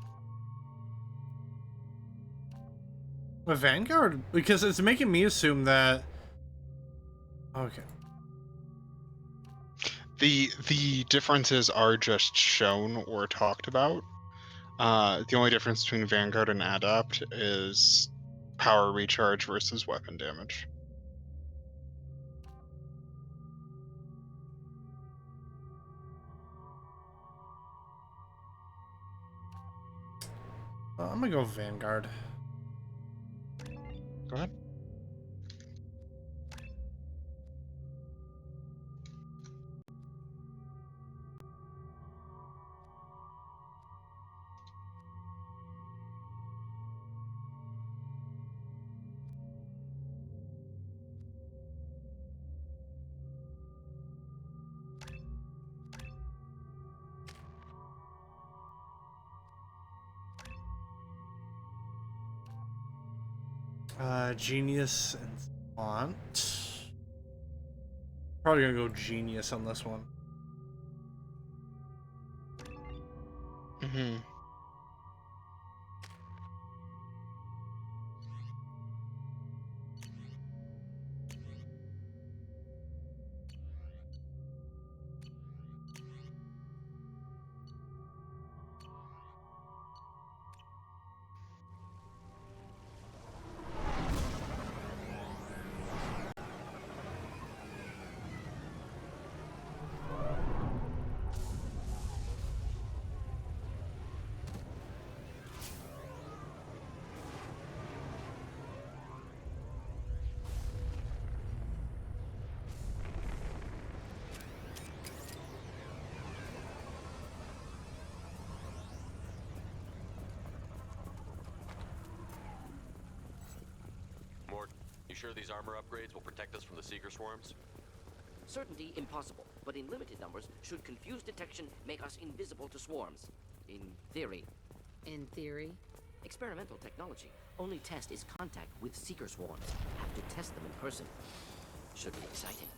The Vanguard, because it's making me assume that. Okay. The differences are just shown or talked about. The only difference between Vanguard and Adept is power recharge versus weapon damage. I'm gonna go Vanguard. Go ahead. Genius and Font. Probably gonna go Genius on this one. Mm-hmm. You sure these armor upgrades will protect us from the Seeker swarms? Certainty impossible, but in limited numbers, should confused detection make us invisible to swarms. In theory. In theory? Experimental technology. Only test is contact with Seeker swarms. Have to test them in person. Should be exciting.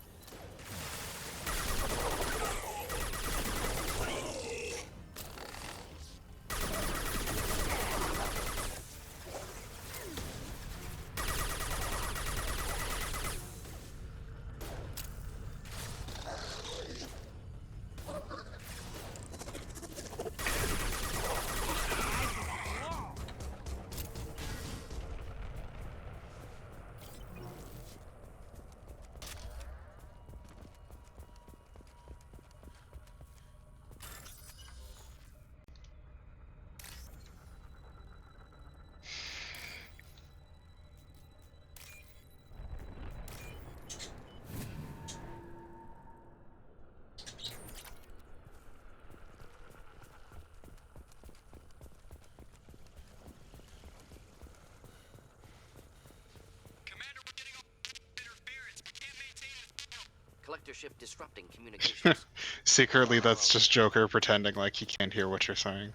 Collector ship disrupting communications. Secretly, that's just Joker pretending like he can't hear what you're saying.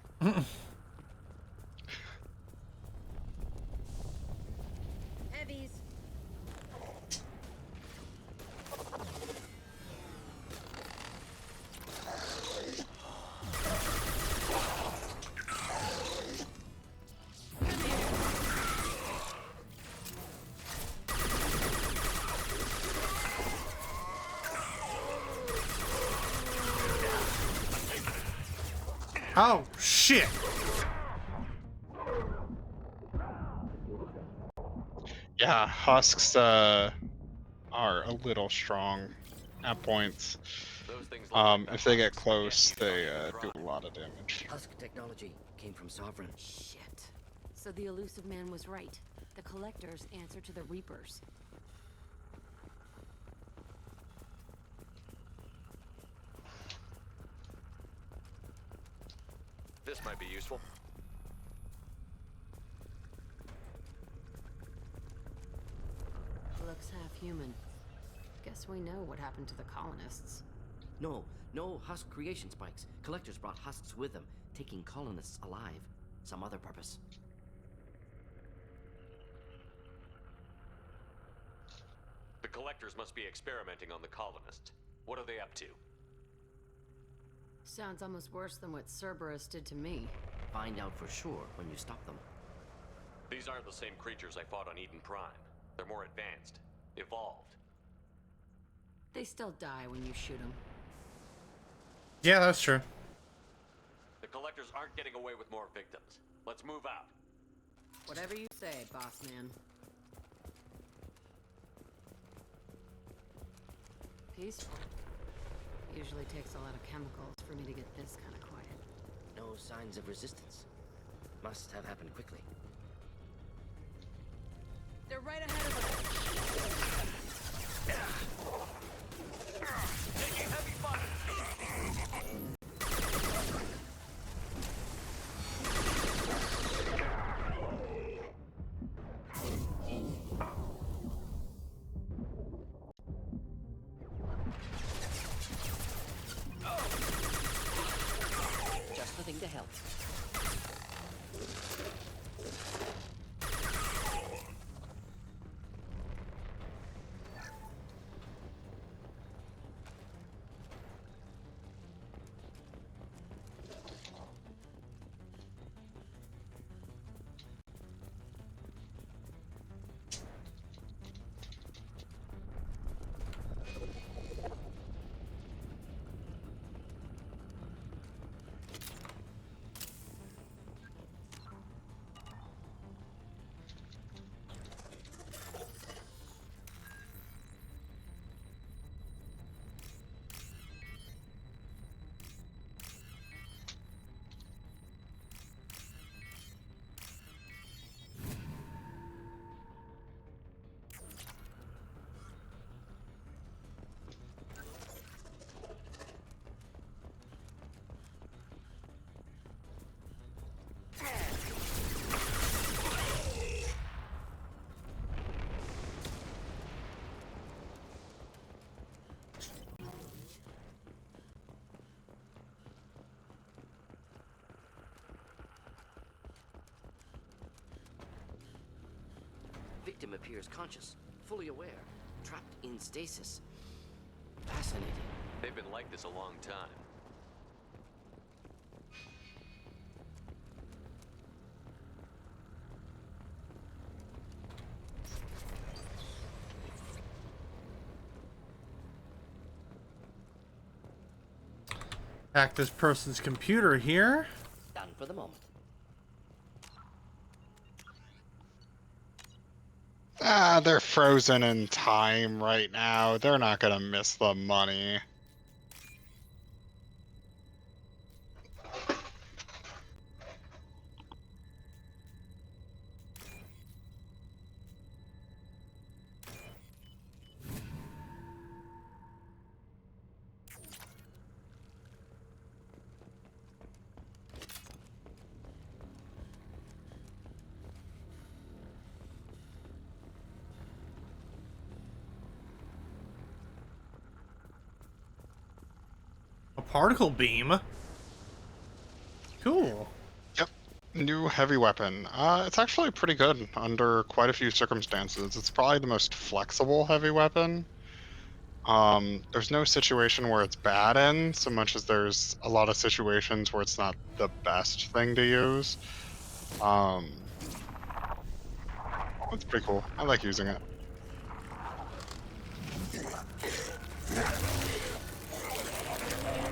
Heavies. Oh, shit! Yeah, husks are a little strong at points. If they get close, they do a lot of damage. Husk technology came from Sovereign. Shit. So the elusive man was right. The Collectors answer to the Reapers. This might be useful. Looks half human. Guess we know what happened to the colonists. No husk creation spikes. Collectors brought husks with them, taking colonists alive. Some other purpose. collectors must be experimenting on the colonists. What are they up to? Sounds almost worse than what Cerberus did to me. Find out for sure when you stop them. These aren't the same creatures I fought on Eden Prime. They're more advanced, evolved. They still die when you shoot them. Yeah, that's true. The collectors aren't getting away with more victims. Let's move out. Whatever you say, boss man. Peaceful. Usually takes a lot of chemicals for me to get this kind of quiet. No signs of resistance. Must have happened quickly. They're right ahead of us. Taking heavy fire. Just the thing to help. Victim appears conscious, fully aware, trapped in stasis. Fascinating. They've been like this a long time. Hack this person's computer here. Done for the moment. Ah, they're frozen in time right now. They're not gonna miss the money. A particle beam? Cool. Yep. New heavy weapon. It's actually pretty good under quite a few circumstances. It's probably the most flexible heavy weapon. There's no situation where it's bad in, so much as there's a lot of situations where it's not the best thing to use. It's pretty cool. I like using it.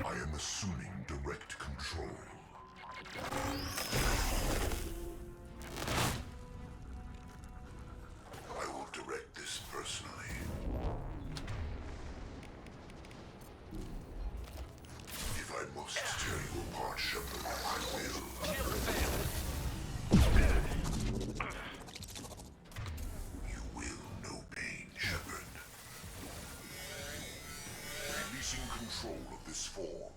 I am assuming direct control. I will direct this personally. If I must tear you apart, Shepard, I will. You will know pain, Shepard. Releasing control of this form.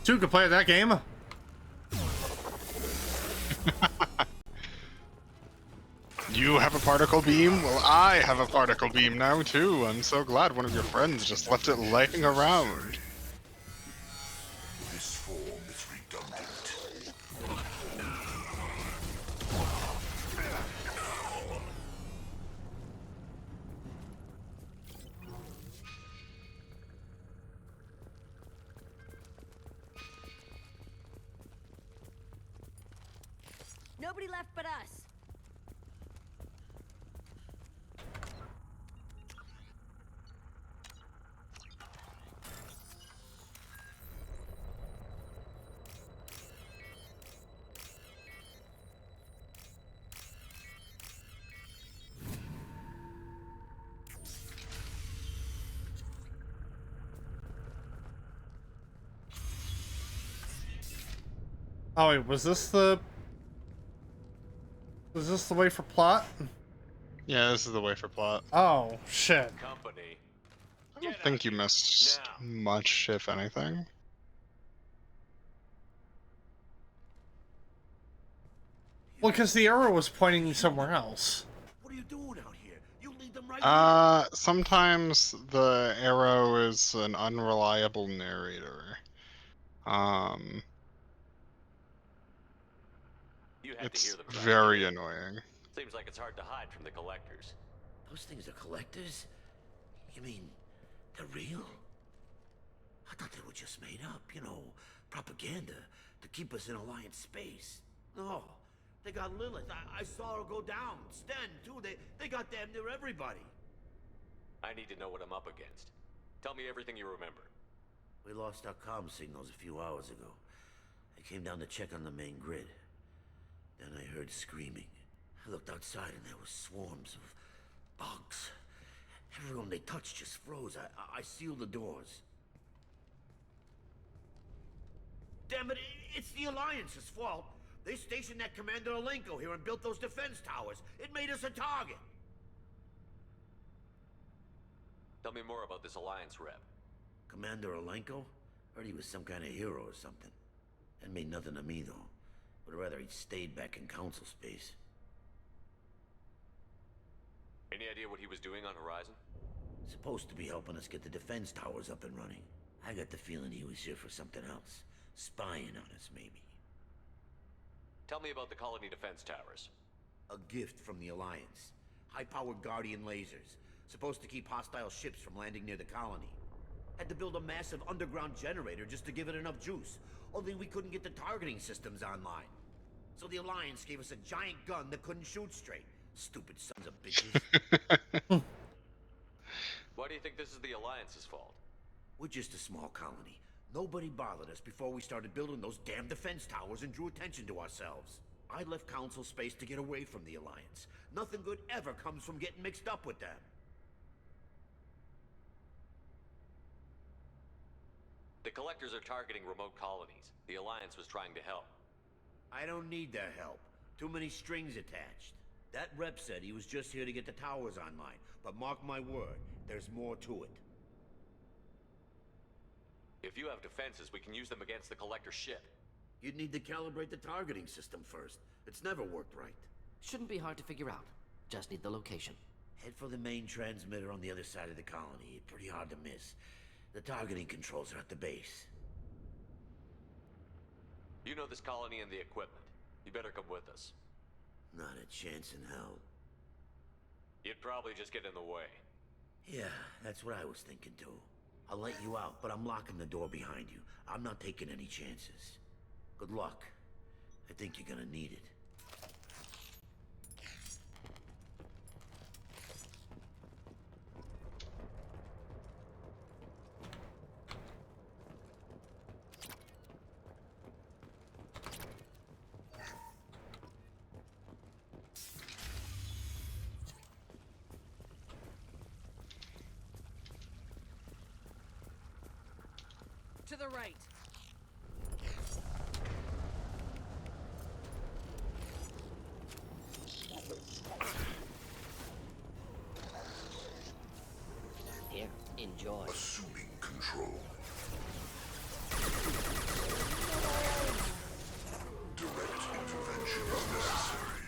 Two could play that game. You have a particle beam? Well, I have a particle beam now, too. I'm so glad one of your friends just left it laying around. This form is redundant. Nobody left but us. Oh wait, was this the way for plot? Yeah, this is the way for plot. Oh shit. Company. I don't think you missed much, if anything. Well, because the arrow was pointing somewhere else. What are you doing out here? You lead them right Sometimes the arrow is an unreliable narrator. You had to hear It's them try very to get in. annoying. Seems like it's hard to hide from the collectors. Those things are collectors? You mean, they're real? I thought they were just made up, you know, propaganda to keep us in Alliance space. No, they got Lilith. I saw her go down. Sten, too. They got damn near everybody. I need to know what I'm up against. Tell me everything you remember. We lost our comm signals a few hours ago. I came down to check on the main grid. Then I heard screaming. I looked outside and there were swarms of bugs. Everyone they touched just froze. I sealed the doors. Damn it, it's the Alliance's fault. They stationed that Commander Alenko here and built those defense towers. It made us a target. Tell me more about this Alliance rep. Commander Alenko? Heard he was some kind of hero or something. That made nothing to me, though. Would rather he'd stayed back in Council space. Any idea what he was doing on Horizon? Supposed to be helping us get the defense towers up and running. I got the feeling he was here for something else. Spying on us, maybe. Tell me about the colony defense towers. A gift from the Alliance. High-powered Guardian lasers. Supposed to keep hostile ships from landing near the colony. Had to build a massive underground generator just to give it enough juice. Only we couldn't get the targeting systems online. So the Alliance gave us a giant gun that couldn't shoot straight. Stupid sons of bitches. Why do you think this is the Alliance's fault? We're just a small colony. Nobody bothered us before we started building those damn defense towers and drew attention to ourselves. I left Council space to get away from the Alliance. Nothing good ever comes from getting mixed up with them. The collectors are targeting remote colonies. The Alliance was trying to help. I don't need their help. Too many strings attached. That rep said he was just here to get the towers online, but mark my word, there's more to it. If you have defenses, we can use them against the collector ship. You'd need to calibrate the targeting system first. It's never worked right. Shouldn't be hard to figure out. Just need the location. Head for the main transmitter on the other side of the colony. Pretty hard to miss. The targeting controls are at the base. You know this colony and the equipment. You better come with us. Not a chance in hell. You'd probably just get in the way. Yeah, that's what I was thinking too. I'll let you out, but I'm locking the door behind you. I'm not taking any chances. Good luck. I think you're gonna need it. To the right. Here, enjoy. Assuming control. Direct intervention is necessary.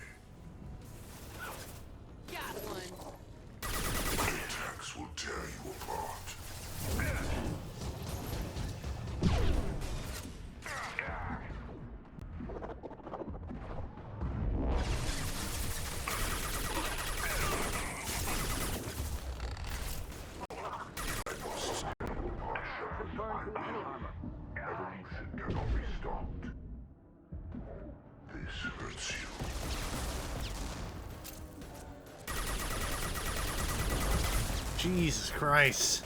Jesus Christ.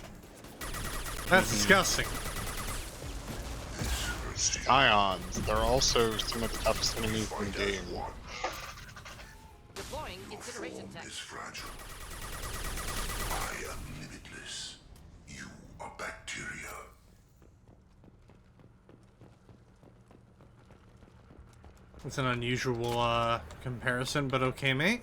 That's disgusting. Scions, they're also some of the toughest enemies in the game. Deploying incineration tech. Is fragile. I am limitless. You are bacteria. It's an unusual comparison, but okay, mate.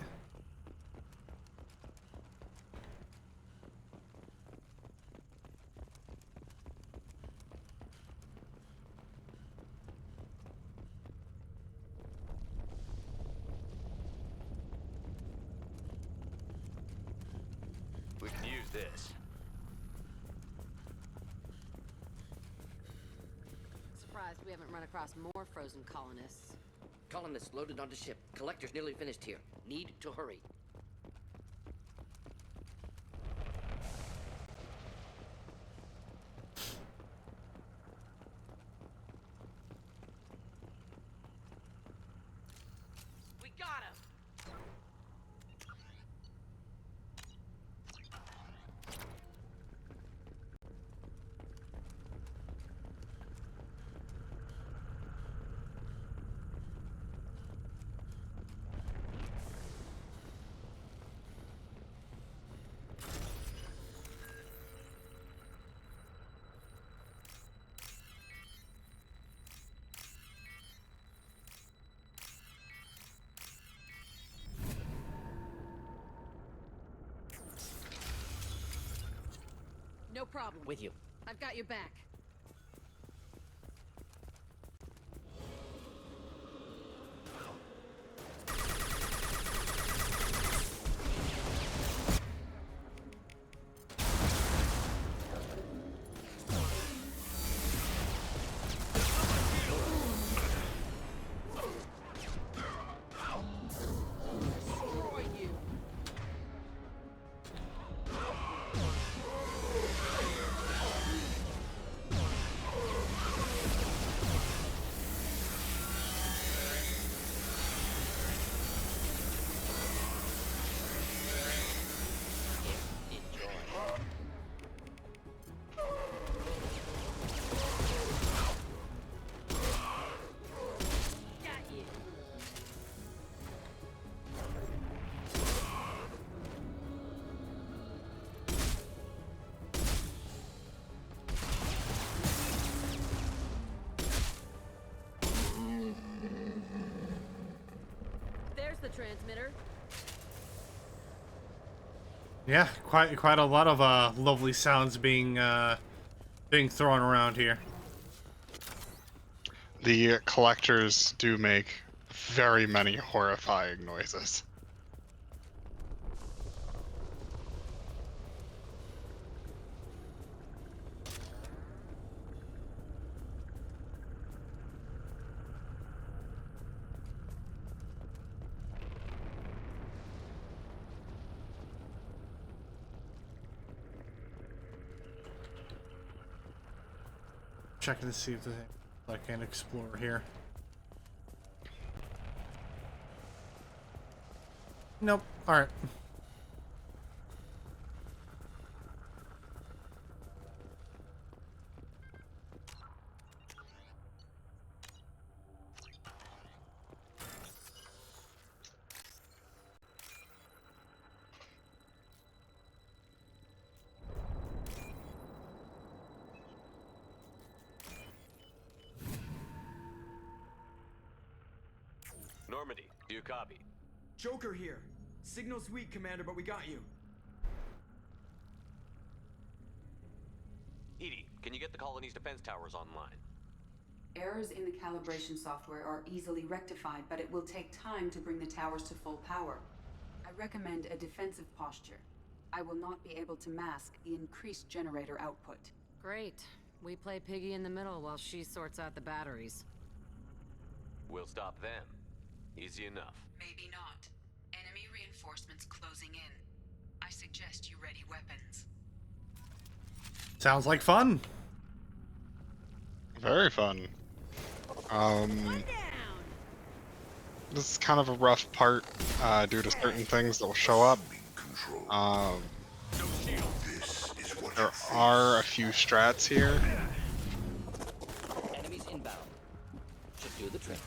We can use this. Surprised we haven't run across more frozen colonists. Colonists loaded onto ship. Collector's nearly finished here. Need to hurry. We got him! No problem. With you. I've got your back. There's the transmitter. Yeah, quite a lot of lovely sounds being thrown around here. The collectors do make very many horrifying noises. Checking to see if there's anything I can explore here. Nope. Alright. Normandy, do you copy? Joker here. Signal's weak, Commander, but we got you. Edie, can you get the colony's defense towers online? Errors in the calibration software are easily rectified, but it will take time to bring the towers to full power. I recommend a defensive posture. I will not be able to mask the increased generator output. Great. We play piggy in the middle while she sorts out the batteries. We'll stop them. Easy enough. Maybe not. Enemy reinforcements closing in. I suggest you ready weapons. Sounds like fun. Very fun. This is kind of a rough part due to certain things that will show up. There are a few strats here. Enemies inbound. Should do the trick.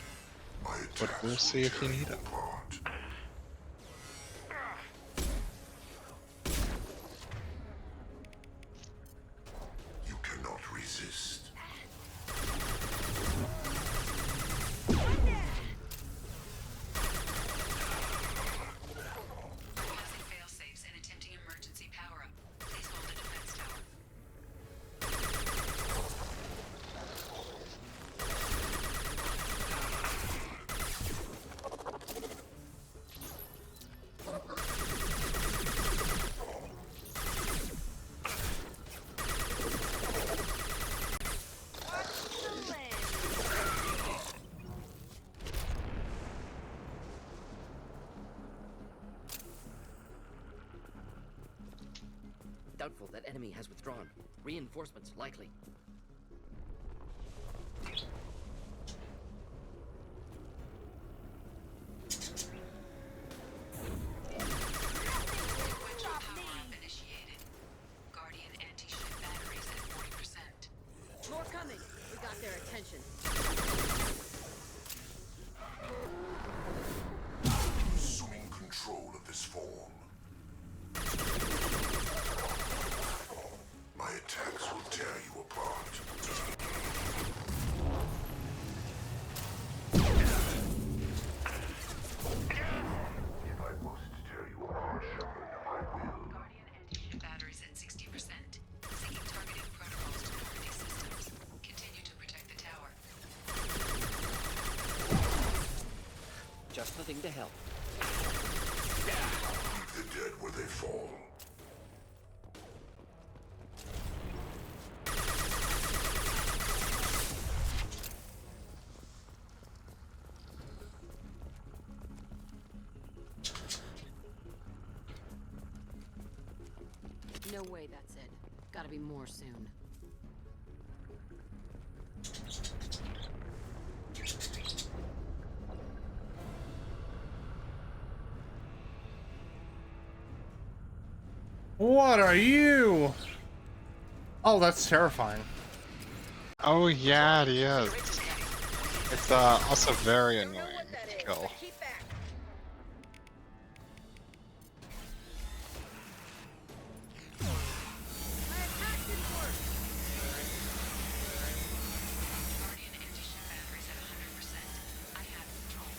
But we'll see if you need it. You cannot resist. Passing failsafes and attempting emergency power-up. Please hold the defense tower. Doubtful that enemy has withdrawn. Reinforcements likely. Switch on power-up initiated. Guardian anti-ship batteries at 40%. More coming. We got their attention. Assuming control of this form. My attacks will tear you apart. If I must tear you apart, Shepard, I will. Guardian anti-ship batteries at 60%. Seeking targeting protocols to Normandy systems. Continue to protect the tower. Just the thing to help. Leave the dead where they fall. No way that's it. Gotta be more soon. What are you? Oh, that's terrifying. Oh yeah, it is. It's also very annoying to kill. Guardian anti-ship batteries at 100%. I have control.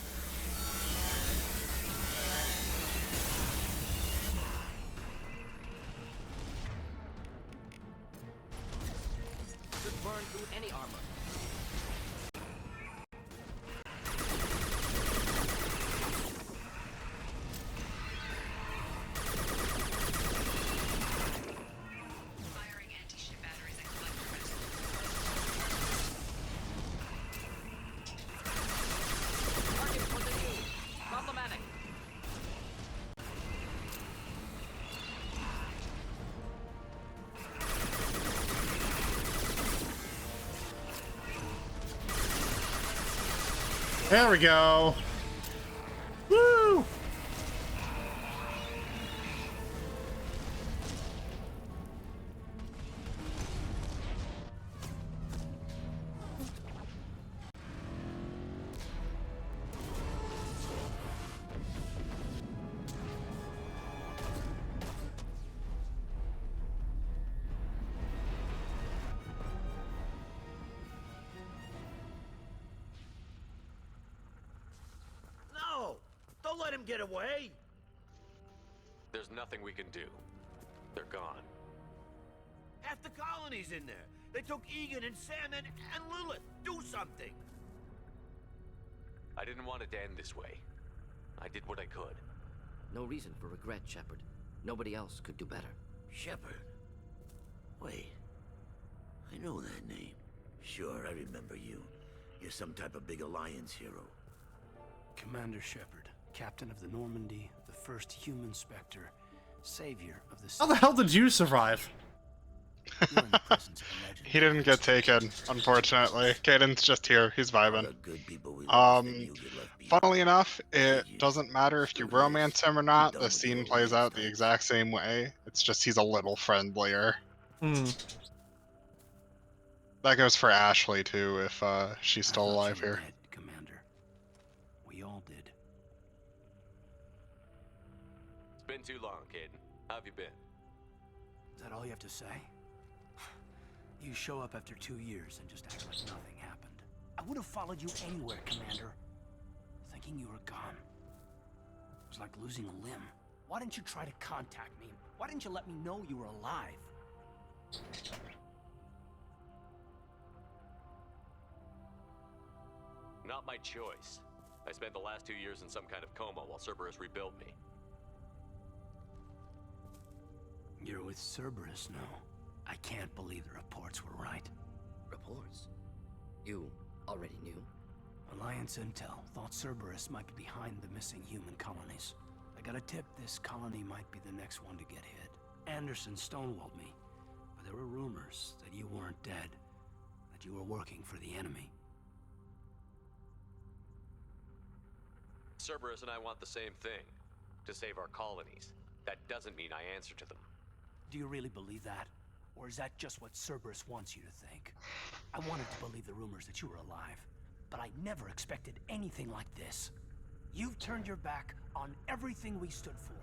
Should burn through any armor. Firing anti-ship batteries at collector vessels. Target for the new. Problematic. There we go. Woo! No! Don't let him get away! There's nothing we can do. They're gone. Half the colony's in there. They took Egan and Sam and Lilith. Do something! I didn't want it to end this way. I did what I could. No reason for regret, Shepard. Nobody else could do better. Shepard. Wait. I know that name. Sure, I remember you. You're some type of big Alliance hero. Commander Shepard, captain of the Normandy, the first human Spectre, savior of the... How the hell did you survive? You're in the presence of a legend. He didn't get taken, unfortunately. Caden's just here. He's vibing. Funnily enough, it doesn't matter if you romance him or not. The scene plays out the exact same way. It's just he's a little friendlier. That goes for Ashley, too, if she's still alive here. Dead, Commander. We all did. It's been too long, Caden. How have you been? Is that all you have to say? You show up after 2 years and just act like nothing happened. I would have followed you anywhere, Commander. Thinking you were gone. It was like losing a limb. Why didn't you try to contact me? Why didn't you let me know you were alive? Not my choice. I spent the last 2 years in some kind of coma while Cerberus rebuilt me. You're with Cerberus now. I can't believe the reports were right. Reports? You already knew? Alliance Intel thought Cerberus might be behind the missing human colonies. I got a tip this colony might be the next one to get hit. Anderson stonewalled me, but there were rumors that you weren't dead, that you were working for the enemy. Cerberus and I want the same thing. To save our colonies. That doesn't mean I answer to them. Do you really believe that? Or is that just what Cerberus wants you to think? I wanted to believe the rumors that you were alive, but I never expected anything like this. You've turned your back on everything we stood for.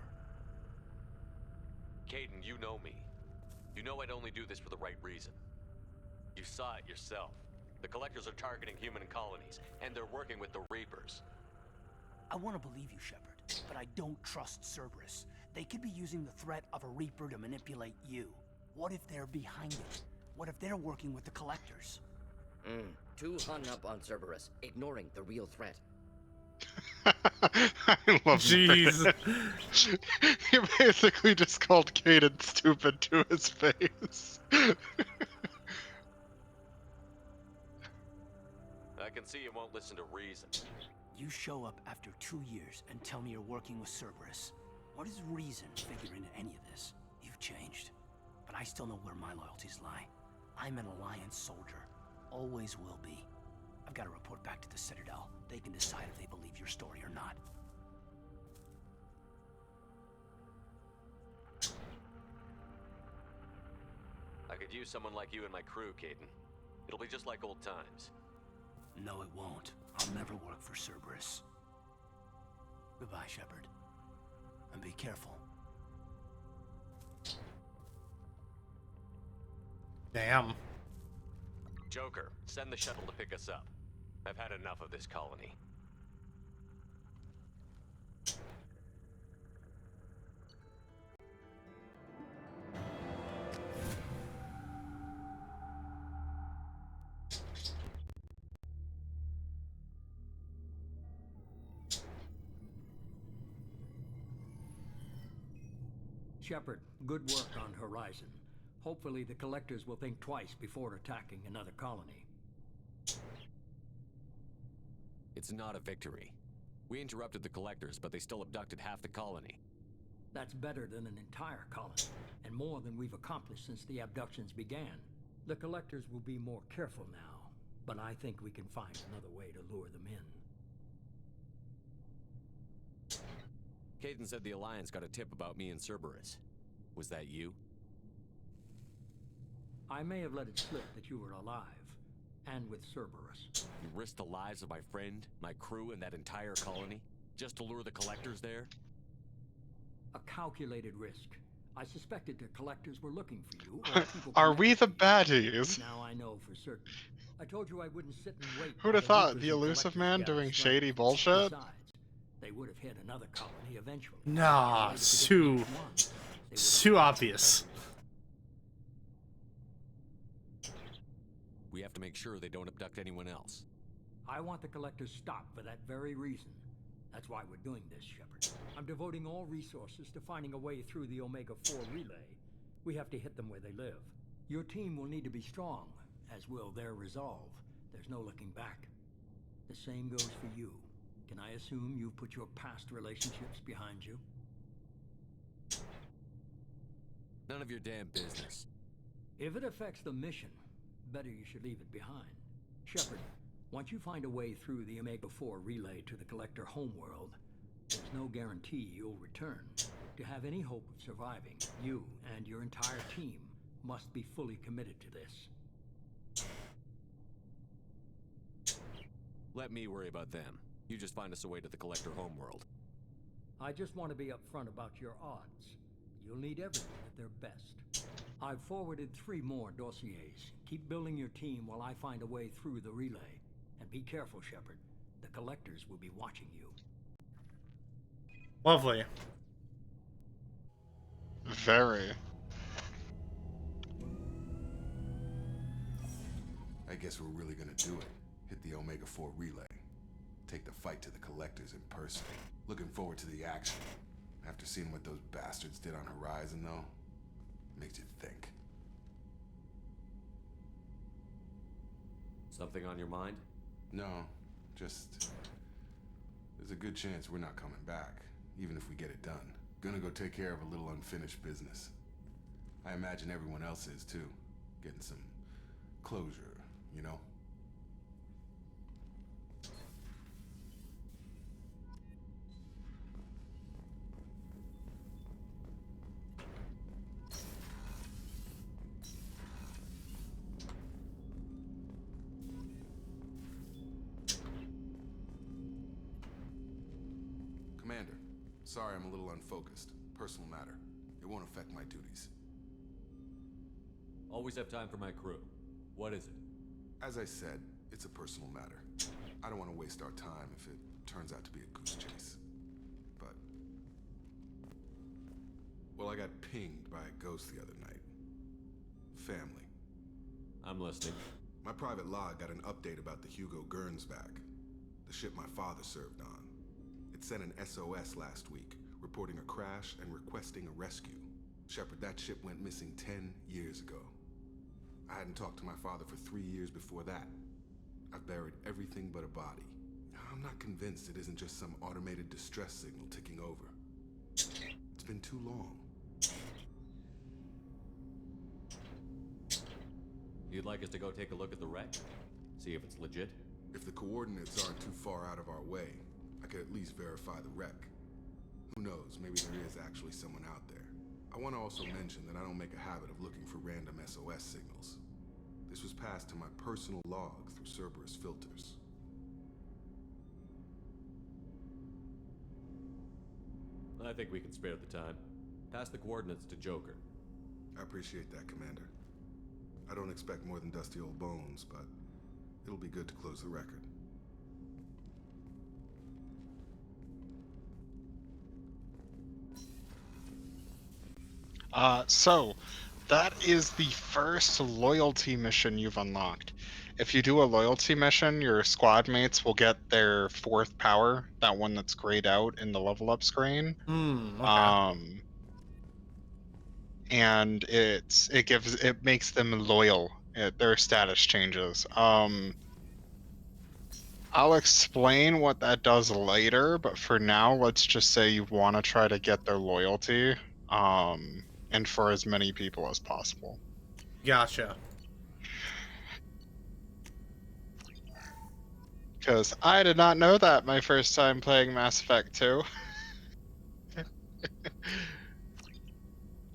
Caden, you know me. You know I'd only do this for the right reason. You saw it yourself. The Collectors are targeting human colonies, and they're working with the Reapers. I want to believe you, Shepard, but I don't trust Cerberus. They could be using the threat of a Reaper to manipulate you. What if they're behind it? What if they're working with the Collectors? Too hung up on Cerberus, ignoring the real threat. I love Jeez. He basically just called Caden stupid to his face. I can see you won't listen to reason. You show up after 2 years and tell me you're working with Cerberus. What does reason figure into any of this? You've changed. But I still know where my loyalties lie. I'm an Alliance soldier. Always will be. I've got to report back to the Citadel. They can decide if they believe your story or not. I could use someone like you in my crew, Caden. It'll be just like old times. No, it won't. I'll never work for Cerberus. Goodbye, Shepard. And be careful. Damn. Joker, send the shuttle to pick us up. I've had enough of this colony. Shepard, good work on Horizon. Hopefully the Collectors will think twice before attacking another colony. It's not a victory. We interrupted the Collectors, but they still abducted half the colony. That's better than an entire colony, and more than we've accomplished since the abductions began. The Collectors will be more careful now, but I think we can find another way to lure them in. Caden said the Alliance got a tip about me and Cerberus. Was that you? I may have let it slip that you were alive, and with Cerberus. You risked the lives of my friend, my crew, and that entire colony? Just to lure the Collectors there? A calculated risk. I suspected the Collectors were looking for you. Or people Are we the connected to you. baddies? Now I know for certain. I told you I wouldn't sit and wait. Who'd have thought? The elusive man doing shady bullshit? Besides, they would have hit another colony eventually. Nah, too obvious. We have to make sure they don't abduct anyone else. I want the Collectors stopped for that very reason. That's why we're doing this, Shepard. I'm devoting all resources to finding a way through the Omega-4 relay. We have to hit them where they live. Your team will need to be strong, as will their resolve. There's no looking back. The same goes for you. Can I assume you've put your past relationships behind you? None of your damn business. If it affects the mission, better you should leave it behind. Shepard, once you find a way through the Omega-4 relay to the Collector homeworld, there's no guarantee you'll return. To have any hope of surviving, you and your entire team must be fully committed to this. Let me worry about them. You just find us a way to the Collector homeworld. I just want to be upfront about your odds. You'll need everyone at their best. I've forwarded 3 more dossiers. Keep building your team while I find a way through the relay. And be careful, Shepard. The Collectors will be watching you. Lovely. Very. I guess we're really gonna do it. Hit the Omega-4 relay. Take the fight to the Collectors in person. Looking forward to the action. After seeing what those bastards did on Horizon, though, makes you think. Something on your mind? No, just... there's a good chance we're not coming back, even if we get it done. Gonna go take care of a little unfinished business. I imagine everyone else is, too. Getting some closure, you know? Commander, sorry I'm a little unfocused. Personal matter. It won't affect my duties. Always have time for my crew. What is it? As I said, it's a personal matter. I don't want to waste our time if it turns out to be a goose chase. But... well, I got pinged by a ghost the other night. Family. I'm listening. My private log got an update about the Hugo Gernsback, the ship my father served on. It sent an SOS last week, reporting a crash and requesting a rescue. Shepard, that ship went missing 10 years ago. I hadn't talked to my father for 3 years before that. I've buried everything but a body. I'm not convinced it isn't just some automated distress signal ticking over. It's been too long. You'd like us to go take a look at the wreck? See if it's legit? If the coordinates aren't too far out of our way, I could at least verify the wreck. Who knows, maybe there is actually someone out there. I want to also mention that I don't make a habit of looking for random SOS signals. This was passed to my personal log through Cerberus filters. I think we can spare the time. Pass the coordinates to Joker. I appreciate that, Commander. I don't expect more than dusty old bones, but it'll be good to close the record. So, that is the first loyalty mission you've unlocked. If you do a loyalty mission, your squad mates will get their 4th power, that one that's grayed out in the level up screen. Okay. And it makes them loyal. Their status changes. I'll explain what that does later, but for now, let's just say you want to try to get their loyalty. And for as many people as possible. Gotcha. Because I did not know that my first time playing Mass Effect 2.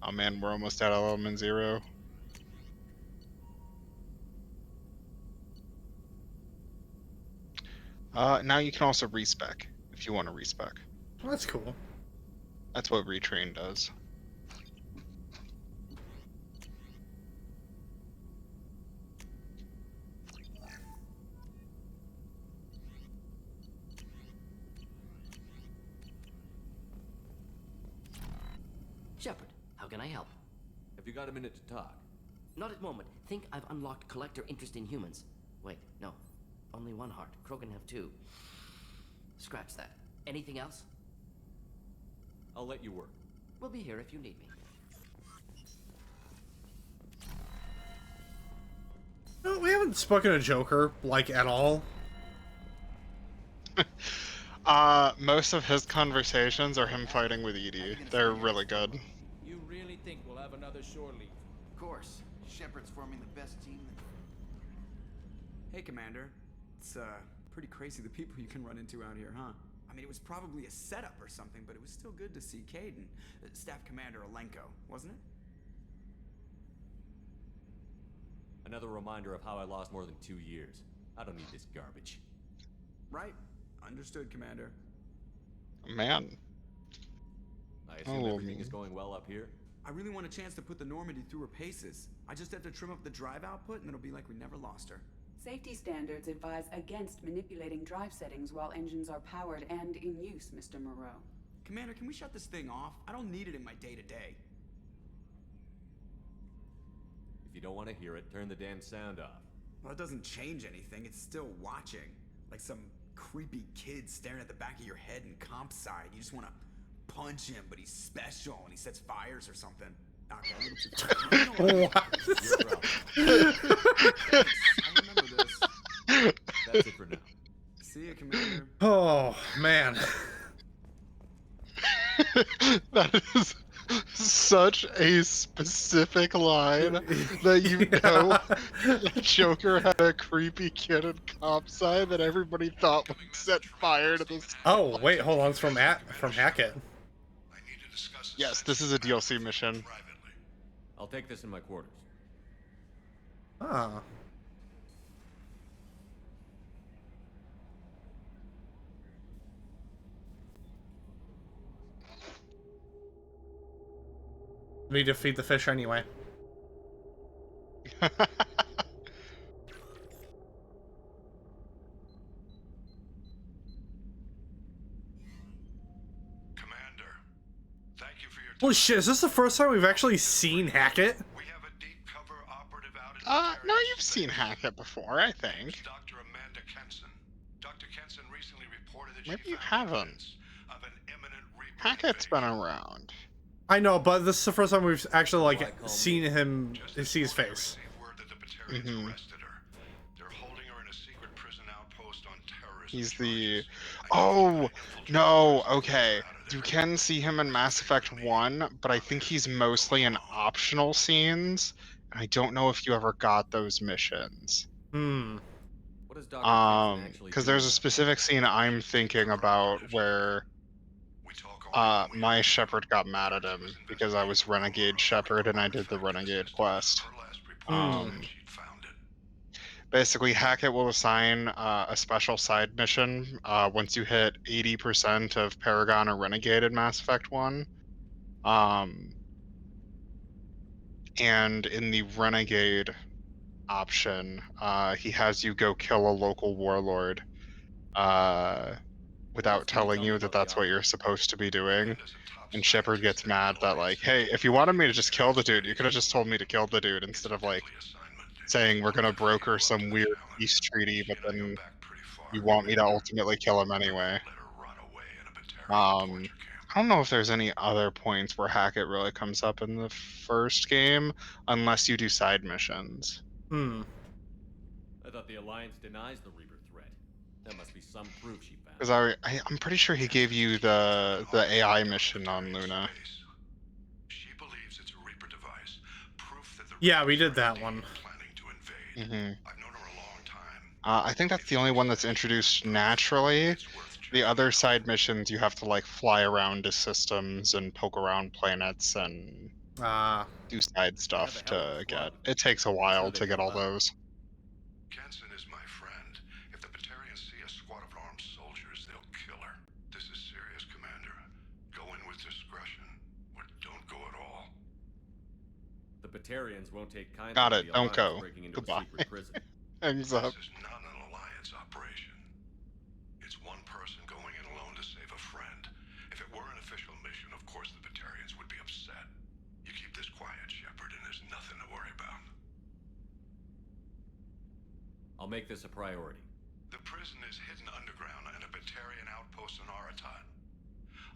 Oh man, we're almost at Element 0. Now you can also respec, if you want to respec. Well, that's cool. That's what retrain does. Shepard, how can I help? Have you got a minute to talk? Not at moment. Think I've unlocked collector interest in humans. Wait, no. Only one heart. Krogan have 2. Scratch that. Anything else? I'll let you work. We'll be here if you need me. No, we haven't spoken to Joker, like, at all. Most of his conversations are him fighting with EDI. They're really good. You really think we'll have another shore leave? Of course. Shepard's forming the best team. Hey, Commander. It's pretty crazy the people you can run into out here, huh? I mean, it was probably a setup or something, but it was still good to see Caden, Staff Commander Alenko, wasn't it? Another reminder of how I lost more than 2 years. I don't need this garbage. Right. Understood, Commander. Man. I assume everything is going well up here? I really want a chance to put the Normandy through her paces. I just have to trim up the drive output, and it'll be like we never lost her. Safety standards advise against manipulating drive settings while engines are powered and in use, Mr. Moreau. Commander, can we shut this thing off? I don't need it in my day-to-day. If you don't want to hear it, turn the damn sound off. Well, it doesn't change anything. It's still watching. Like some creepy kid staring at the back of your head in comp side. You just want to punch him, but he's special and he sets fires or something. Okay, a little too far. I remember this. That's it for now. See you, Commander. Oh, man. That is such a specific line that you know the Joker had a creepy kid in comp side that everybody thought would set fire to this. Oh, wait, hold on. It's from Hackett. Yes, this is a DLC mission. I'll take this in my quarters. Ah. We defeat the fish anyway. Holy shit, is this the first time we've actually seen Hackett? No, you've seen Hackett before, I think. Maybe you haven't. Hackett's been around. I know, but this is the first time we've actually, like, seen him, see his face. Mm-hmm. He's the... Oh, no, okay. You can see him in Mass Effect 1, but I think he's mostly in optional scenes. And I don't know if you ever got those missions. Hmm. What does Dr. Kenson actually Because do there's a now? specific scene I'm thinking about where my Shepard got mad at him because I was Renegade Shepard and I did the Renegade quest. Basically, Hackett will assign a special side mission once you hit 80% of Paragon or Renegade in Mass Effect 1. And in the Renegade option, he has you go kill a local warlord without telling you that that's what you're supposed to be doing. And Shepard gets mad that, like, hey, if you wanted me to just kill the dude, you could have just told me to kill the dude instead of, like, saying we're gonna broker some weird peace treaty, but then you want me to ultimately kill him anyway. I don't know if there's any other points where Hackett really comes up in the first game, unless you do side missions. Hmm. I thought the Alliance denies the Reaper threat. That must be some proof she found. Because I'm pretty sure he gave you the AI mission on Luna. Yeah, we did that one. Mm-hmm. I think that's the only one that's introduced naturally. The other side missions, you have to, like, fly around to systems and poke around planets and do side stuff to get. It takes a while to get all those. Kenson is my friend. If the Batarians see a squad of armed soldiers, they'll kill her. This is serious, Commander. Go in with discretion, or don't go at all. The Batarians won't take kindly Got to it. the Don't Alliance go. breaking into Goodbye. a secret prison. Hangs up. This is not an Alliance operation. It's one person going in alone to save a friend. If it were an official mission, of course the Batarians would be upset. You keep this quiet, Shepard, and there's nothing to worry about. I'll make this a priority. The prison is hidden underground in a Batarian outpost on Aratat.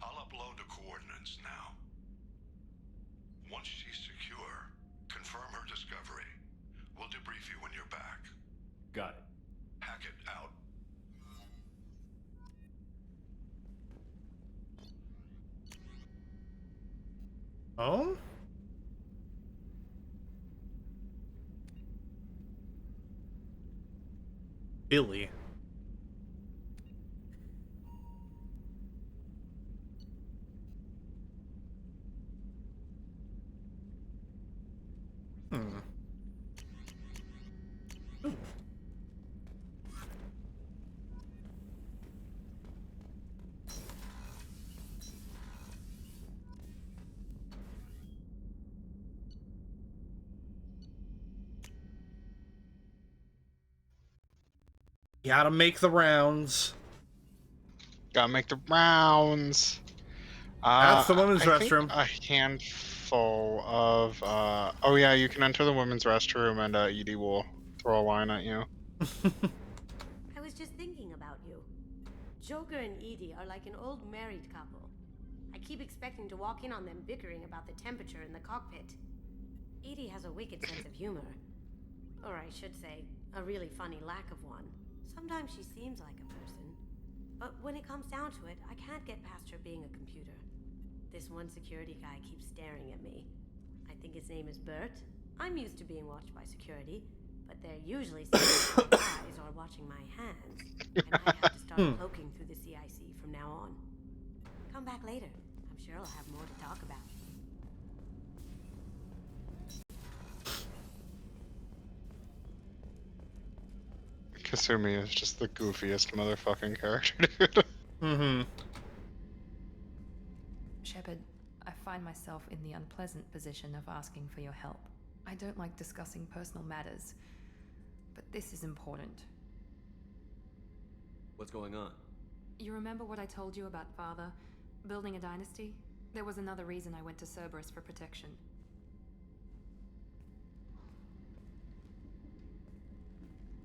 I'll upload the coordinates now. Once she's secure, confirm her discovery. We'll debrief you when you're back. Got it. Hackett out. Oh? Billy. Hmm. Ooh. Gotta make the rounds. Gotta make the rounds. That's the women's I think restroom. a handful of. Oh yeah, you can enter the women's restroom, and Edie will throw a line at you. I was just thinking about you. Joker and Edie are like an old married couple. I keep expecting to walk in on them bickering about the temperature in the cockpit. Edie has a wicked sense of humor. Or I should say, a really funny lack of one. Sometimes she seems like a person. But when it comes down to it, I can't get past her being a computer. This one security guy keeps staring at me. I think his name is Bert. I'm used to being watched by security, but they're usually saying my eyes or watching my hands. And I have to start cloaking through the CIC from now on. Come back later. I'm sure I'll have more to talk about. Kasumi is just the goofiest motherfucking character, dude. Mm-hmm. Shepard, I find myself in the unpleasant position of asking for your help. I don't like discussing personal matters, but this is important. What's going on? You remember what I told you about Father? Building a dynasty? There was another reason I went to Cerberus for protection.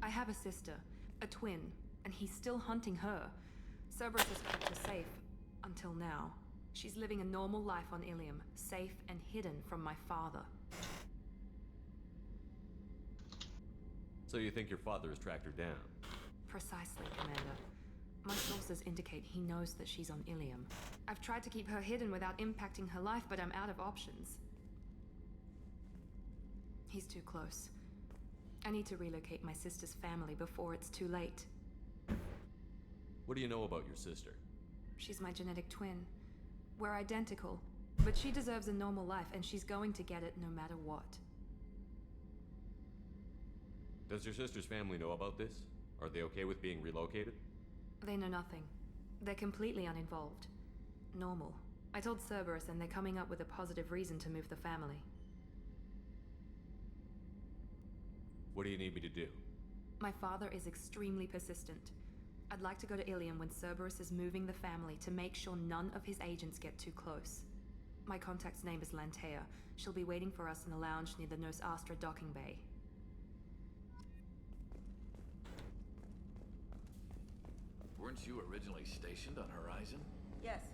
I have a sister, a twin, and he's still hunting her. Cerberus has kept her safe, until now. She's living a normal life on Ilium, safe and hidden from my father. So you think your father has tracked her down? Precisely, Commander. My sources indicate he knows that she's on Ilium. I've tried to keep her hidden without impacting her life, but I'm out of options. He's too close. I need to relocate my sister's family before it's too late. What do you know about your sister? She's my genetic twin. We're identical, but she deserves a normal life, and she's going to get it no matter what. Does your sister's family know about this? Are they okay with being relocated? They know nothing. They're completely uninvolved. Normal. I told Cerberus, and they're coming up with a positive reason to move the family. What do you need me to do? My father is extremely persistent. I'd like to go to Ilium when Cerberus is moving the family to make sure none of his agents get too close. My contact's name is Lantea. She'll be waiting for us in the lounge near the Nos Astra docking bay. Weren't you originally stationed on Horizon? Yes.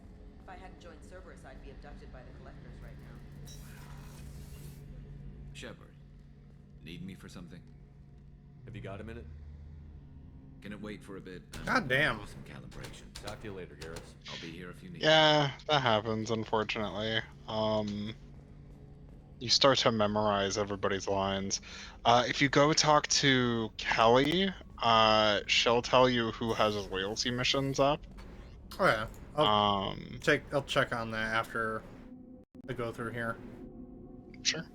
If I hadn't joined Cerberus, I'd be abducted by the Collectors right now. Shepard, need me for something? Have you got a minute? Can it wait for a bit? God damn. Some calibration. Talk to you later, Garrus. I'll be here if you need. Yeah, that happens, unfortunately. You start to memorize everybody's lines. If you go talk to Kelly, she'll tell you who has loyalty missions up. Oh yeah. I'll check on that after I go through here. Sure.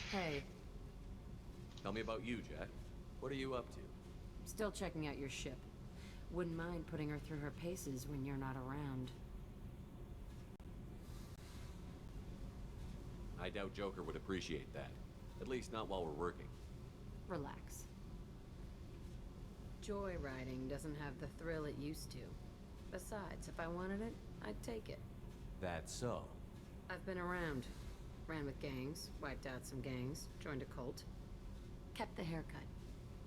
Hey. Tell me about you, Jack. What are you up to? Still checking out your ship. Wouldn't mind putting her through her paces when you're not around. I doubt Joker would appreciate that. At least not while we're working. Relax. Joyriding doesn't have the thrill it used to. Besides, if I wanted it, I'd take it. That's so. I've been around. Ran with gangs, wiped out some gangs, joined a cult. Kept the haircut.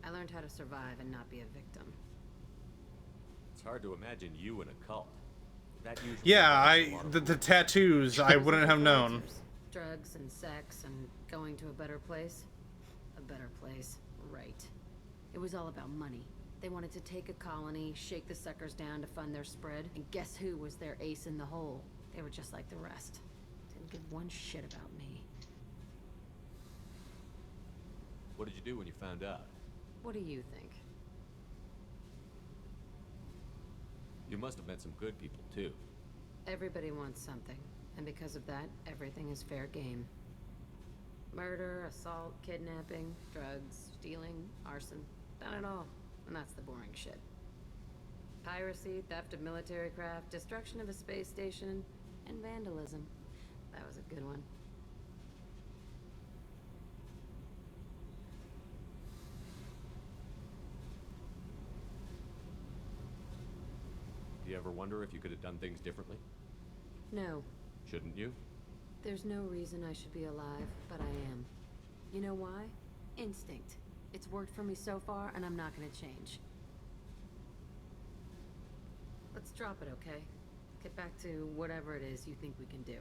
I learned how to survive and not be a victim. It's hard to imagine you in a cult. That usually Yeah, the tattoos I wouldn't have known. Drugs and sex and going to a better place. A better place, right. It was all about money. They wanted to take a colony, shake the suckers down to fund their spread, and guess who was their ace in the hole? They were just like the rest. Didn't give one shit about me. What did you do when you found out? What do you think? You must have met some good people, too. Everybody wants something, and because of that, everything is fair game. Murder, assault, kidnapping, drugs, stealing, arson, done it all. And that's the boring shit. Piracy, theft of military craft, destruction of a space station, and vandalism. That was a good one. Do you ever wonder if you could have done things differently? No. Shouldn't you? There's no reason I should be alive, but I am. You know why? Instinct. It's worked for me so far, and I'm not gonna change. Let's drop it, okay? Get back to whatever it is you think we can do.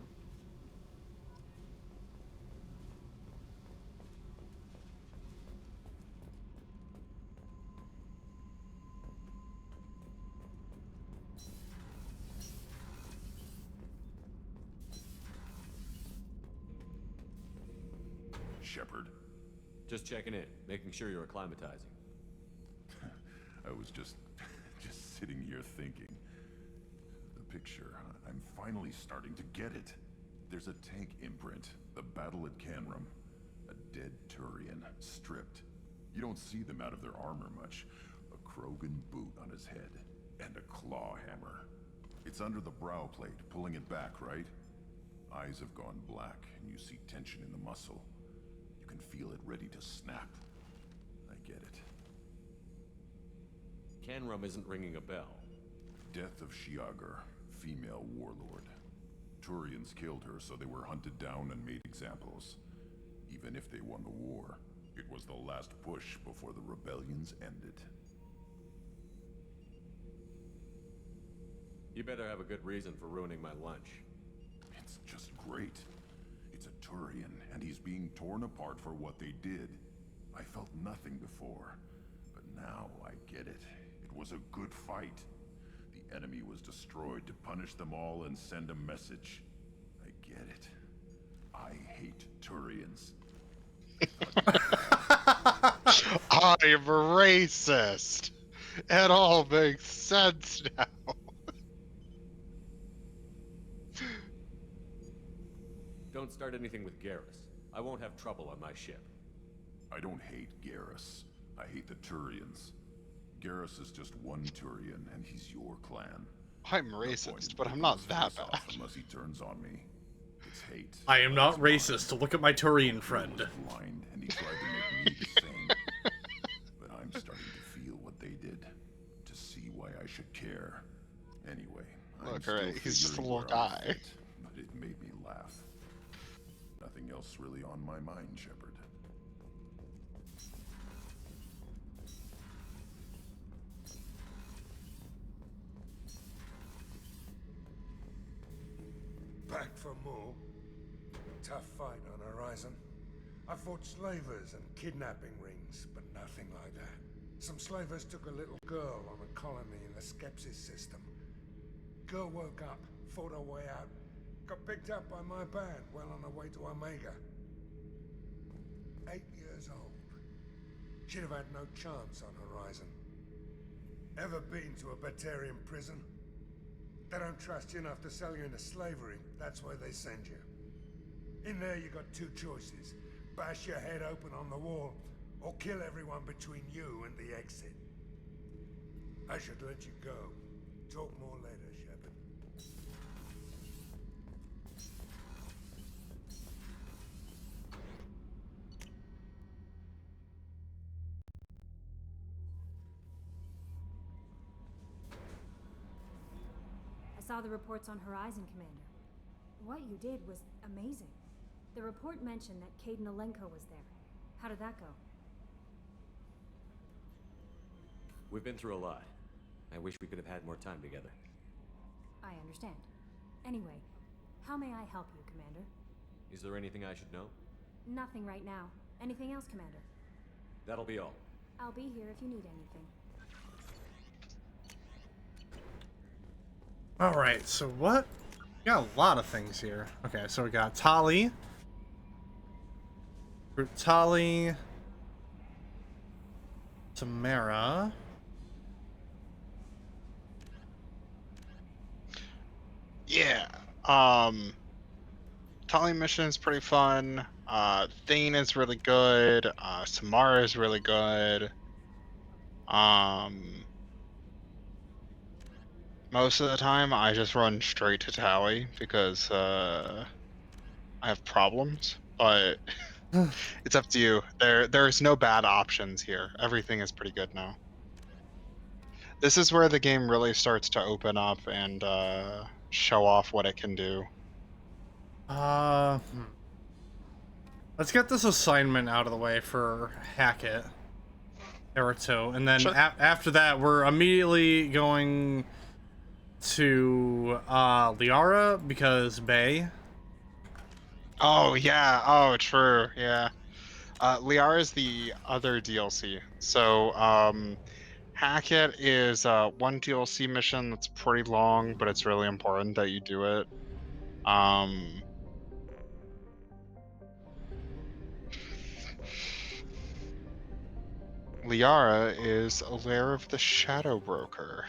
Shepard? Just checking in, making sure you're acclimatizing. I was just sitting here thinking. The picture, I'm finally starting to get it. There's a tank imprint, the battle at Canrum. A dead Turian, stripped. You don't see them out of their armor much. A Krogan boot on his head, and a claw hammer. It's under the brow plate, pulling it back, right? Eyes have gone black, and you see tension in the muscle. You can feel it ready to snap. I get it. Canrum isn't ringing a bell. Death of Shiagar, female warlord. Turians killed her, so they were hunted down and made examples. Even if they won the war, it was the last push before the rebellions ended. You better have a good reason for ruining my lunch. It's just great. It's a Turian, and he's being torn apart for what they did. I felt nothing before, but now I get it. It was a good fight. The enemy was destroyed to punish them all and send a message. I get it. I hate Turians. I'm racist. It all makes sense now. Don't start anything with Garrus. I won't have trouble on my ship. I don't hate Garrus. I hate the Turians. Garrus is just one Turian, and he's your clan. I'm racist, but I'm not that bad. Unless he turns on me. It's hate. I am not racist. Look at my Turian friend. Blind, and he tried to make me the same. But I'm starting to feel what they did. To see why I should care. Anyway, look, alright, he's just a little guy. But it made me laugh. Nothing else really on my mind, Shepard. Back for more. Tough fight on Horizon. I fought slavers and kidnapping rings, but nothing like that. Some slavers took a little girl on a colony in the Skepsis system. Girl woke up, fought her way out, got picked up by my band well on her way to Omega. 8 years old. She'd have had no chance on Horizon. Ever been to a Batarian prison? They don't trust you enough to sell you into slavery. That's where they send you. In there you got two choices. Bash your head open on the wall, or kill everyone between you and the exit. I should let you go. Talk more later, Shepard. I saw the reports on Horizon, Commander. What you did was amazing. The report mentioned that Kaidan Alenko was there. How did that go? We've been through a lot. I wish we could have had more time together. I understand. Anyway, how may I help you, Commander? Is there anything I should know? Nothing right now. Anything else, Commander? That'll be all. I'll be here if you need anything. Alright, so what? We got a lot of things here. Okay, so we got Tali. Tali. Tamara. Yeah. Tali mission is pretty fun. Thane is really good. Samara is really good. Most of the time, I just run straight to Tali because I have problems. But it's up to you. There's no bad options here. Everything is pretty good now. This is where the game really starts to open up and show off what it can do. Let's get this assignment out of the way for Hackett. Naruto, and then Sure. After that, we're immediately going to Liara because Bay. Oh yeah. Oh, true. Yeah. Liara is the other DLC. So Hackett is one DLC mission that's pretty long, but it's really important that you do it. Liara is a lair of the Shadow Broker.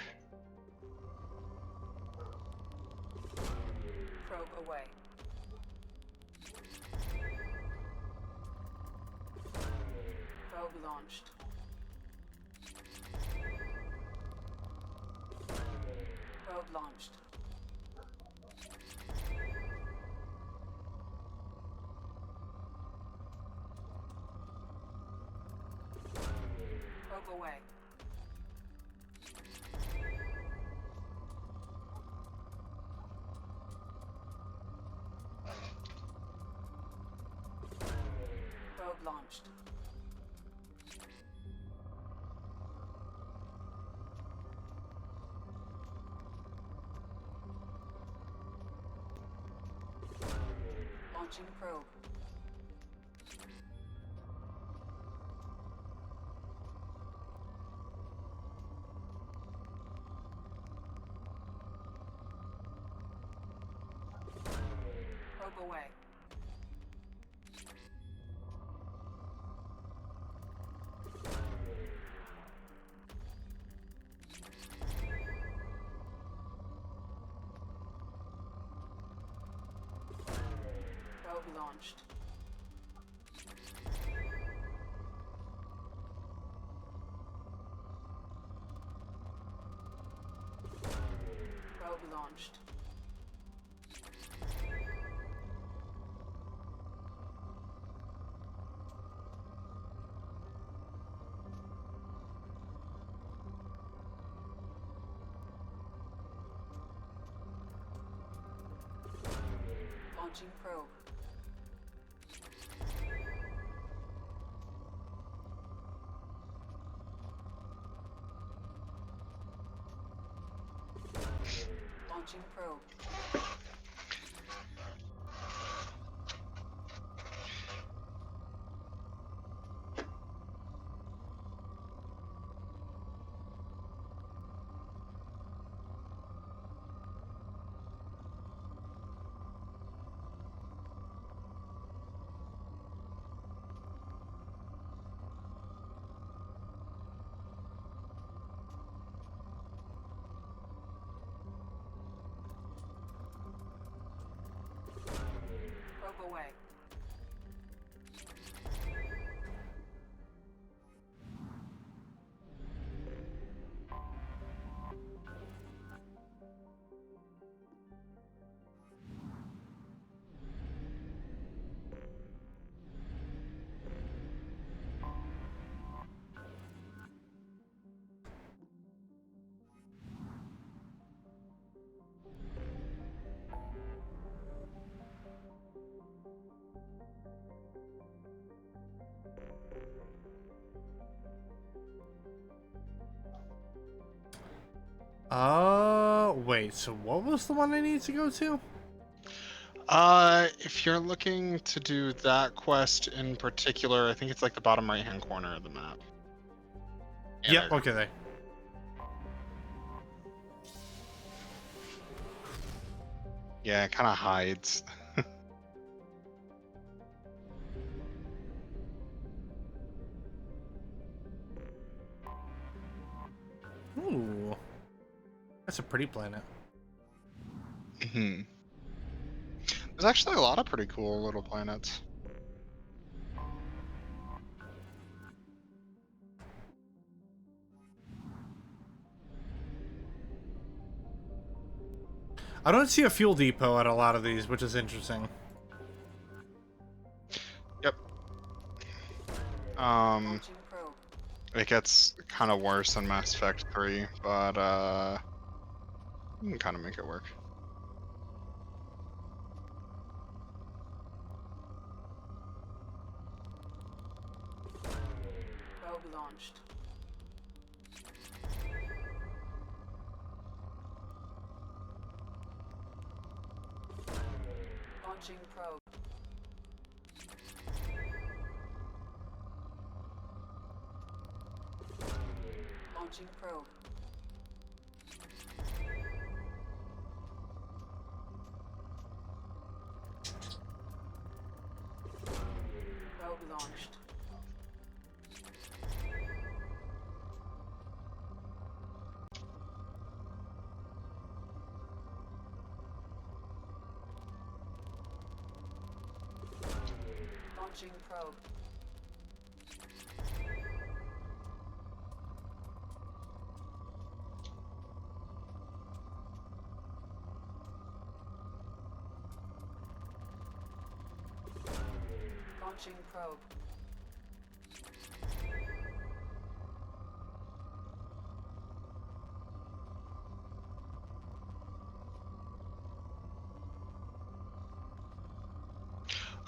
Probe away. Probe launched. Probe launched. Probe away. Probe launched. Launching probe. Probe away. Probe launched. Probe launched. Launching probe. Launching probe. Probe away. Wait, so what was the one I need to go to? If you're looking to do that quest in particular, I think it's like the bottom right-hand corner of the map. Yeah, okay, there. Yeah, it kind of hides. Ooh. That's a pretty planet. Hmm. There's actually a lot of pretty cool little planets. I don't see a fuel depot at a lot of these, which is interesting. Yep. It gets kind of worse in Mass Effect 3, but you can kind of make it work. Probe launched. Launching probe. Launching probe. Probe launched. Launching probe. Launching probe.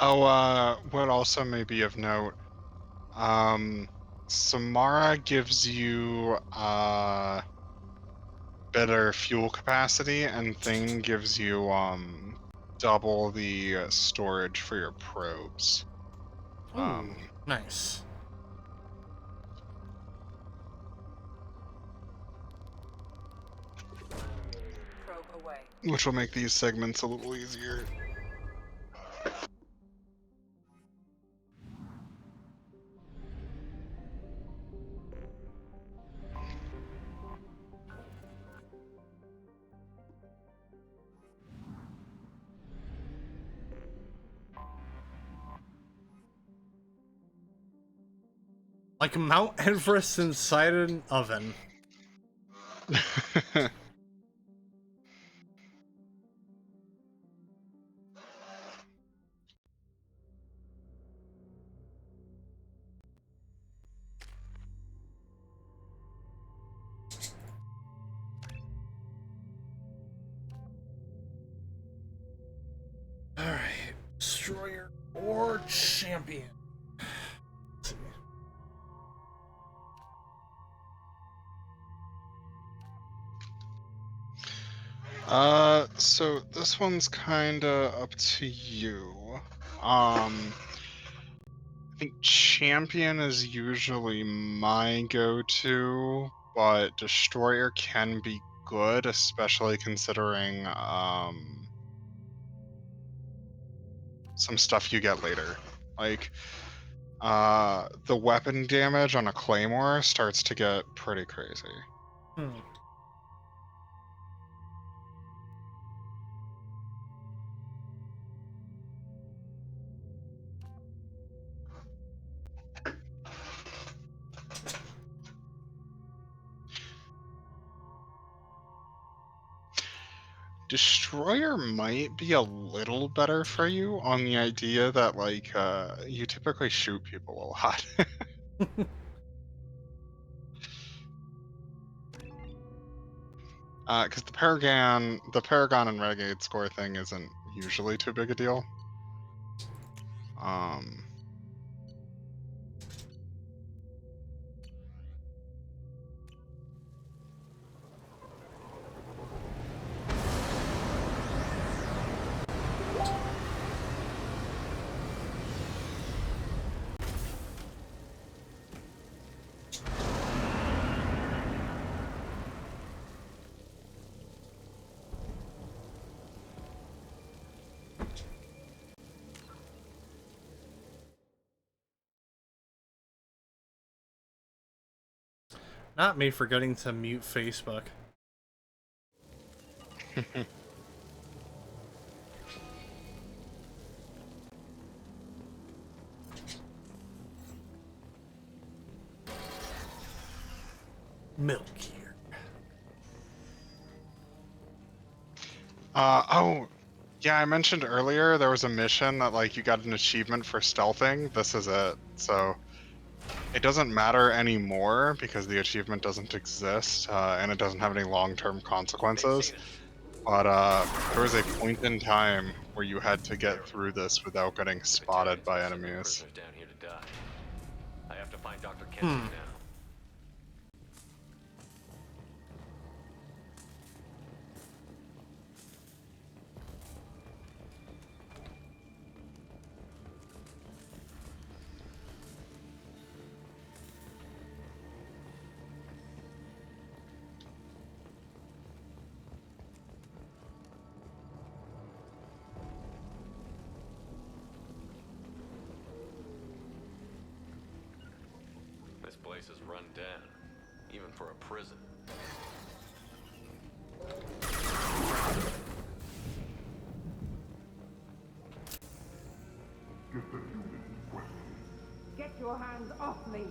Oh, what also may be of note, Samara gives you better fuel capacity, and Thing gives you double the storage for your probes. Ooh, nice. Probe away. Which will make these segments a little easier. Like Mount Everest inside an oven. Alright. Destroyer or champion? Let's see. So this one's kinda up to you. I think champion is usually my go-to, but destroyer can be good, especially considering some stuff you get later. Like the weapon damage on a claymore starts to get pretty crazy. Destroyer might be a little better for you on the idea that like you typically shoot people a lot. Because the Paragon and Renegade score thing isn't usually too big a deal. Not me forgetting to mute Facebook. Milk here. Oh, yeah, I mentioned earlier there was a mission that, like, you got an achievement for stealthing. This is it. So it doesn't matter anymore because the achievement doesn't exist, and it doesn't have any long-term consequences. But there was a point in time where you had to get through this without getting spotted by enemies. Prisoners down here to die. I have to find Dr. Kennedy now. This place is run down, even for a prison. Get your hands off me!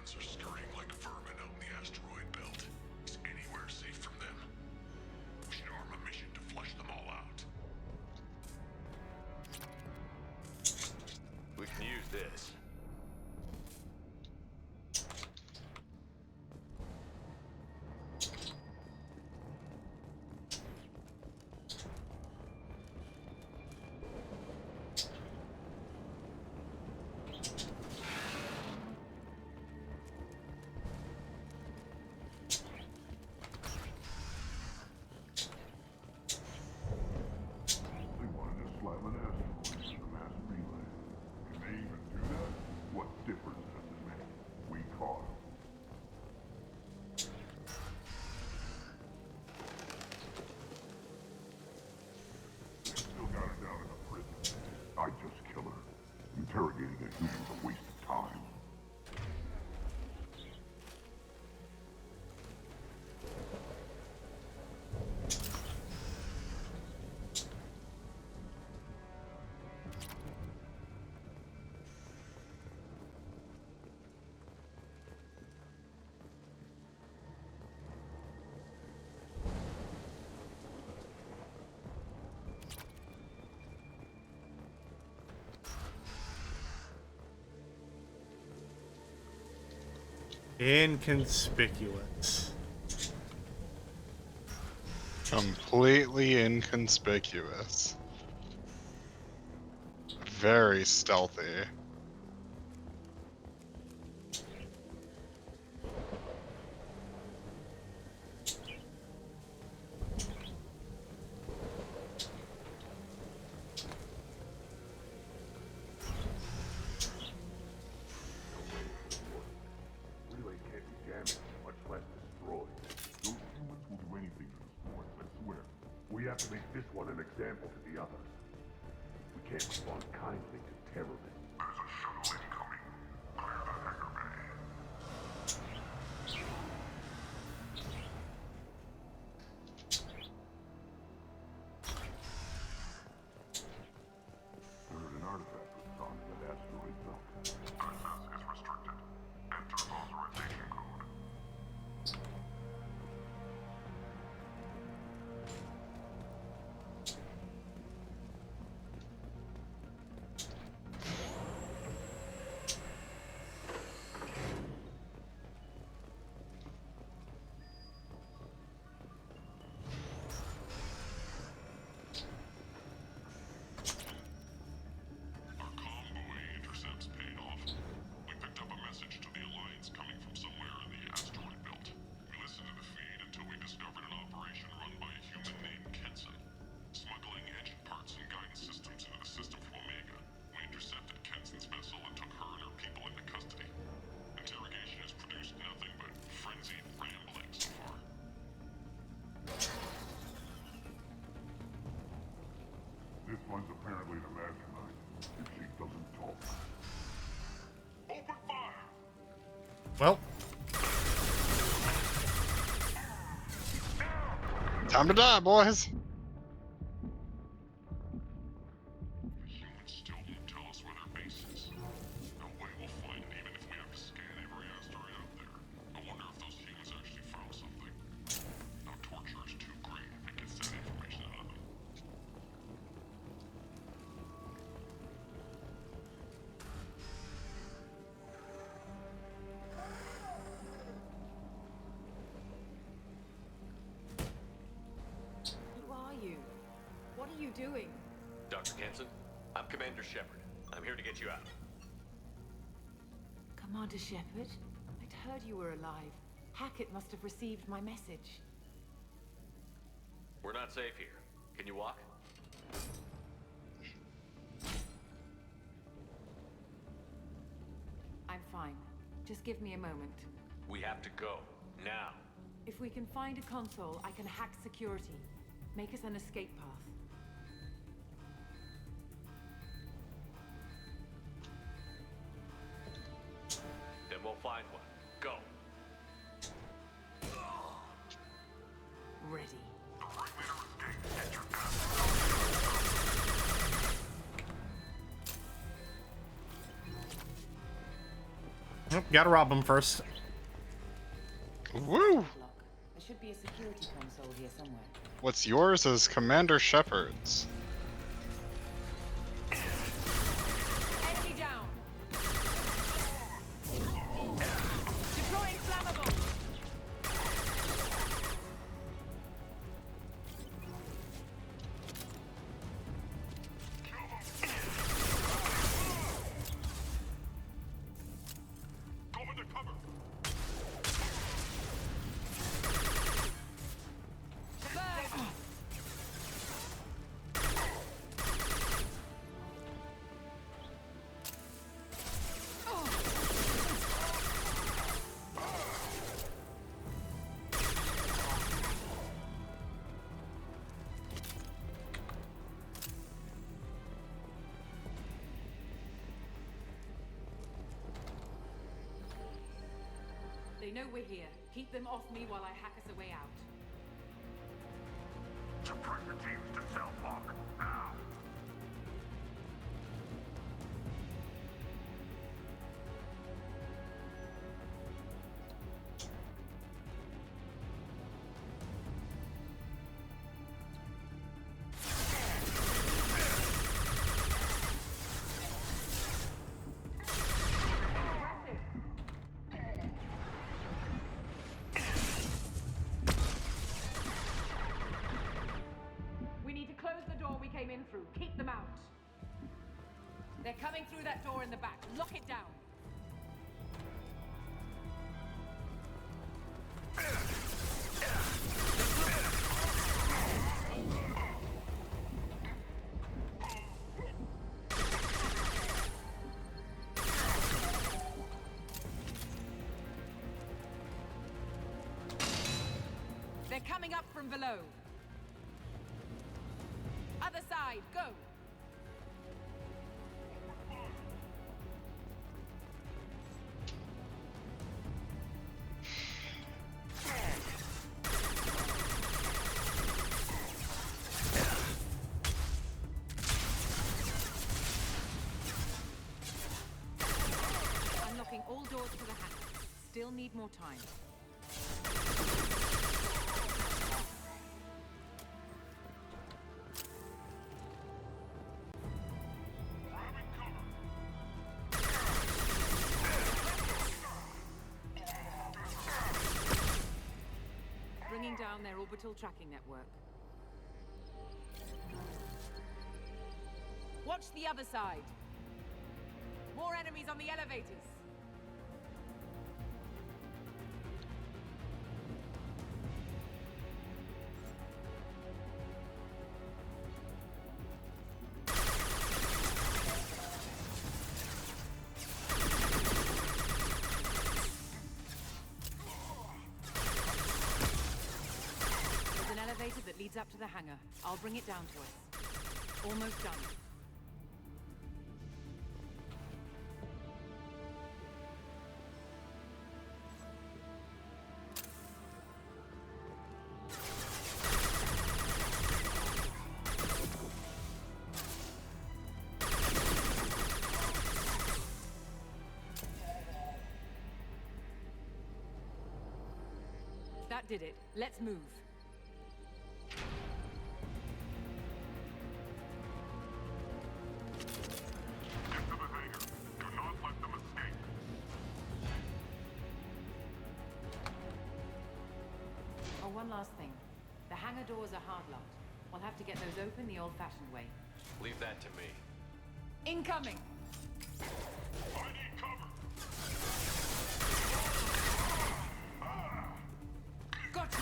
Are scurrying like vermin out in the asteroid belt. Is anywhere safe from them? We should arm a mission to flush them all out. We can use this. They wanted to slam an asteroid into the mass relay. Can they even do that? What difference does it make? We caught them. They still got her down in a prison. I'd just kill her. Interrogating a human's a waste of time. Inconspicuous. Completely inconspicuous. Very stealthy. Relays can't be damaged, much less destroyed. Those humans will do anything for the sport, I swear. We have to make this one an example to the others. We can't respond kindly to terrorists. There's a shuttle incoming. Clear the hangar bay. I heard an artifact was found in that asteroid belt. Access is restricted. Enter authorization code Well. Time to die, boys. Who are you? What are you doing? Dr. Kenson, I'm Commander Shepard. I'm here to get you out. Commander Shepard? I'd heard you were alive. Hackett must have received my message. We're not safe here. Can you walk? I'm fine. Just give me a moment. We have to go. Now. If we can find a console, I can hack security. Make us an escape path. Then we'll find one. Go. Ready. Nope, gotta rob him first. Woo! There should be a security console here somewhere. What's yours is Commander Shepard's. Enemy down. Deploying flammable. They know we're here. Keep them off me while I hack us a way out. Suppress the teams to cell block, now. In through. Keep them out. They're coming through that door in the back. Lock it down. They're coming up from below. Other side, go! Unlocking all doors to the hangar. Still need more time. Down their orbital tracking network. Watch the other side. More enemies on the elevators. That leads up to the hangar. I'll bring it down to us. Almost done. That did it. Let's move. Get to the hangar. Do not let them escape. Oh, one last thing. The hangar doors are hard-locked. We'll have to get those open the old-fashioned way. Leave that to me. Incoming! I need cover. Gotcha!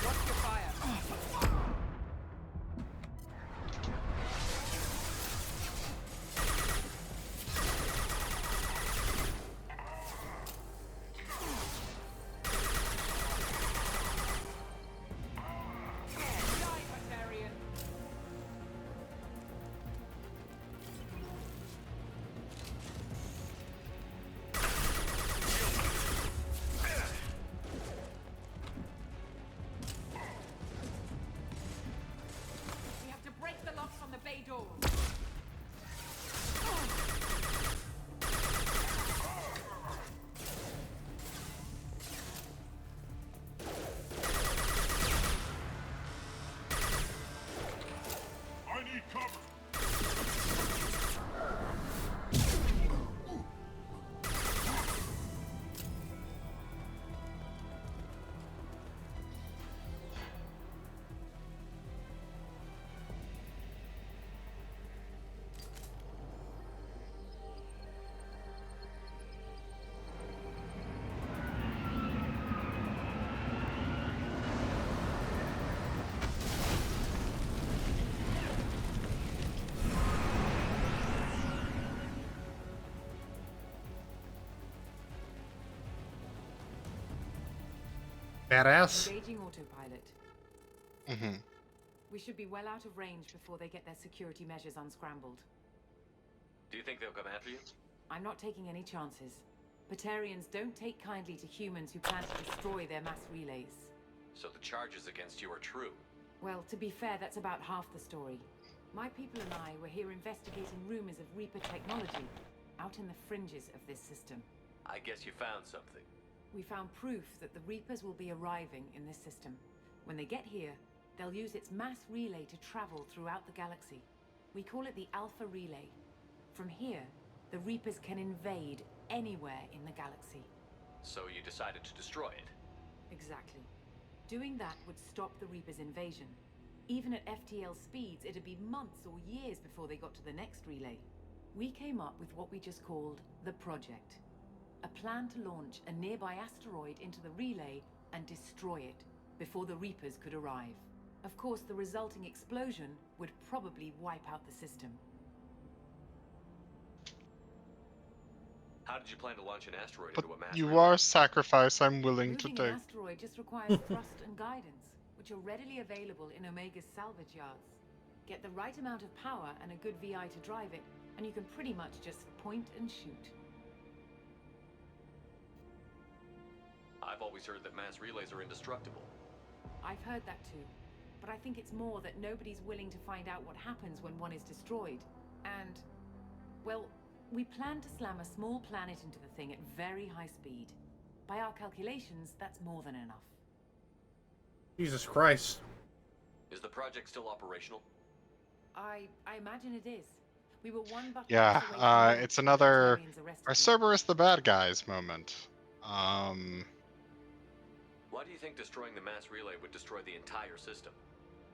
Watch your fire. Die, Batarian. We have to break the locks on the bay doors. I need cover. Badass. Engaging autopilot. Mm-hmm. We should be well out of range before they get their security measures unscrambled. Do you think they'll come after you? I'm not taking any chances. Batarians don't take kindly to humans who plan to destroy their mass relays. So the charges against you are true. Well, to be fair, that's about half the story. My people and I were here investigating rumors of Reaper technology out in the fringes of this system. I guess you found something. We found proof that the Reapers will be arriving in this system. When they get here, they'll use its mass relay to travel throughout the galaxy. We call it the Alpha Relay. From here, the Reapers can invade anywhere in the galaxy. So you decided to destroy it? Exactly. Doing that would stop the Reapers' invasion. Even at FTL speeds, it'd be months or years before they got to the next relay. We came up with what we just called the Project. A plan to launch a nearby asteroid into the relay and destroy it before the Reapers could arrive. Of course, the resulting explosion would probably wipe out the system. How did you plan to launch an asteroid But into a mass you relay? are a sacrifice I'm willing to Moving an take. asteroid just requires thrust and guidance, which are readily available in Omega's salvage yards. Get the right amount of power and a good VI to drive it, and you can pretty much just point and shoot. I've always heard that mass relays are indestructible. I've heard that too, but I think it's more that nobody's willing to find out what happens when one is destroyed. And, well, we plan to slam a small planet into the thing at very high speed. By our calculations, that's more than enough. Jesus Christ. Is the project still operational? I imagine it is. We were one button Yeah, away from launch it's when another Batarians arrested are me. Cerberus the bad guys moment. Why do you think destroying the mass relay would destroy the entire system?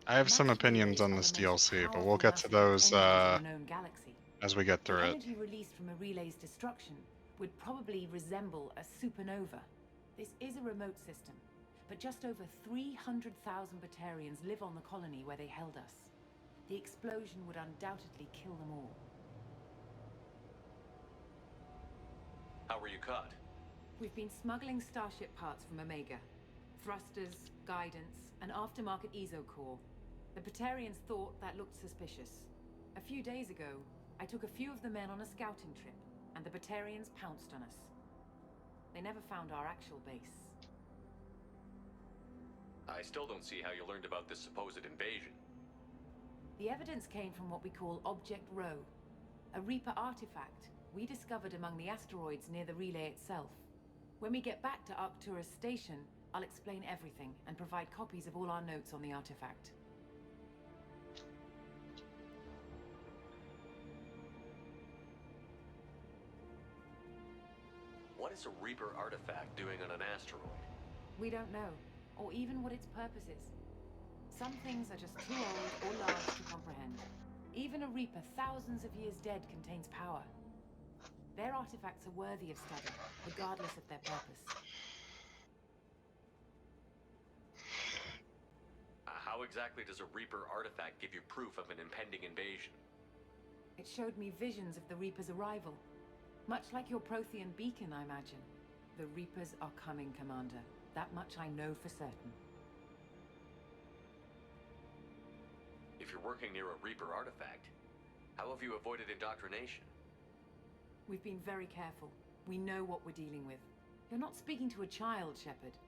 I have some opinions on this DLC, but we'll get to those as we get through The it. energy released from a relay's destruction would probably resemble a supernova. This is a remote system, but just over 300,000 Batarians live on the colony where they held us. The explosion would undoubtedly kill them all. How were you caught? We've been smuggling Starship parts from Omega. Thrusters, guidance, and aftermarket ESO core. The Batarians thought that looked suspicious. A few days ago, I took a few of the men on a scouting trip, and the Batarians pounced on us. They never found our actual base. I still don't see how you learned about this supposed invasion. The evidence came from what we call Object Rho, a Reaper artifact we discovered among the asteroids near the relay itself. When we get back to Arcturus Station, I'll explain everything and provide copies of all our notes on the artifact. What is a Reaper artifact doing on an asteroid? We don't know, or even what its purpose is. Some things are just too old or large to comprehend. Even a Reaper thousands of years dead contains power. Their artifacts are worthy of study, regardless of their purpose. How exactly does a Reaper artifact give you proof of an impending invasion? It showed me visions of the Reaper's arrival. Much like your Prothean beacon, I imagine. The Reapers are coming, Commander. That much I know for certain. If you're working near a Reaper artifact, how have you avoided indoctrination? We've been very careful. We know what we're dealing with. You're not speaking to a child, Shepard.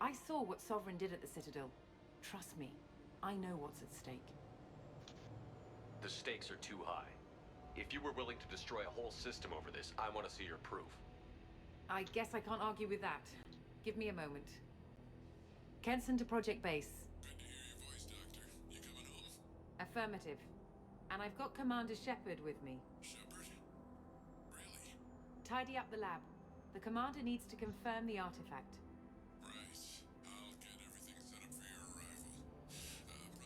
I saw what Sovereign did at the Citadel. Trust me, I know what's at stake. The stakes are too high. If you were willing to destroy a whole system over this, I want to see your proof. I guess I can't argue with that. Give me a moment. Kenson to Project Base. Good to hear your voice, Doctor. You coming home? Affirmative. And I've got Commander Shepard with me. Shepard? Really? Tidy up the lab. The Commander needs to confirm the artifact. Right. I'll get everything set up for your arrival.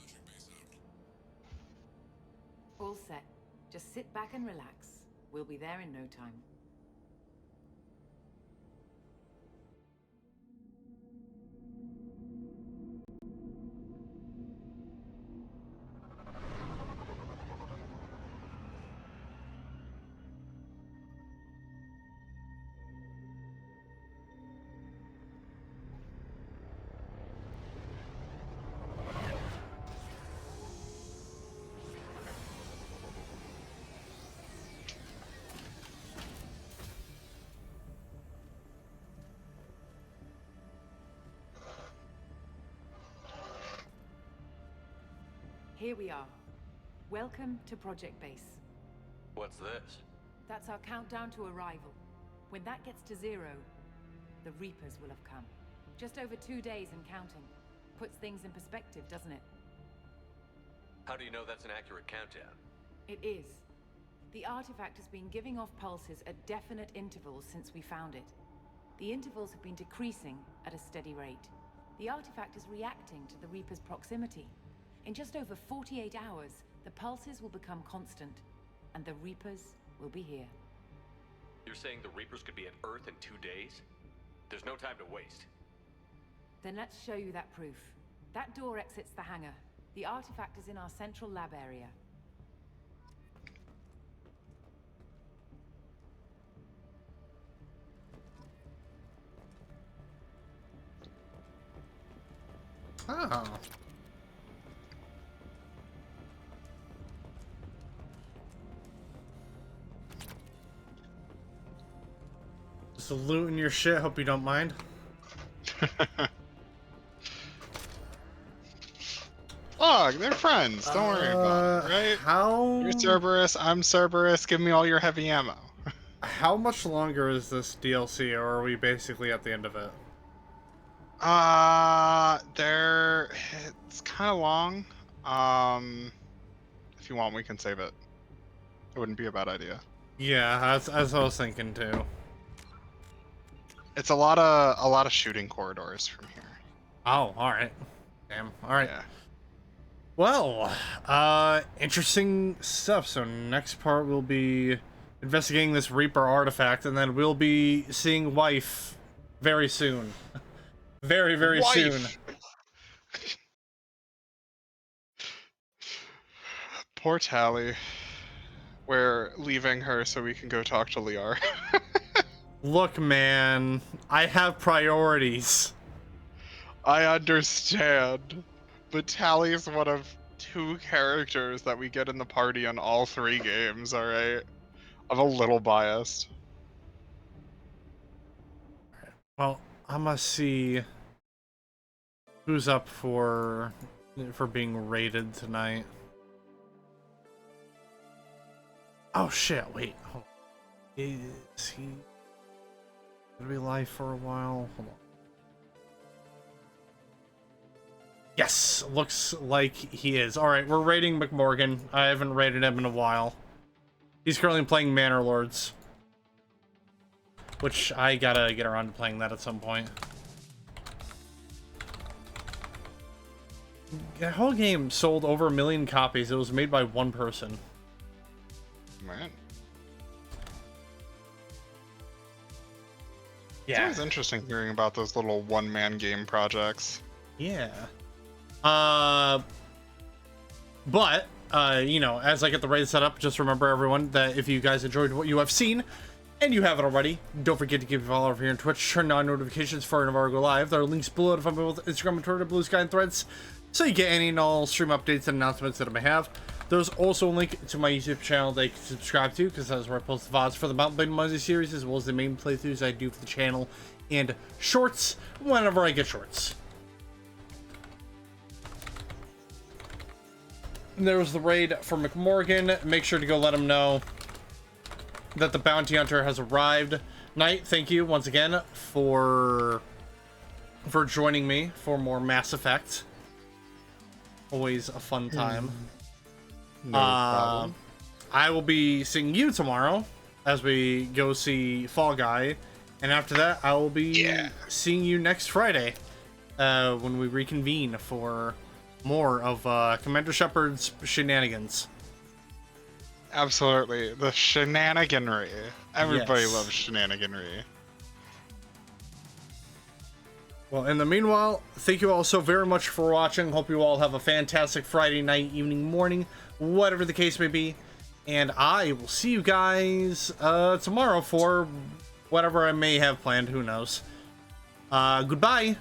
Project Base out. All set. Just sit back and relax. We'll be there in no time. Here we are. Welcome to Project Base. What's this? That's our countdown to arrival. When that gets to 0, the Reapers will have come. Just over 2 days and counting. Puts things in perspective, doesn't it? How do you know that's an accurate countdown? It is. The artifact has been giving off pulses at definite intervals since we found it. The intervals have been decreasing at a steady rate. The artifact is reacting to the Reaper's proximity. In just over 48 hours, the pulses will become constant, and the Reapers will be here. You're saying the Reapers could be at Earth in 2 days? There's no time to waste. Then let's show you that proof. That door exits the hangar. The artifact is in our central lab area. Oh. Just looting your shit, hope you don't mind. Look, they're friends. Don't worry about it, right? How... You're Cerberus, I'm Cerberus. Give me all your heavy ammo. How much longer is this DLC, or are we basically at the end of it? It's kind of long. If you want, we can save it. It wouldn't be a bad idea. Yeah, as I was thinking too. It's a lot of shooting corridors from here. Oh, all right. Damn. All right. Yeah. Well, interesting stuff. So next part we'll be investigating this Reaper artifact, and then we'll be seeing Wife very soon. Very, very soon. Poor Tally. We're leaving her so we can go talk to Liar. Look, man, I have priorities. I understand, but Tally is one of 2 characters that we get in the party on all 3 games, alright? I'm a little biased. Well, I must see Who's up for being raided tonight? Oh shit! Wait, hold on. Is he gonna be live for a while? Hold on. Yes, looks like he is. All right, we're raiding McMorgan. I haven't raided him in a while. He's currently playing Manor Lords, which I gotta get around to playing that at some point. The whole game sold over 1 million copies. It was made by one person. Man. Yeah. It's always interesting hearing about those little one-man game projects. Yeah. But, you know, as I get the raid set up, just remember, everyone, that if you guys enjoyed what you have seen, and you haven't already, don't forget to give a follow over here on Twitch, turn on notifications for whenever I go live. There are links below to find me both Instagram and Twitter, Blue Sky, and Threads, so you get any and all stream updates and announcements that I may have. There's also a link to my YouTube channel that you can subscribe to, because that's where I post the VODs for the Mountain Blade Monday series, as well as the main playthroughs I do for the channel, and shorts whenever I get shorts. There was the raid for McMorgan. Make sure to go let him know that the bounty hunter has arrived. Nite, thank you once again for joining me for more Mass Effect. Always a fun time. No problem. I will be seeing you tomorrow as we go see Fall Guy, and after that I will be seeing you next Friday when we reconvene for more of Commander Shepard's shenanigans. Absolutely. The shenaniganry. Everybody Yes. loves shenaniganry. Well, in the meanwhile, thank you all so very much for watching. Hope you all have a fantastic Friday night, evening, morning, whatever the case may be. And I will see you guys tomorrow for whatever I may have planned. Who knows? Goodbye.